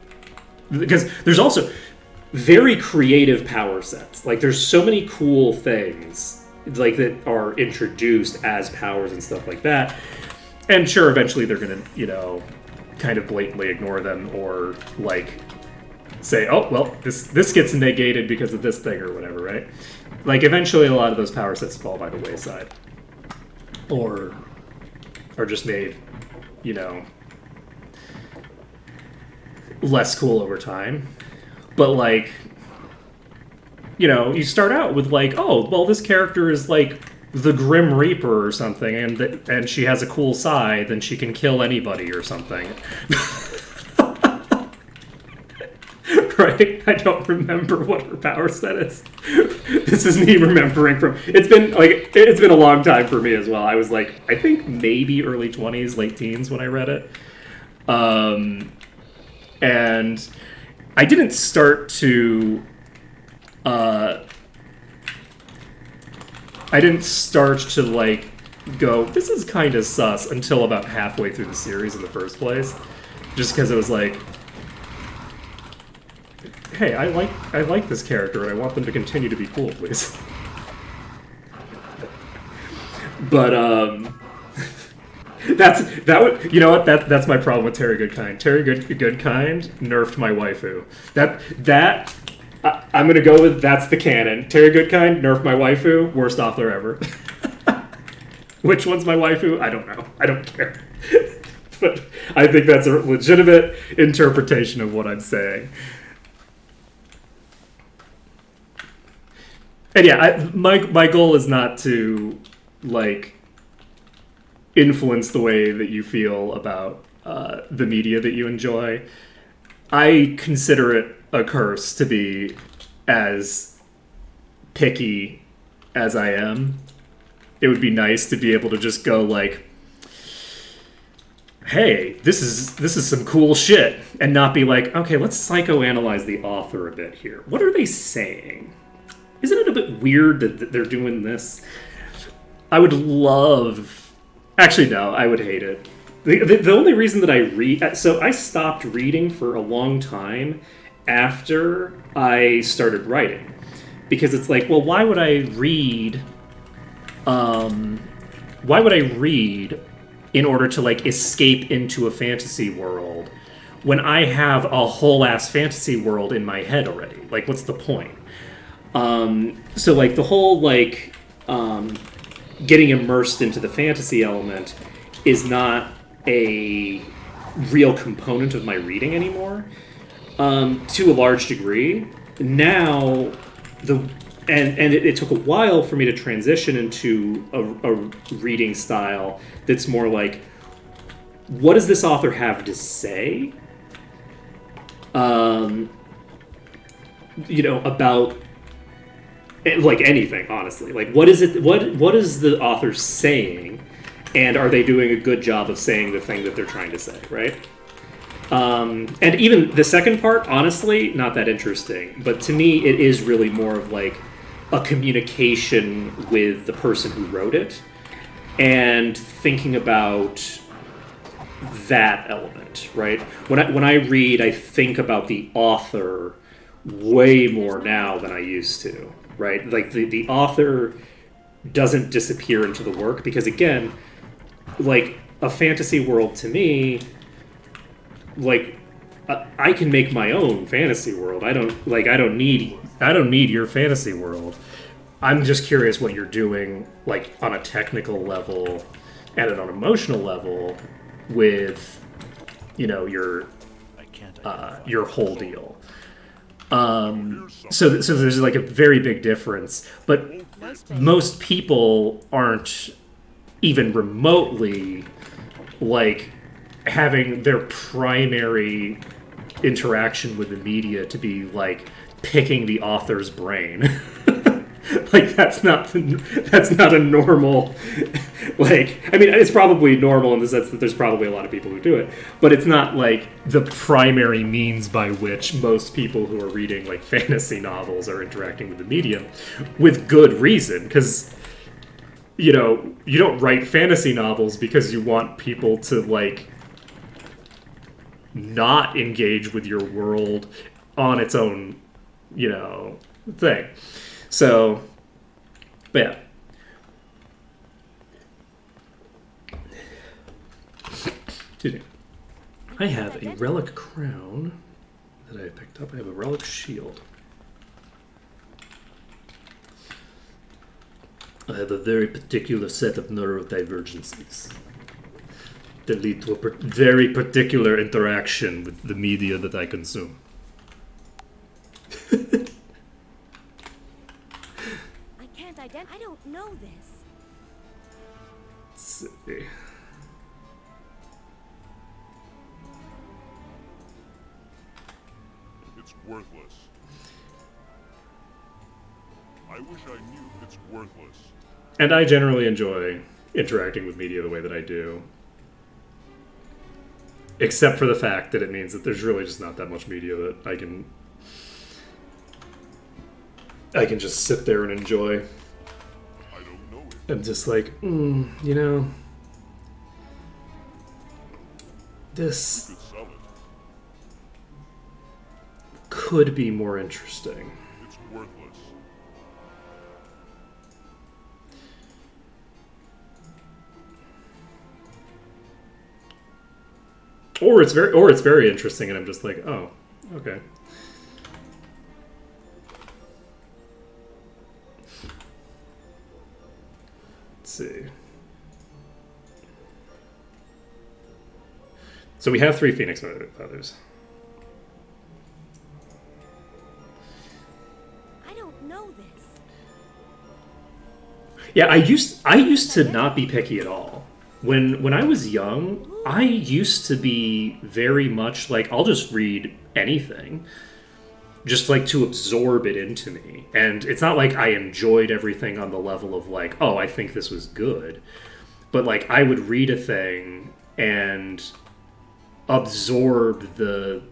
because there's also very creative power sets. Like, there's so many cool things, like, that are introduced as powers and stuff like that. And sure, eventually they're gonna, you know, kind of blatantly ignore them, or, like, say, oh, well, this gets negated because of this thing or whatever, right? Like, eventually a lot of those power sets fall by the wayside. Or are just made, you know, less cool over time. But, like, you know, you start out with, like, oh, well, this character is, like, the Grim Reaper or something, and she has a cool scythe, and she can kill anybody or something. Right? I don't remember what her power set is. This is me remembering from... It's been a long time for me as well. I was, like, I think maybe early 20s, late teens when I read it. And I didn't start to... like, go, this is kind of sus, until about halfway through the series in the first place. Just because it was like... Hey, I like this character, and I want them to continue to be cool, please. But you know what? That's my problem with Terry Goodkind. Terry Goodkind nerfed my waifu. I'm gonna go with that's the canon. Terry Goodkind nerfed my waifu. Worst author ever. Which one's my waifu? I don't know. I don't care. But I think that's a legitimate interpretation of what I'm saying. And yeah, my goal is not to, like, influence the way that you feel about the media that you enjoy. I consider it a curse to be as picky as I am. It would be nice to be able to just go, like, hey, this is some cool shit, and not be like, okay, let's psychoanalyze the author a bit here. What are they saying? Isn't it a bit weird that they're doing this? I would love... Actually, no, I would hate it. The only reason that I read... So I stopped reading for a long time after I started writing. Because it's like, well, why would I read... why would I read in order to, like, escape into a fantasy world when I have a whole-ass fantasy world in my head already? Like, what's the point? So, like, the whole, like, getting immersed into the fantasy element is not a real component of my reading anymore. To a large degree. Now, it took a while for me to transition into a reading style that's more like, what does this author have to say? About like anything, honestly. Like, what is it? What is the author saying, and are they doing a good job of saying the thing that they're trying to say, right? And even the second part, honestly, not that interesting. But to me, it is really more of like a communication with the person who wrote it, and thinking about that element, right? When I read, I think about the author way more now than I used to, right? Like the author doesn't disappear into the work, because again, like a fantasy world to me, like I can make my own fantasy world. I don't need your fantasy world. I'm just curious what you're doing, like on a technical level and on an emotional level with, your whole deal. So there's like a very big difference, but most people aren't even remotely like having their primary interaction with the media to be like picking the author's brain. Like that's not a normal, like, I mean, it's probably normal in the sense that there's probably a lot of people who do it, but it's not like the primary means by which most people who are reading like fantasy novels are interacting with the medium, with good reason, because you don't write fantasy novels because you want people to like not engage with your world on its own, thing. So, but yeah. Excuse me. I have a relic crown that I picked up. I have a relic shield. I have a very particular set of neurodivergencies that lead to a very particular interaction with the media that I consume. I don't know this. Let's see. It's worthless. I wish I knew it's worthless. And I generally enjoy interacting with media the way that I do. Except for the fact that it means that there's really just not that much media that I can just sit there and enjoy. I don't know it. I'm just like, this You could sell it. could be more interesting. It's worthless. Or it's very interesting, and I'm just like, oh, okay. Let's see. So we have 3 Phoenix Feathers. I don't know this. Yeah, I used to not be picky at all. When I was young, I used to be very much like, I'll just read anything, just like to absorb it into me. And it's not like I enjoyed everything on the level of like, oh, I think this was good. But like I would read a thing and absorb the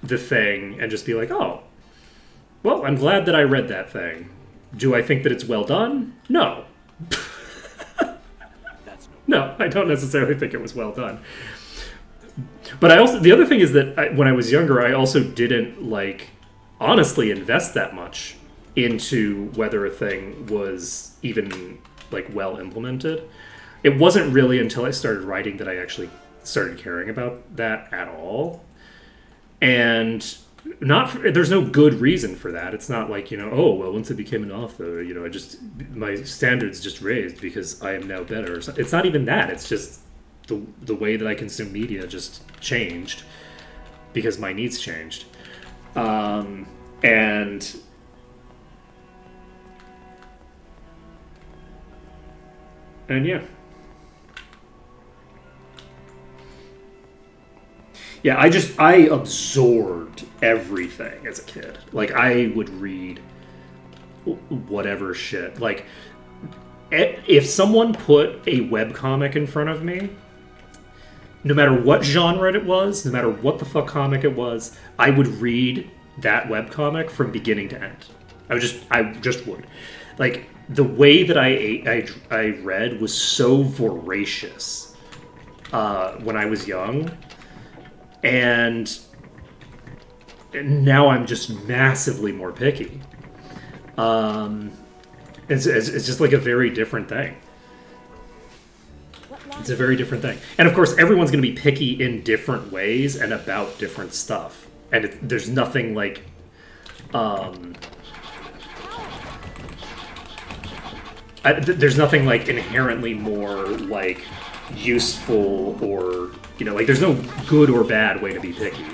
thing and just be like, oh, well, I'm glad that I read that thing. Do I think that it's well done? No. No, I don't necessarily think it was well done. But the other thing is that when I was younger, I also didn't honestly invest that much into whether a thing was even well implemented. It wasn't really until I started writing that I actually started caring about that at all. And there's no good reason for that. It's not like, oh, well, once I became an author, my standards just raised because I am now better. It's not even that. It's just the way that I consume media just changed because my needs changed. And yeah. Yeah, I absorbed everything as a kid. Like, I would read whatever shit. Like, if someone put a webcomic in front of me, no matter what genre it was, no matter what the fuck comic it was, I would read that webcomic from beginning to end. I just would. Like, the way that I read was so voracious when I was young. And now I'm just massively more picky. It's just like a very different thing. It's a very different thing. And of course, everyone's going to be picky in different ways and about different stuff. And there's nothing like... there's nothing like inherently more like useful or... like, there's no good or bad way to be picky.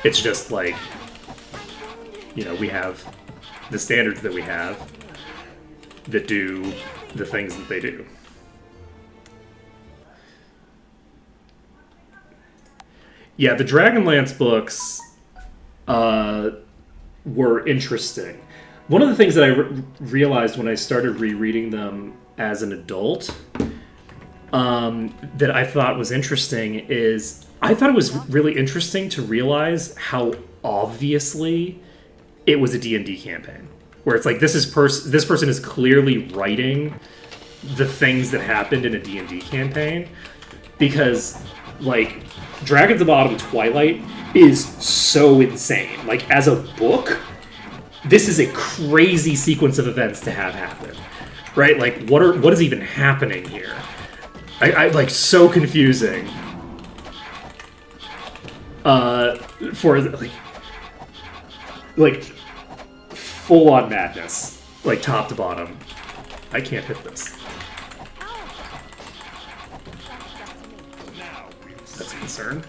It's just like, we have the standards that we have that do the things that they do. Yeah, the Dragonlance books were interesting. One of the things that I realized when I started rereading them as an adult that I thought was interesting is I thought it was really interesting to realize how obviously it was a D&D campaign. Where it's like, this person is clearly writing the things that happened in a D&D campaign. Because, like, Dragons of Autumn Twilight is so insane. Like, as a book, this is a crazy sequence of events to have happen. Right? Like, what is even happening here? I like, so confusing. For, like full-on madness. Like, top to bottom. I can't hit this. That's a concern.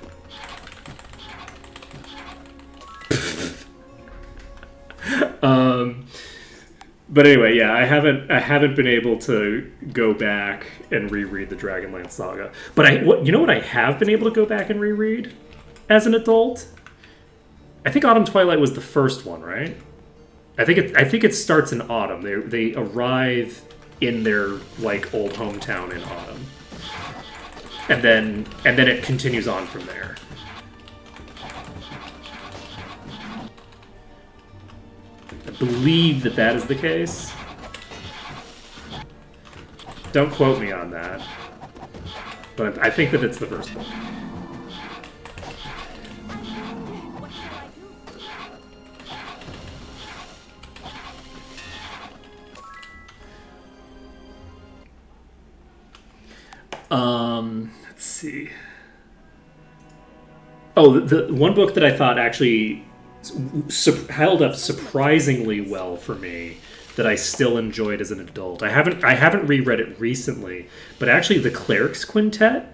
But anyway, yeah, I haven't been able to go back and reread the Dragonlance saga. But what I have been able to go back and reread as an adult? I think Autumn Twilight was the first one, right? I think it starts in autumn. They arrive in their like old hometown in autumn, and then it continues on from there. I believe that is the case. Don't quote me on that, but I think that it's the first one. Let's see. Oh, the one book that I thought actually held up surprisingly well for me that I still enjoyed as an adult. I haven't reread it recently, but actually the Clerics Quintet,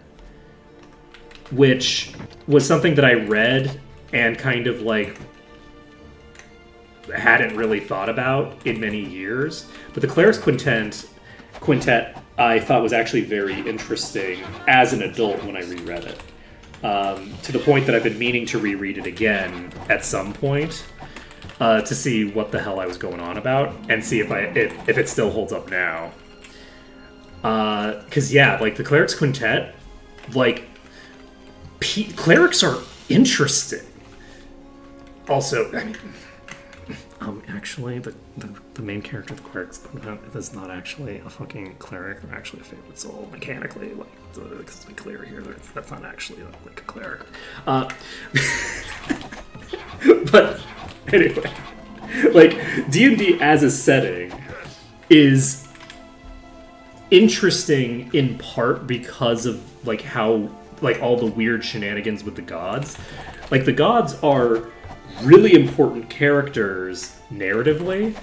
which was something that I read and kind of like hadn't really thought about in many years. But the Clerics Quintet I thought was actually very interesting as an adult when I reread it. To the point that I've been meaning to reread it again at some point to see what the hell I was going on about and see if it still holds up now. Because yeah, like the Clerics Quintet, like clerics are interesting. Also, I mean, actually, the main character of the Clerics Quintet is not actually a fucking cleric. They're actually a favorite soul mechanically. Like, let's be clear here. That's not actually like a cleric. But anyway, like D&D as a setting is interesting in part because of like how like all the weird shenanigans with the gods. Like the gods are really important characters narratively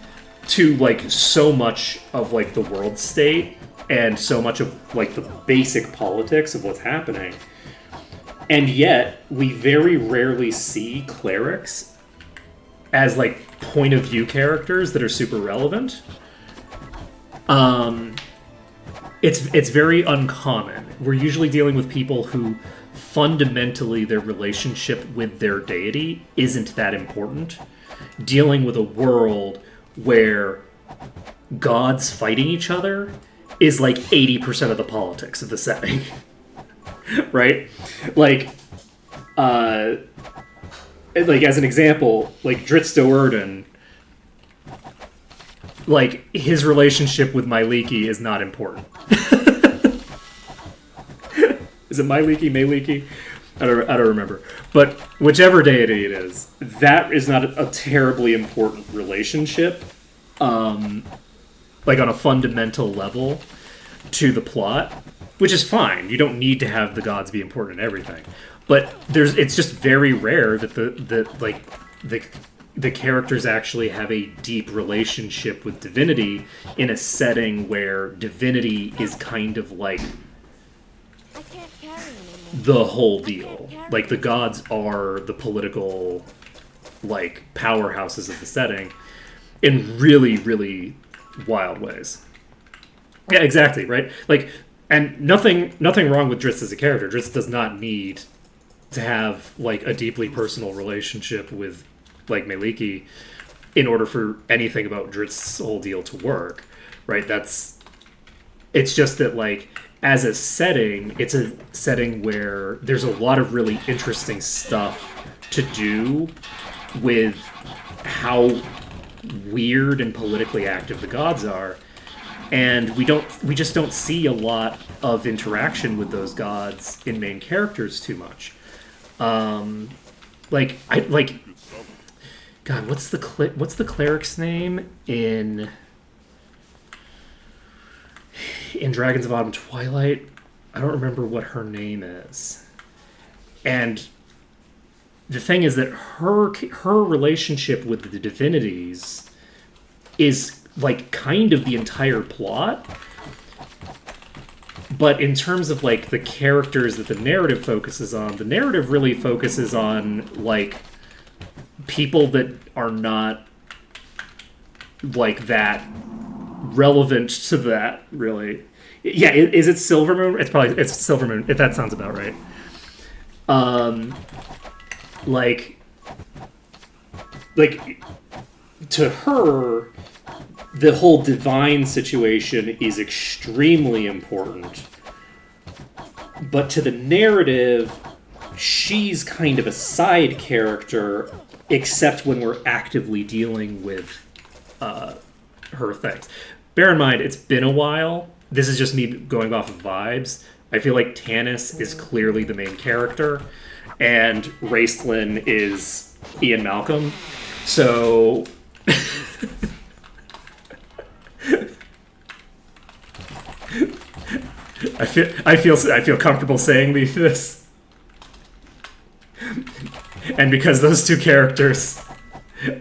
to like so much of like the world state and so much of like the basic politics of what's happening. And yet we very rarely see clerics as like point of view characters that are super relevant. It's very uncommon. We're usually dealing with people who fundamentally their relationship with their deity isn't that important. Dealing with a world where gods fighting each other is like 80% of the politics of the setting. Right? Like as an example, like Dritz Do'Urden, like his relationship with Myliki is not important. Is it Myliki? I don't remember. But whichever deity it is, that is not a terribly important relationship, like on a fundamental level to the plot, which is fine. You don't need to have the gods be important in everything. But it's just very rare that the characters actually have a deep relationship with divinity in a setting where divinity is kind of like I can't carry anymore. the whole deal. Like the gods are the political like powerhouses of the setting in really, really wild ways. Yeah, exactly, right? Like, and nothing wrong with Dritz as a character. Dritz does not need to have like a deeply personal relationship with like Myliki in order for anything about Dritz's whole deal to work, right? It's just that like as a setting, it's a setting where there's a lot of really interesting stuff to do with how weird and politically active the gods are. And we just don't see a lot of interaction with those gods in main characters too much. God, what's the cleric's name in Dragons of Autumn Twilight? I don't remember what her name is. And the thing is that her relationship with the divinities is like kind of the entire plot. But in terms of like the characters that the narrative focuses on, the narrative really focuses on like people that are not like that relevant to that, really. Yeah, is it Silvermoon? It's Silvermoon. If that sounds about right. Like to her, the whole divine situation is extremely important. But to the narrative, she's kind of a side character, except when we're actively dealing with her things. Bear in mind, it's been a while. This is just me going off of vibes. I feel like Tanis is clearly the main character, and Raistlin is Ian Malcolm. So I feel comfortable saying this. And because those two characters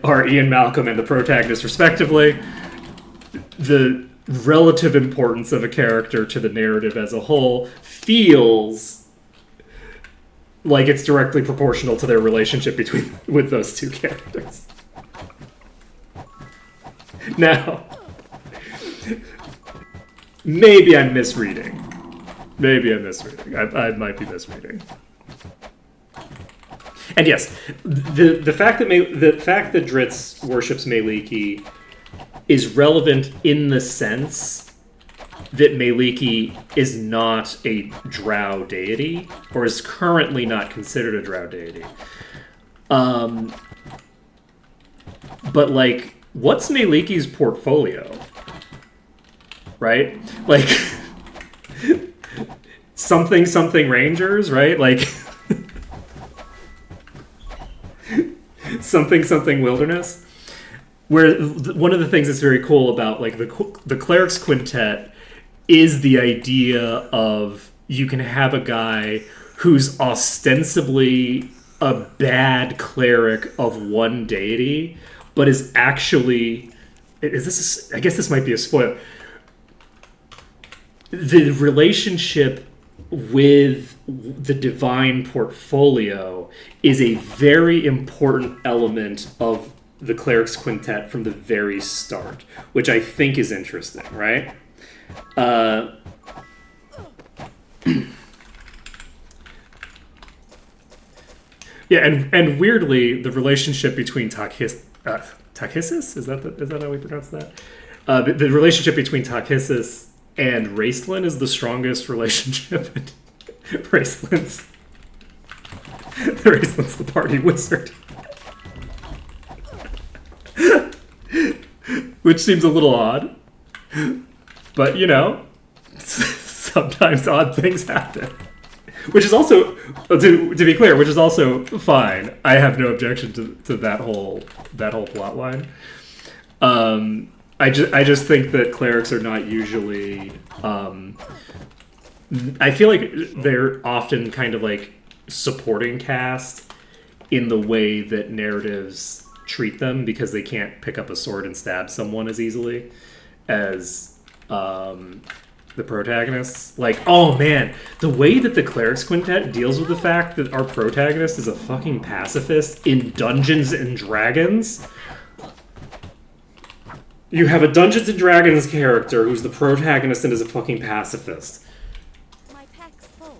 are Ian Malcolm and the protagonist respectively, the relative importance of a character to the narrative as a whole feels like it's directly proportional to their relationship with those two characters. Now, maybe I'm misreading. I might be misreading. And yes, the fact that Dritz worships Myliki is relevant in the sense that Myliki is not a drow deity, or is currently not considered a drow deity. But like, what's Myliki's portfolio? Right? Like something Rangers, right? Like something Wilderness. Where one of the things that's very cool about like the Clerics Quintet is the idea of you can have a guy who's ostensibly a bad cleric of one deity, but is actually I guess this might be a spoiler. The relationship with the divine portfolio is a very important element of the cleric's quintet from the very start, which I think is interesting, right? Yeah, and weirdly, the relationship between Takhisis, is that how we pronounce that? The relationship between Takhisis and Raistlin is the strongest relationship. Raistlin's the party wizard. Which seems a little odd. But, you know, sometimes odd things happen. Which is also, to be clear, which is also fine. I have no objection to that whole plot line. I just think that clerics are not usually. I feel like they're often kind of like supporting cast in the way that narratives treat them, because they can't pick up a sword and stab someone as easily as the protagonists. Like, oh man, the way that the Clerics Quintet deals with the fact that our protagonist is a fucking pacifist in Dungeons and Dragons. You have a Dungeons and Dragons character who's the protagonist and is a fucking pacifist. My pack's full.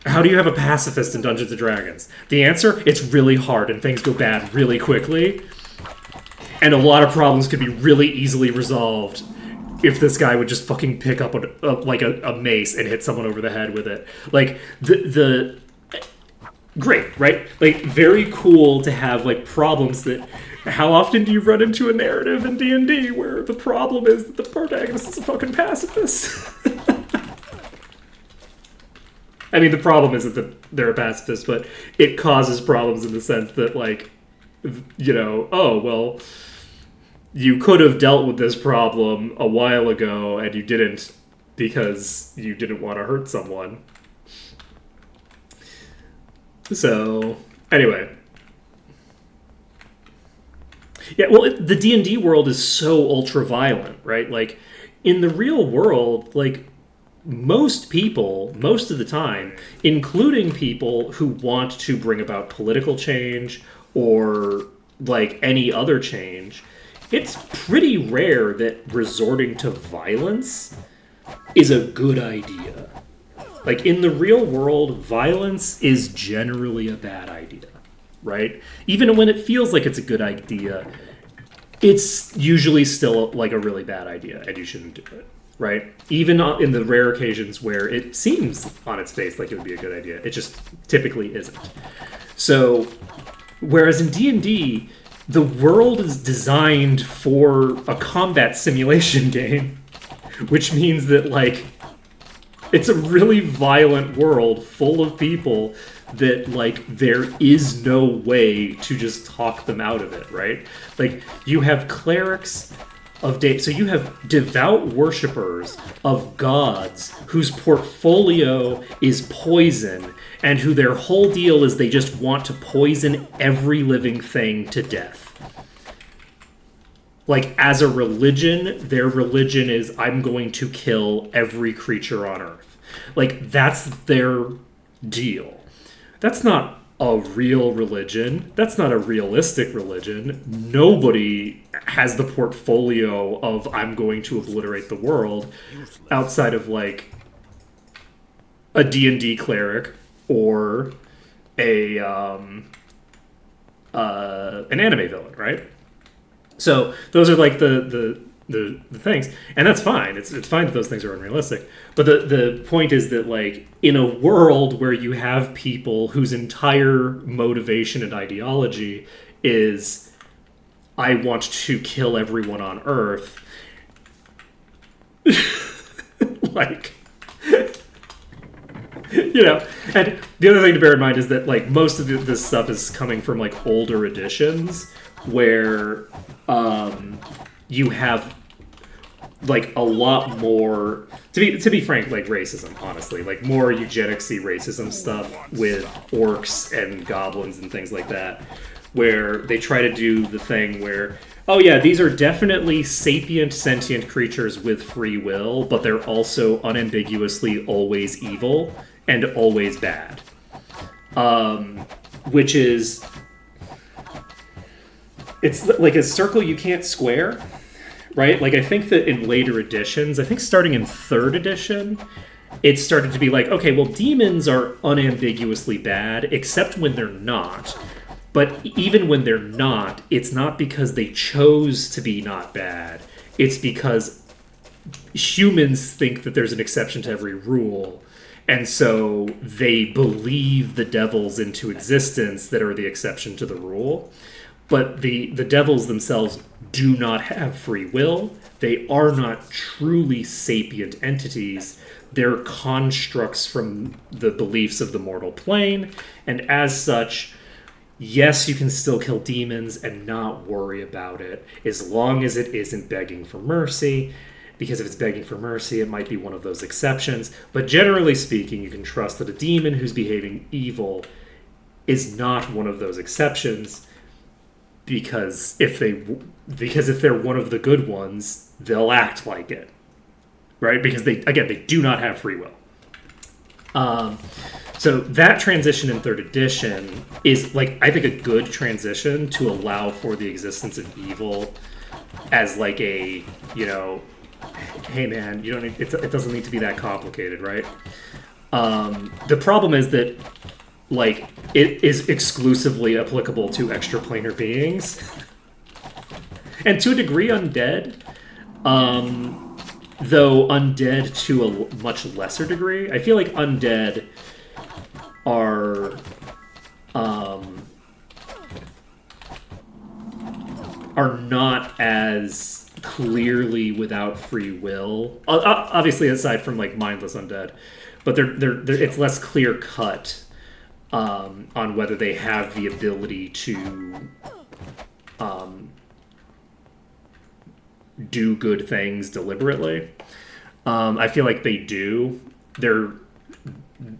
How do you have a pacifist in Dungeons and Dragons? The answer? It's really hard and things go bad really quickly. And a lot of problems could be really easily resolved if this guy would just fucking pick up a mace and hit someone over the head with it. Like, the great, right? Like, very cool to have, like, problems that... How often do you run into a narrative in D&D where the problem is that the protagonist is a fucking pacifist? I mean, the problem isn't that they're a pacifist, but it causes problems in the sense that, like, you know, oh, well, you could have dealt with this problem a while ago and you didn't because you didn't want to hurt someone. So, anyway. Yeah, well, the D&D world is so ultra-violent, right? Like, in the real world, like, most people, most of the time, including people who want to bring about political change or, like, any other change, it's pretty rare that resorting to violence is a good idea. Like, in the real world, violence is generally a bad idea. Right? Even when it feels like it's a good idea, it's usually still like a really bad idea and you shouldn't do it, right? Even in the rare occasions where it seems on its face like it would be a good idea, it just typically isn't. So, whereas in D&D, the world is designed for a combat simulation game, which means that, like, it's a really violent world full of people that, like, there is no way to just talk them out of it, right? Like, you have clerics of so you have devout worshippers of gods whose portfolio is poison and who their whole deal is they just want to poison every living thing to death. Like, as a religion, their religion is, I'm going to kill every creature on Earth. Like, that's their deal. That's not a real religion. That's not a realistic religion. Nobody has the portfolio of, I'm going to obliterate the world, outside of, like, a D&D cleric or an anime villain, right? So those are, like, the things, and that's fine. It's fine that those things are unrealistic. But the point is that, like, in a world where you have people whose entire motivation and ideology is, I want to kill everyone on Earth, like, you know. And the other thing to bear in mind is that, like, most of this stuff is coming from, like, older editions where you have like a lot more, to be frank, like racism, honestly, like more eugenicsy racism stuff with orcs and goblins and things like that, where they try to do the thing where, oh yeah, these are definitely sapient sentient creatures with free will, but they're also unambiguously always evil and always bad, which is, it's like a circle you can't square. Right? Like, I think that in later editions, I think starting in 3rd edition, it started to be like, okay, well, demons are unambiguously bad, except when they're not. But even when they're not, it's not because they chose to be not bad. It's because humans think that there's an exception to every rule. And so they believe the devils into existence that are the exception to the rule. But the devils themselves do not have free will. They are not truly sapient entities. They're constructs from the beliefs of the mortal plane. And as such, yes, you can still kill demons and not worry about it, as long as it isn't begging for mercy. Because if it's begging for mercy, it might be one of those exceptions. But generally speaking, you can trust that a demon who's behaving evil is not one of those exceptions. Because if they're one of the good ones, they'll act like it, right? Because they do not have free will. So that transition in 3rd edition is, like, I think, a good transition to allow for the existence of evil as like a, you know, hey man, you don't need, it doesn't need to be that complicated, right? The problem is that, like, it is exclusively applicable to extraplanar beings. And to a degree, undead. Though undead to a much lesser degree. I feel like undead are not as clearly without free will. Obviously, aside from, like, mindless undead. But they're it's less clear cut. On whether they have the ability to do good things deliberately. I feel like they do.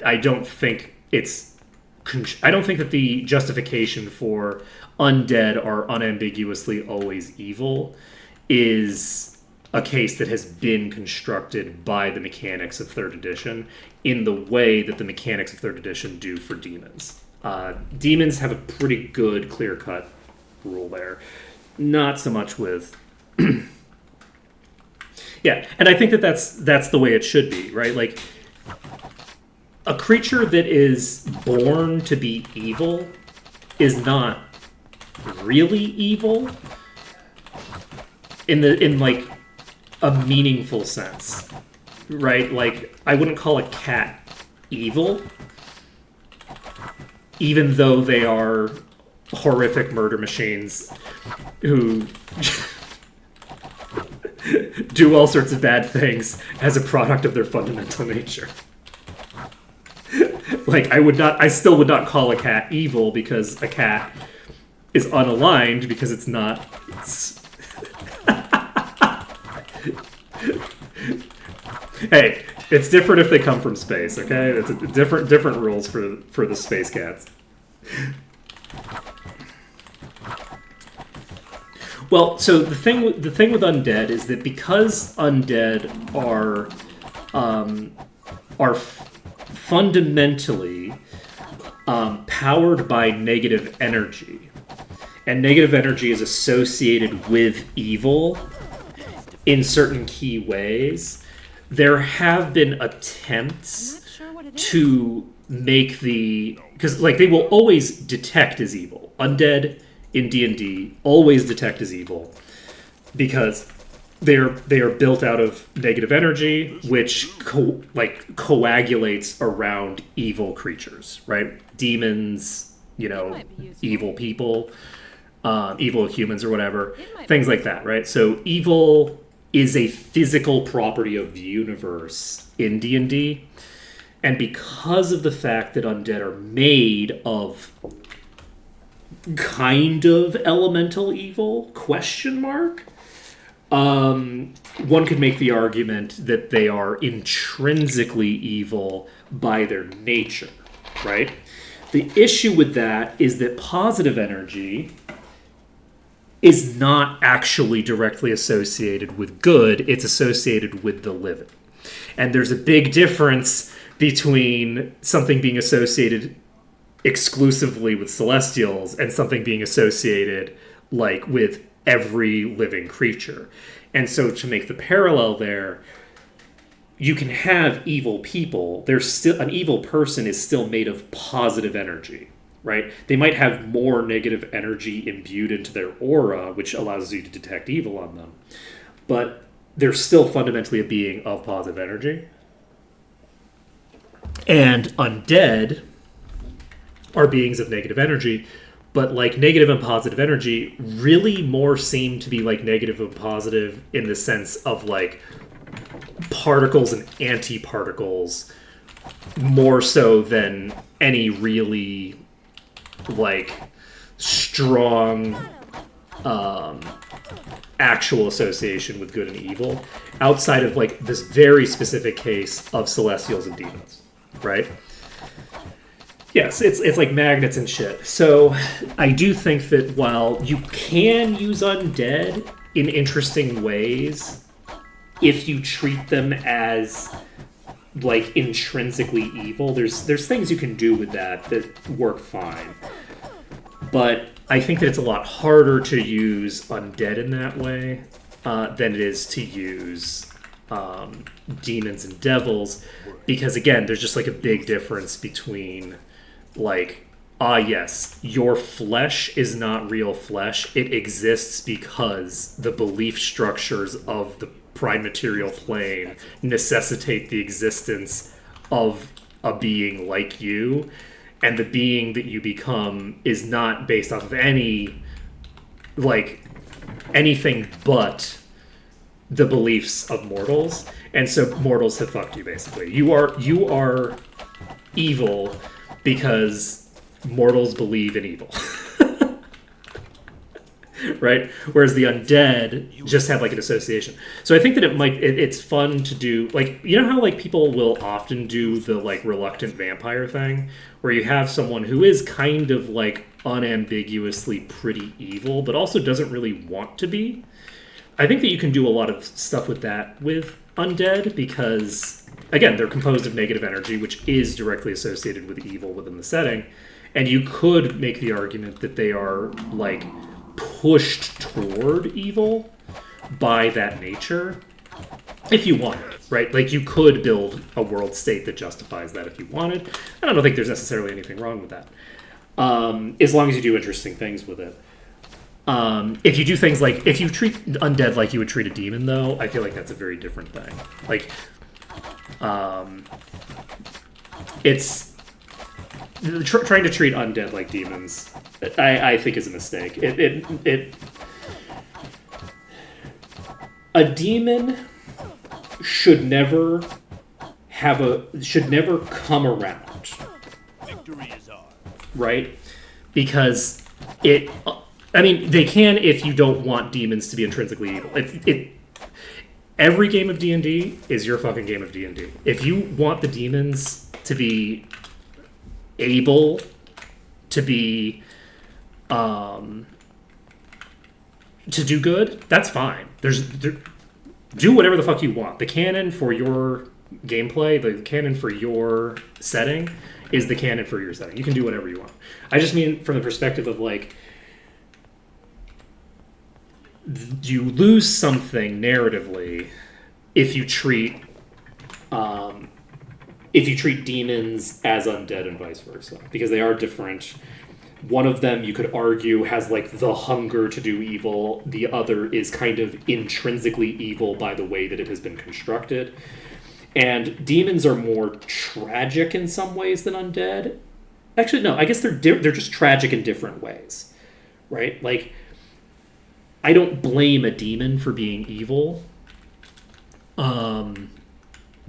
I don't think that the justification for undead are unambiguously always evil is a case that has been constructed by the mechanics of 3rd edition in the way that the mechanics of 3rd edition do for demons. Demons have a pretty good, clear-cut rule there. Not so much with... Yeah, and I think that that's the way it should be, right? Like, a creature that is born to be evil is not really evil in like a meaningful sense, right? Like, I wouldn't call a cat evil, even though they are horrific murder machines who do all sorts of bad things as a product of their fundamental nature. Like, I still would not call a cat evil, because a cat is unaligned, because it's not... Hey, it's different if they come from space, okay? It's different rules for the space cats. Well, so the thing with undead is that because undead are fundamentally powered by negative energy, and negative energy is associated with evil in certain key ways, there have been attempts to make because, like, they will always detect as evil. Undead in D&D always detect as evil because they are built out of negative energy, which coagulates around evil creatures, right? Demons, evil people, evil humans or whatever, things like that, right? So evil is a physical property of the universe in D&D, and because of the fact that undead are made of kind of elemental evil, One could make the argument that they are intrinsically evil by their nature, right? The issue with that is that positive energy is not actually directly associated with good, it's associated with the living. And there's a big difference between something being associated exclusively with celestials and something being associated like with every living creature. And so to make the parallel there, you can have evil people. There's still an evil person is still made of positive energy, right? They might have more negative energy imbued into their aura, which allows you to detect evil on them. But they're still fundamentally a being of positive energy. And undead are beings of negative energy, but like negative and positive energy really more seem to be like negative and positive in the sense of like particles and antiparticles more so than any really like strong actual association with good and evil outside of like this very specific case of celestials and demons, right? Yes, it's like magnets and shit. So I do think that while you can use undead in interesting ways if you treat them as like intrinsically evil, there's things you can do with that work fine. But I think that it's a lot harder to use undead in that way than it is to use demons and devils, because again, there's just like a big difference between like, yes, your flesh is not real flesh. It exists because the belief structures of the prime material plane necessitate the existence of a being like you, and the being that you become is not based off of any, like, anything but the beliefs of mortals. And so mortals have fucked you, basically. You are evil because mortals believe in evil. Right? Whereas the undead just have like an association. So I think that it's fun to do, like, you know how like people will often do the like reluctant vampire thing, where you have someone who is kind of like unambiguously pretty evil, but also doesn't really want to be. I think that you can do a lot of stuff with that with undead because, again, they're composed of negative energy, which is directly associated with evil within the setting. And you could make the argument that they are like pushed toward evil by that nature if you wanted, right? Like you could build a world state that justifies that if you wanted. And I don't think there's necessarily anything wrong with that, as long as you do interesting things with it. If you do things like, if you treat undead like you would treat a demon, though, I feel like that's a very different thing. Like, it's trying to treat undead like demons, I think is a mistake. A demon should never come around. Victory is ours. Right? Because they can if you don't want demons to be intrinsically evil. Every game of D&D is your fucking game of D&D. If you want the demons to be able to be to do good, that's fine. Do whatever the fuck you want. The canon for your gameplay, the canon for your setting is the canon for your setting. You can do whatever you want. I just mean from the perspective of like, you lose something narratively if you treat demons as undead and vice versa, because they are different. One of them, you could argue, has like the hunger to do evil. The other is kind of intrinsically evil by the way that it has been constructed. And demons are more tragic in some ways than undead. Actually, no, I guess they're just tragic in different ways, right? Like, I don't blame a demon for being evil,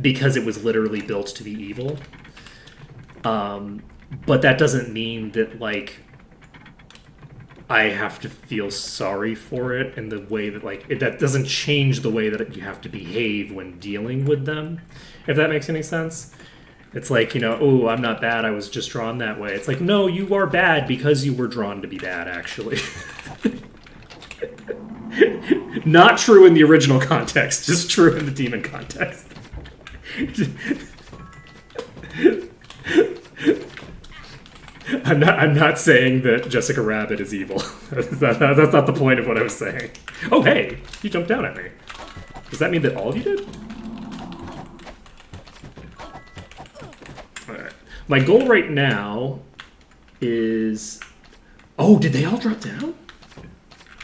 because it was literally built to be evil. But that doesn't mean that, like, I have to feel sorry for it in the way that, like, that doesn't change the way that you have to behave when dealing with them, if that makes any sense. It's like, oh, I'm not bad, I was just drawn that way. It's like, no, you are bad because you were drawn to be bad, actually. Not true in the original context, just true in the demon context. I'm not saying that Jessica Rabbit is evil. That's not the point of what I was saying. Oh, hey, you jumped down at me. Does that mean that all of you did? Alright. My goal right now is... Oh, did they all drop down?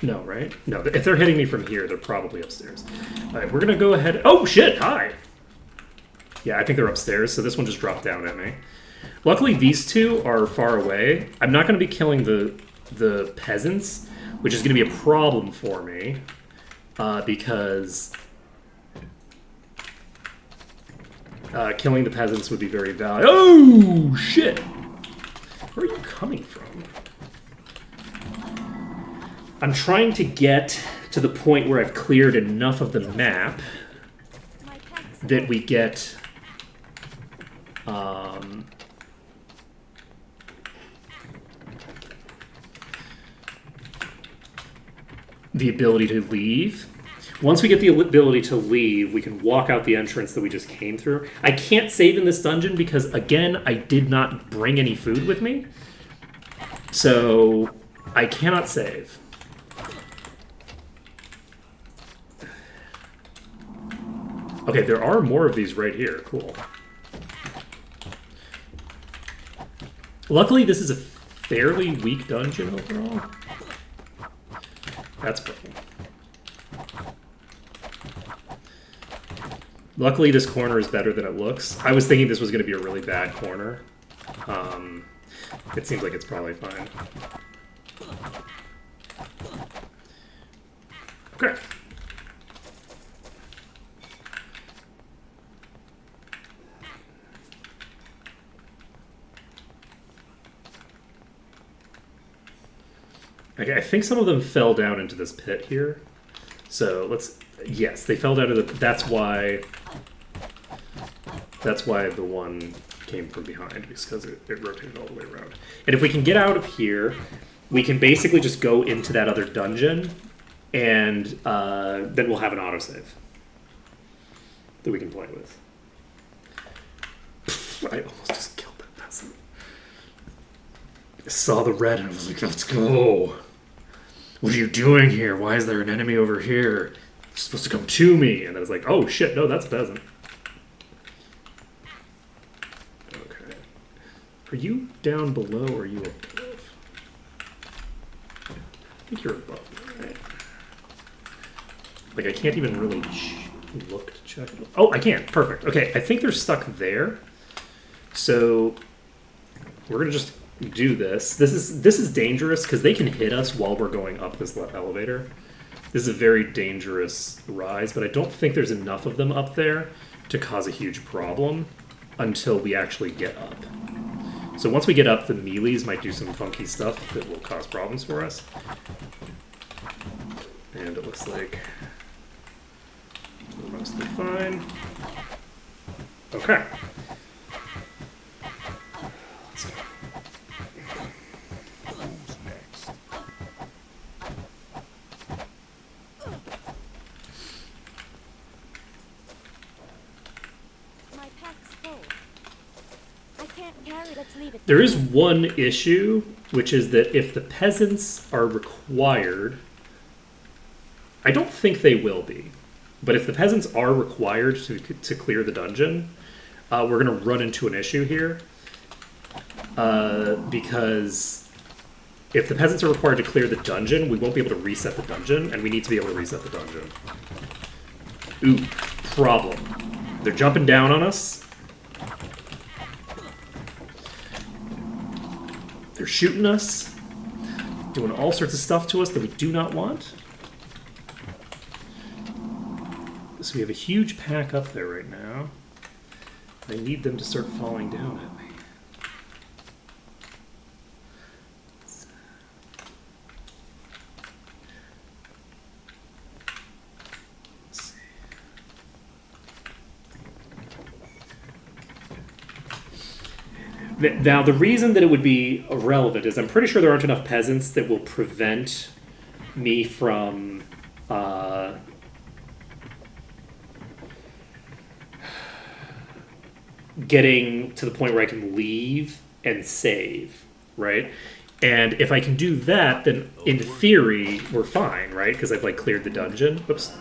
No, right? No, if they're hitting me from here, they're probably upstairs. Alright, we're gonna go ahead... Oh, shit, hi! Yeah, I think they're upstairs, so this one just dropped down at me. Luckily, these two are far away. I'm not going to be killing the peasants, which is going to be a problem for me, because killing the peasants would be very valuable. Oh, shit! Where are you coming from? I'm trying to get to the point where I've cleared enough of the map that we get... the ability to leave. Once we get the ability to leave, we can walk out the entrance that we just came through. I can't save in this dungeon because, again, I did not bring any food with me. So, I cannot save. Okay, there are more of these right here. Cool. Luckily, this is a fairly weak dungeon overall. That's purple. Luckily, this corner is better than it looks. I was thinking this was going to be a really bad corner. It seems like it's probably fine. Okay. Okay, I think some of them fell down into this pit here. So let's... Yes, they fell down to the... That's why the one came from behind, because it rotated all the way around. And if we can get out of here, we can basically just go into that other dungeon, and then we'll have an autosave that we can play with. I almost just killed that peasant. I saw the red and I was like, let's go. What are you doing here? Why is there an enemy over here? You're supposed to come to me. And I was like, oh shit, no, that's a peasant. Okay. Are you down below or are you above? I think you're above, right? Like, I can't even really look to check. Oh, I can. Perfect. Okay, I think they're stuck there. So, we're going to just do this. This is dangerous because they can hit us while we're going up this elevator. This is a very dangerous rise, but I don't think there's enough of them up there to cause a huge problem until we actually get up. So once we get up, the melees might do some funky stuff that will cause problems for us. And it looks like we're mostly fine. Okay. Let's go. Who's next? My pack's full. I can't carry. Let's leave it. There is one issue, which is that if the peasants are required, I don't think they will be, but if the peasants are required to clear the dungeon, we're going to run into an issue here, because if the peasants are required to clear the dungeon, we won't be able to reset the dungeon, and we need to be able to reset the dungeon. Ooh, problem. They're jumping down on us. They're shooting us, doing all sorts of stuff to us that we do not want. So we have a huge pack up there right now. I need them to start falling down at me. Now, the reason that it would be irrelevant is I'm pretty sure there aren't enough peasants that will prevent me from getting to the point where I can leave and save, right? And if I can do that, then in theory we're fine, right? Because I've like cleared the dungeon. Whoops.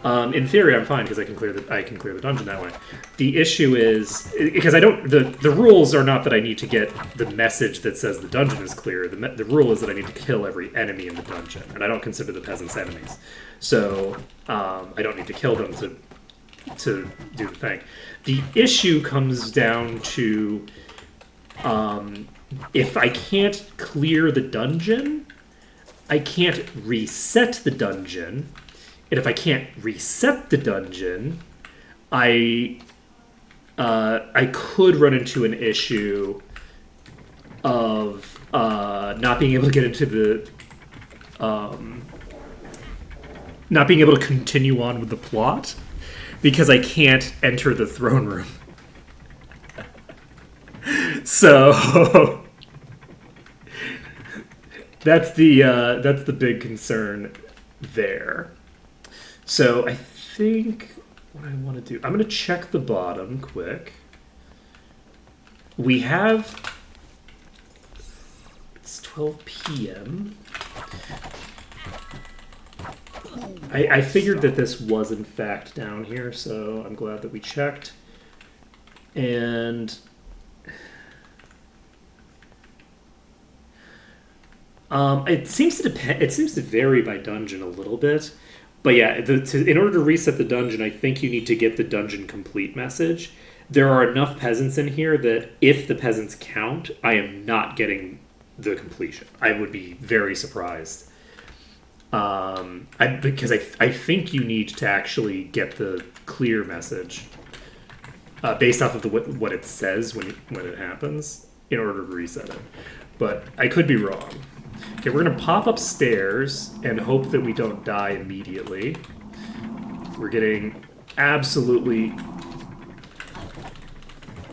In theory, I'm fine because I can clear the dungeon that way. The issue is because I don't. The rules are not that I need to get the message that says the dungeon is clear. The rule is that I need to kill every enemy in the dungeon, and I don't consider the peasants enemies, so I don't need to kill them to do the thing. The issue comes down to if I can't clear the dungeon, I can't reset the dungeon. And if I can't reset the dungeon, I could run into an issue of not being able to get into the not being able to continue on with the plot because I can't enter the throne room. So that's the big concern there. So I think what I want to do, I'm going to check the bottom quick. We have, it's 12 p.m. I figured that this was in fact down here, so I'm glad that we checked. And it seems to depend. It seems to vary by dungeon a little bit. But yeah, in order to reset the dungeon, I think you need to get the dungeon complete message. There are enough peasants in here that if the peasants count, I am not getting the completion. I would be very surprised. Because I think you need to actually get the clear message based off of what it says when it happens in order to reset it. But I could be wrong. Okay, we're going to pop upstairs and hope that we don't die immediately. We're getting absolutely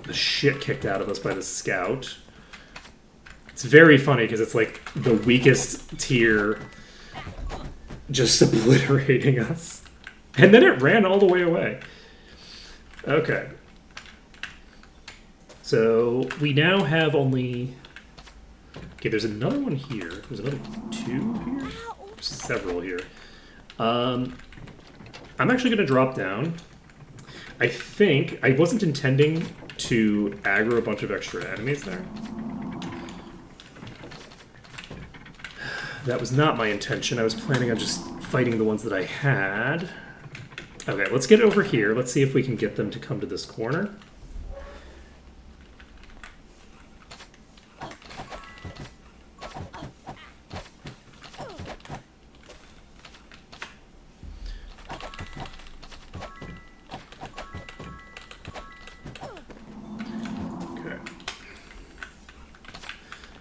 the shit kicked out of us by the scout. It's very funny because it's like the weakest tier just obliterating us. And then it ran all the way away. Okay. So we now have only... Okay, there's another one here. There's another 2 here? There's several here. I'm actually going to drop down. I think... I wasn't intending to aggro a bunch of extra enemies there. That was not my intention. I was planning on just fighting the ones that I had. Okay, let's get over here. Let's see if we can get them to come to this corner.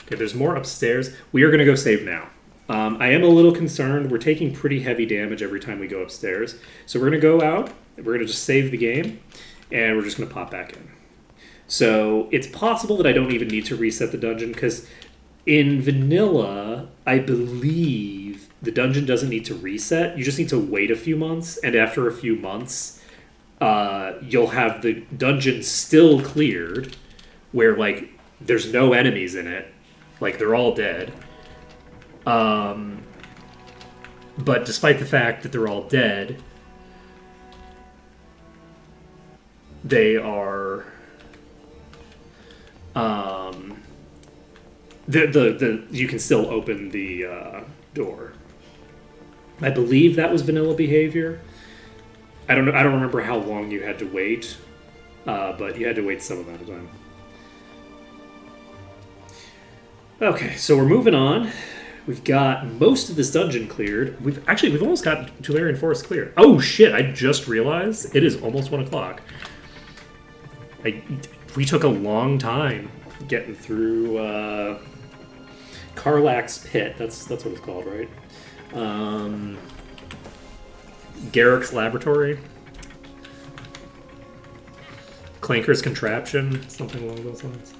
Okay, there's more upstairs. We are going to go save now. I am a little concerned. We're taking pretty heavy damage every time we go upstairs. So we're going to go out. We're going to just save the game. And we're just going to pop back in. So it's possible that I don't even need to reset the dungeon. Because in vanilla, I believe the dungeon doesn't need to reset. You just need to wait a few months. And after a few months, you'll have the dungeon still cleared. Where, like, there's no enemies in it. Like, they're all dead. But despite the fact that they're all dead, they are... you can still open the door. I believe that was vanilla behavior. I don't know. I don't remember how long you had to wait, but you had to wait some amount of time. Okay, so we're moving on. We've got most of this dungeon cleared. We've almost got Tularean Forest cleared. Oh shit! I just realized it is almost 1 o'clock. We took a long time getting through Karlak's Pit. That's what it's called, right? Garrick's Laboratory. Clanker's Contraption. Something along those lines.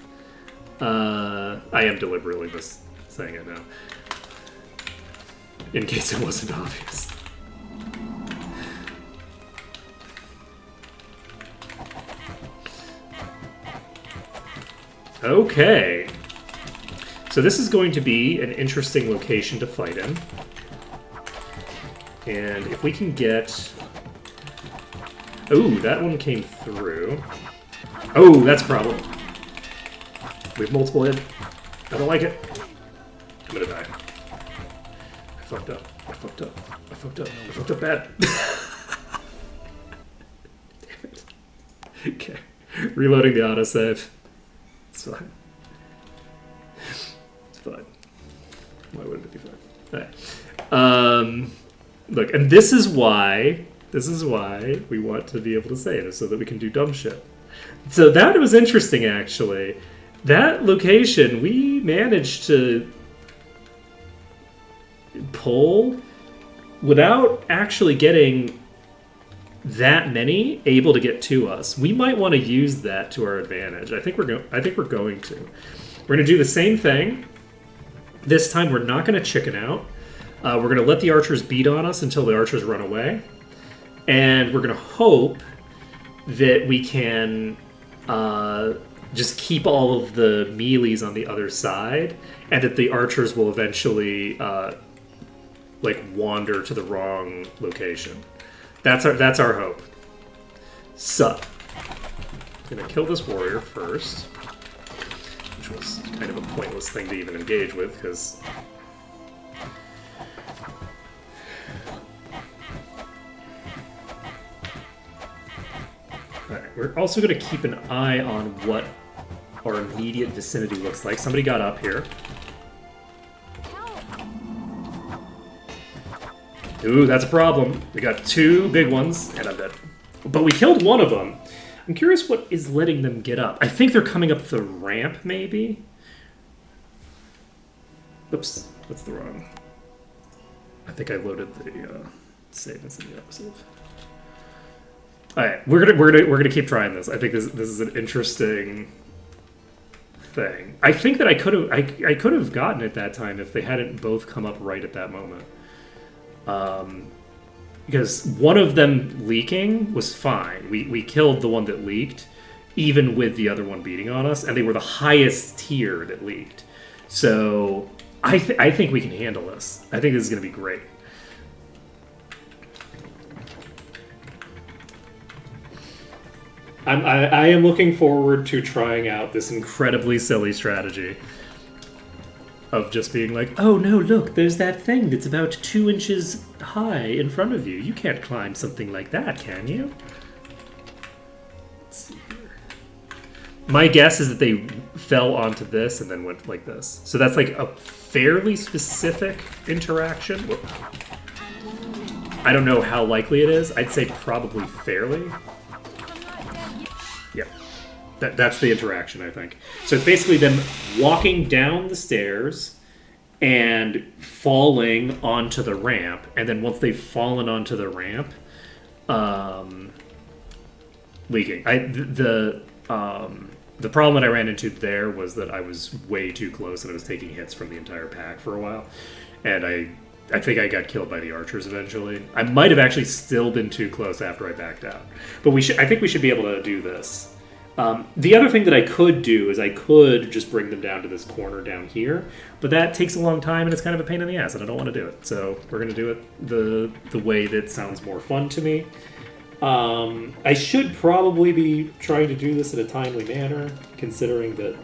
I am deliberately just saying it now. In case it wasn't obvious. Okay. So this is going to be an interesting location to fight in. And if we can get... Oh, that one came through. Oh, that's a problem. We have multiple in. I don't like it. I'm gonna die. I fucked up. I fucked up. I fucked up. I fucked up bad. Damn it. Okay. Reloading the autosave. It's fine. It's fine. Why wouldn't it be fine? Alright. Look, and this is why we want to be able to say this, so that we can do dumb shit. So that was interesting, actually. That location, we managed to pull without actually getting that many able to get to us. We might want to use that to our advantage. I think we're going to. We're going to do the same thing. This time we're not going to chicken out. We're going to let the archers beat on us until the archers run away. And we're going to hope that we can just keep all of the melees on the other side, and that the archers will eventually wander to the wrong location. That's our hope. So, I'm going to kill this warrior first, which was kind of a pointless thing to even engage with, because... Alright, we're also going to keep an eye on what our immediate vicinity looks like. Somebody got up here. Ooh, that's a problem. We got two big ones, and I'm dead. But we killed one of them. I'm curious what is letting them get up. I think they're coming up the ramp, maybe? Oops, that's the wrong... I think I loaded the save instead of the episode. Alright, we're gonna keep trying this. I think this is an interesting thing. I think that I could have gotten it that time if they hadn't both come up right at that moment. Because one of them leaking was fine. We killed the one that leaked, even with the other one beating on us, and they were the highest tier that leaked. So I think we can handle this. I think this is gonna be great. I am looking forward to trying out this incredibly silly strategy of just being like, oh no, look, there's that thing that's about 2 inches high in front of you. You can't climb something like that, can you? Let's see here. My guess is that they fell onto this and then went like this. So that's like a fairly specific interaction. Whoop. I don't know how likely it is. I'd say probably fairly. Yeah, that's the interaction, I think. So it's basically them walking down the stairs and falling onto the ramp, and then once they've fallen onto the ramp, leaking. The problem that I ran into there was that I was way too close, and I was taking hits from the entire pack for a while, and I think I got killed by the archers eventually. I might have actually still been too close after I backed out. But I think we should be able to do this. The other thing that I could do is I could just bring them down to this corner down here, but that takes a long time and it's kind of a pain in the ass, and I don't want to do it. So we're going to do it the way that sounds more fun to me. I should probably be trying to do this in a timely manner, considering that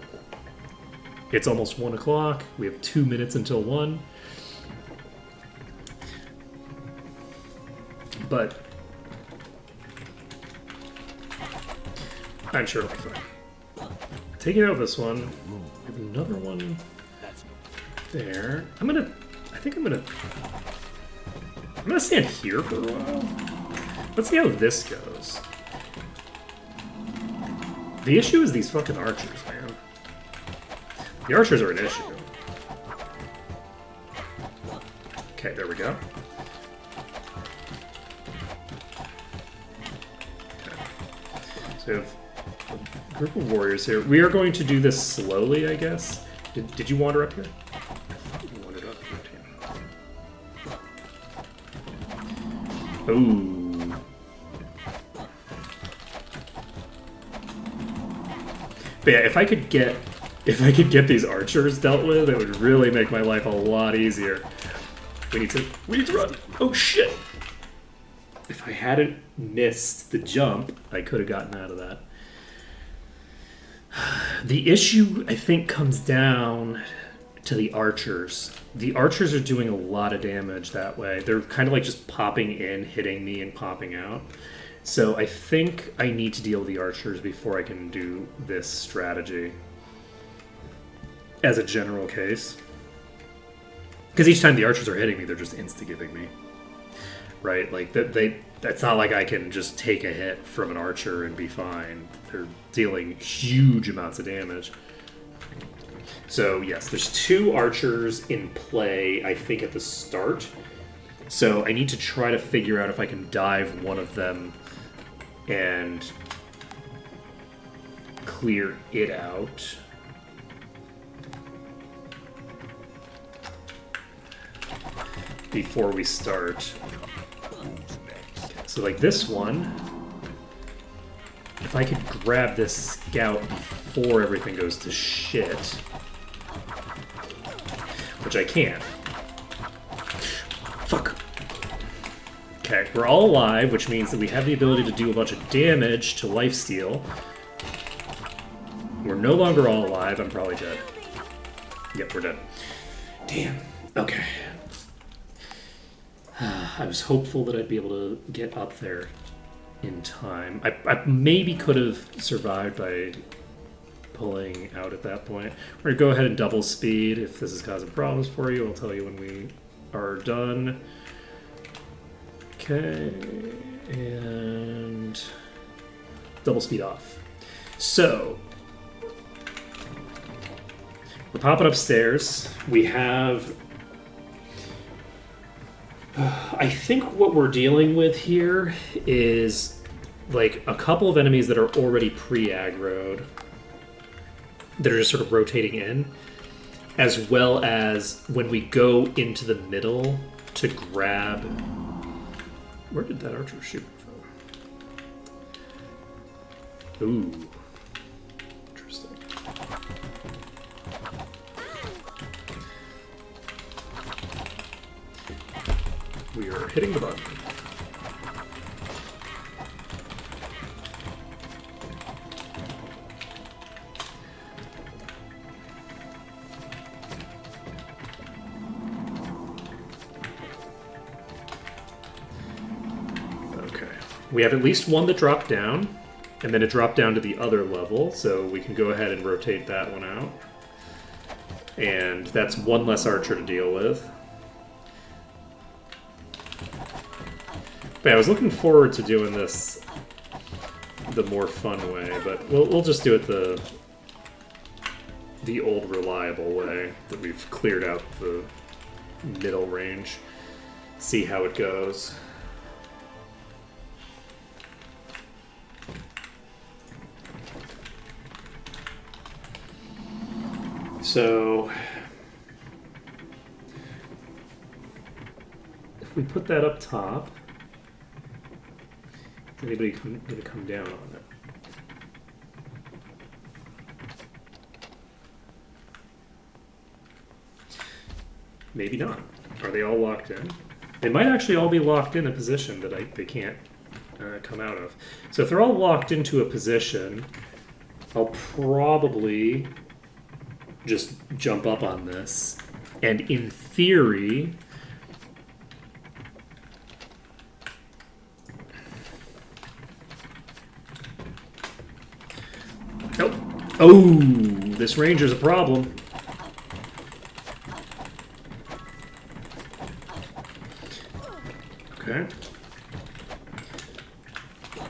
it's almost 1 o'clock. We have 2 minutes until 1. But I'm sure it'll be fine. Taking out this one. We have another one there. I'm gonna stand here for a while. Let's see how this goes. The issue is these fucking archers, man. The archers are an issue. Okay, there we go. So we have Group of warriors here. We are going to do this slowly, I guess. Did you wander up here? I thought you wandered up here, too. Ooh. But yeah, if I could get these archers dealt with, it would really make my life a lot easier. We need to run. Oh shit! If I hadn't missed the jump, I could have gotten out of that. The issue, I think, comes down to the archers. The archers are doing a lot of damage that way. They're kind of like just popping in, hitting me, and popping out. So I think I need to deal with the archers before I can do this strategy. As a general case. Because each time the archers are hitting me, they're just insta-giving me. Right? Like, that's not like I can just take a hit from an archer and be fine. They're dealing huge amounts of damage. So, yes, there's 2 archers in play, I think, at the start. So I need to try to figure out if I can dive one of them and clear it out. Before we start. So like this one, if I could grab this scout before everything goes to shit, which I can. Fuck. Okay, we're all alive, which means that we have the ability to do a bunch of damage to lifesteal. We're no longer all alive. I'm probably dead. Yep, we're dead. Damn. Okay. I was hopeful that I'd be able to get up there in time. I maybe could have survived by pulling out at that point. We're going to go ahead and double speed. If this is causing problems for you, I'll tell you when we are done. Okay, and double speed off. So, we're popping upstairs. We have... I think what we're dealing with here is like a couple of enemies that are already pre-aggroed that are just sort of rotating in, as well as when we go into the middle to grab... Where did that archer shoot from? Ooh. Interesting. We are hitting the button. Okay. We have at least one that dropped down, and then it dropped down to the other level, so we can go ahead and rotate that one out. And that's one less archer to deal with. But yeah, I was looking forward to doing this the more fun way, but we'll just do it the old reliable way that we've cleared out the middle range. See how it goes. So if we put that up top, is anybody going to come down on it? Maybe not. Are they all locked in? They might actually all be locked in a position that they can't come out of. So if they're all locked into a position, I'll probably just jump up on this. And in theory... Oh, this ranger's a problem. Okay.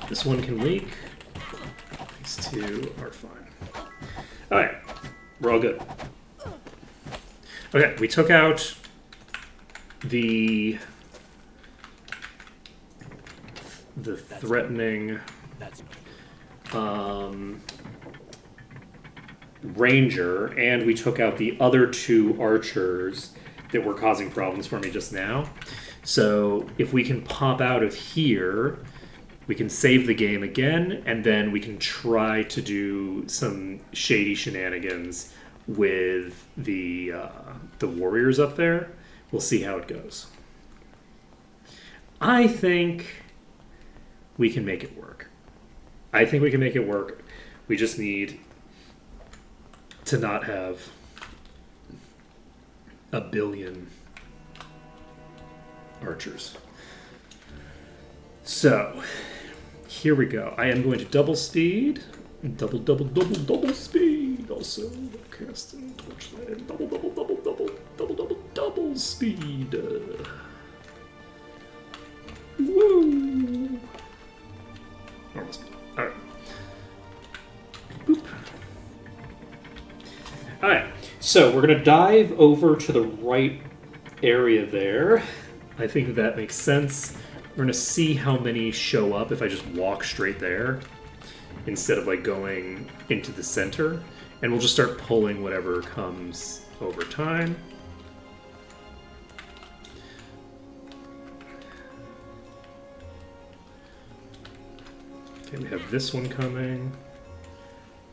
This one can leak. These two are fine. Alright, we're all good. Okay, we took out the threatening ranger, and we took out the other 2 archers that were causing problems for me just now. So if we can pop out of here, we can save the game again, and then we can try to do some shady shenanigans with the warriors up there. We'll see how it goes. I think we can make it work. We just need to not have a billion archers. So, here we go. I am going to double speed. Double speed. Also, casting torchlight. Double speed. Woo! Normal speed. Alright. Boop. Alright, so we're going to dive over to the right area there. I think that makes sense. We're going to see how many show up if I just walk straight there instead of like going into the center. And we'll just start pulling whatever comes over time. Okay, we have this one coming.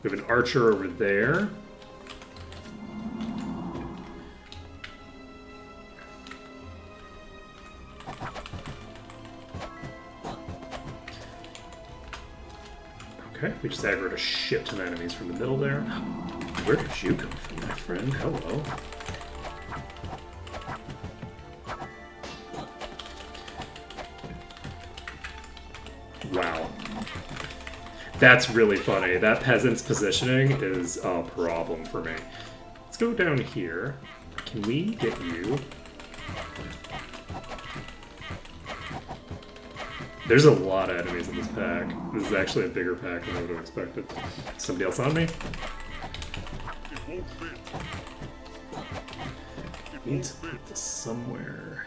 We have an archer over there. Okay, we just aggroed a shit ton of enemies from the middle there. Where did you come from, my friend? Hello. Wow. That's really funny. That peasant's positioning is a problem for me. Let's go down here. Can we get you? There's a lot of enemies in this pack. This is actually a bigger pack than I would have expected. Somebody else on me? It won't fit. I need to put this somewhere.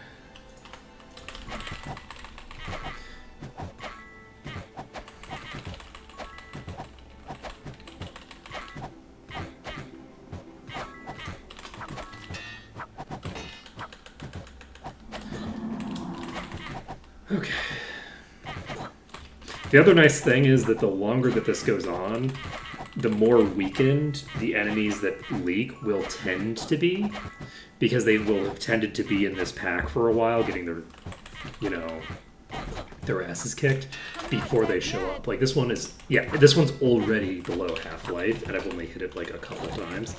Okay. The other nice thing is that the longer that this goes on, the more weakened the enemies that leak will tend to be, because they will have tended to be in this pack for a while, getting their, you know, their asses kicked before they show up. Like this one is, yeah, this one's already below half-life, and I've only hit it like a couple times.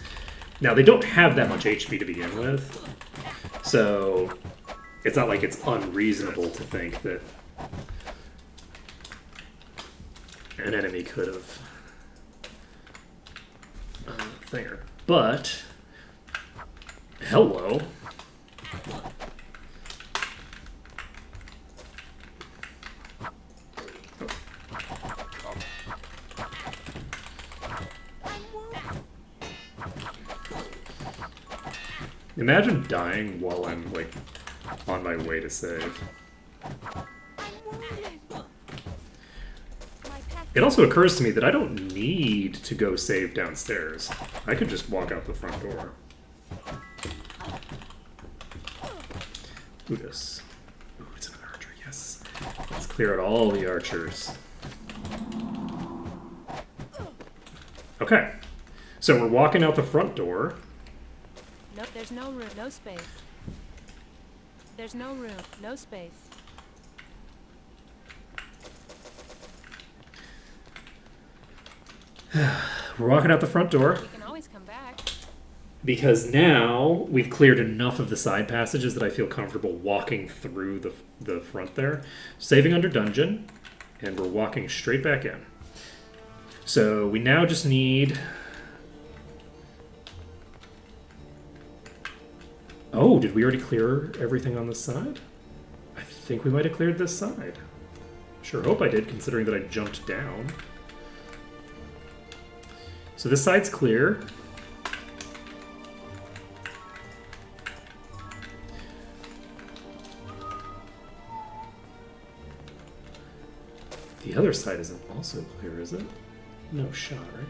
Now, they don't have that much HP to begin with, so it's not like it's unreasonable to think that an enemy could have thinger. But hello. Imagine dying while I'm like on my way to save. It also occurs to me that I don't need to go save downstairs. I could just walk out the front door. Ooh, this. Ooh, it's another archer, yes. Let's clear out all the archers. Okay. So we're walking out the front door. Nope, there's no room, no space. There's no room, no space. We're walking out the front door. You can always come back. Because now we've cleared enough of the side passages that I feel comfortable walking through the front there. Saving under dungeon, and we're walking straight back in. So we now just need... Oh, did we already clear everything on this side? I think we might have cleared this side. Sure hope I did, considering that I jumped down. So this side's clear. The other side isn't also clear, is it? No shot, right?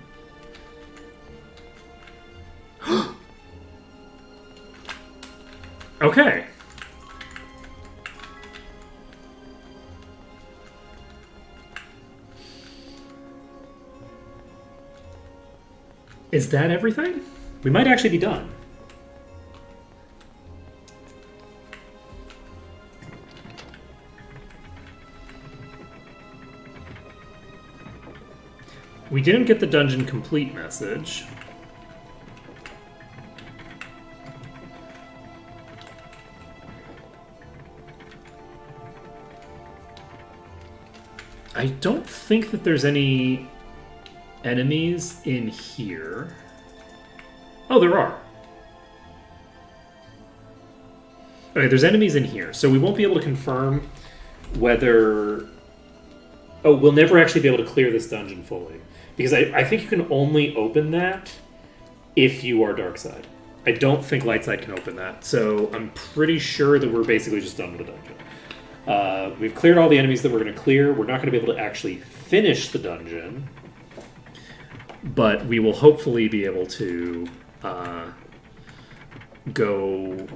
Okay. Is that everything? We might actually be done. We didn't get the dungeon complete message. I don't think that there's any enemies in here. Oh, there are. Okay, there's enemies in here, so we won't be able to confirm whether... Oh, we'll never actually be able to clear this dungeon fully. Because I think you can only open that if you are dark side. I don't think light side can open that, so I'm pretty sure that we're basically just done with the dungeon. We've cleared all the enemies that we're going to clear. We're not going to be able to actually finish the dungeon, but we will hopefully be able to go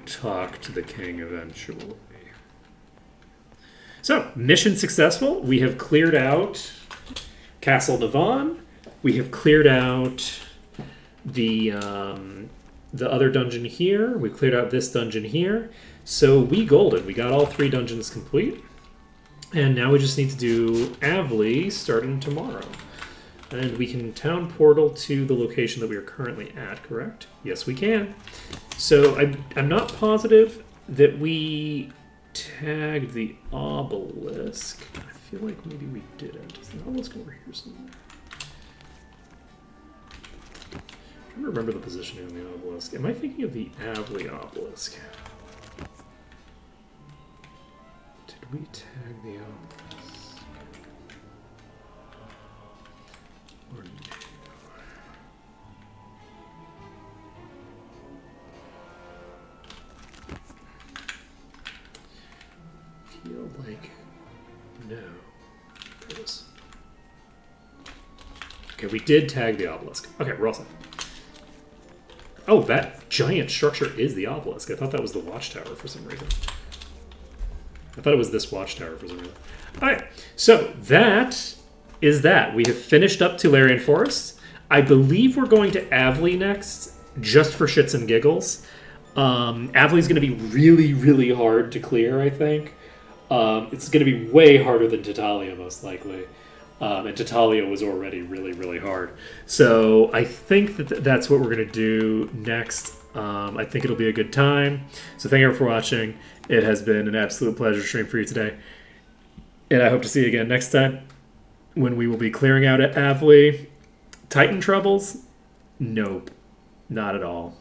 talk to the king eventually. So, mission successful. We have cleared out Castle Devon. We have cleared out the other dungeon here. We cleared out this dungeon here. So we golden. We got all 3 dungeons complete. And now we just need to do Avley starting tomorrow. And we can town portal to the location that we are currently at, correct? Yes, we can. So I'm not positive that we tagged the obelisk. I feel like maybe we didn't. Is the obelisk over here somewhere? I'm trying to remember the positioning of the obelisk. Am I thinking of the Avley obelisk? Did we tag the obelisk? Or no? Feel like no. There it is. Okay, we did tag the obelisk. Okay, we're all set. Oh, that giant structure is the obelisk. I thought that was the watchtower for some reason. I thought it was this watchtower for some reason. Alright, so that is that. We have finished up Tularean Forest. I believe we're going to Avley next, just for shits and giggles. Avley's going to be really, really hard to clear, I think. It's going to be way harder than Titalia, most likely. And Titalia was already really, really hard. So I think that that's what we're going to do next. I think it'll be a good time. So thank you for watching. It has been an absolute pleasure to stream for you today. And I hope to see you again next time when we will be clearing out at Avley. Titan troubles? Nope. Not at all.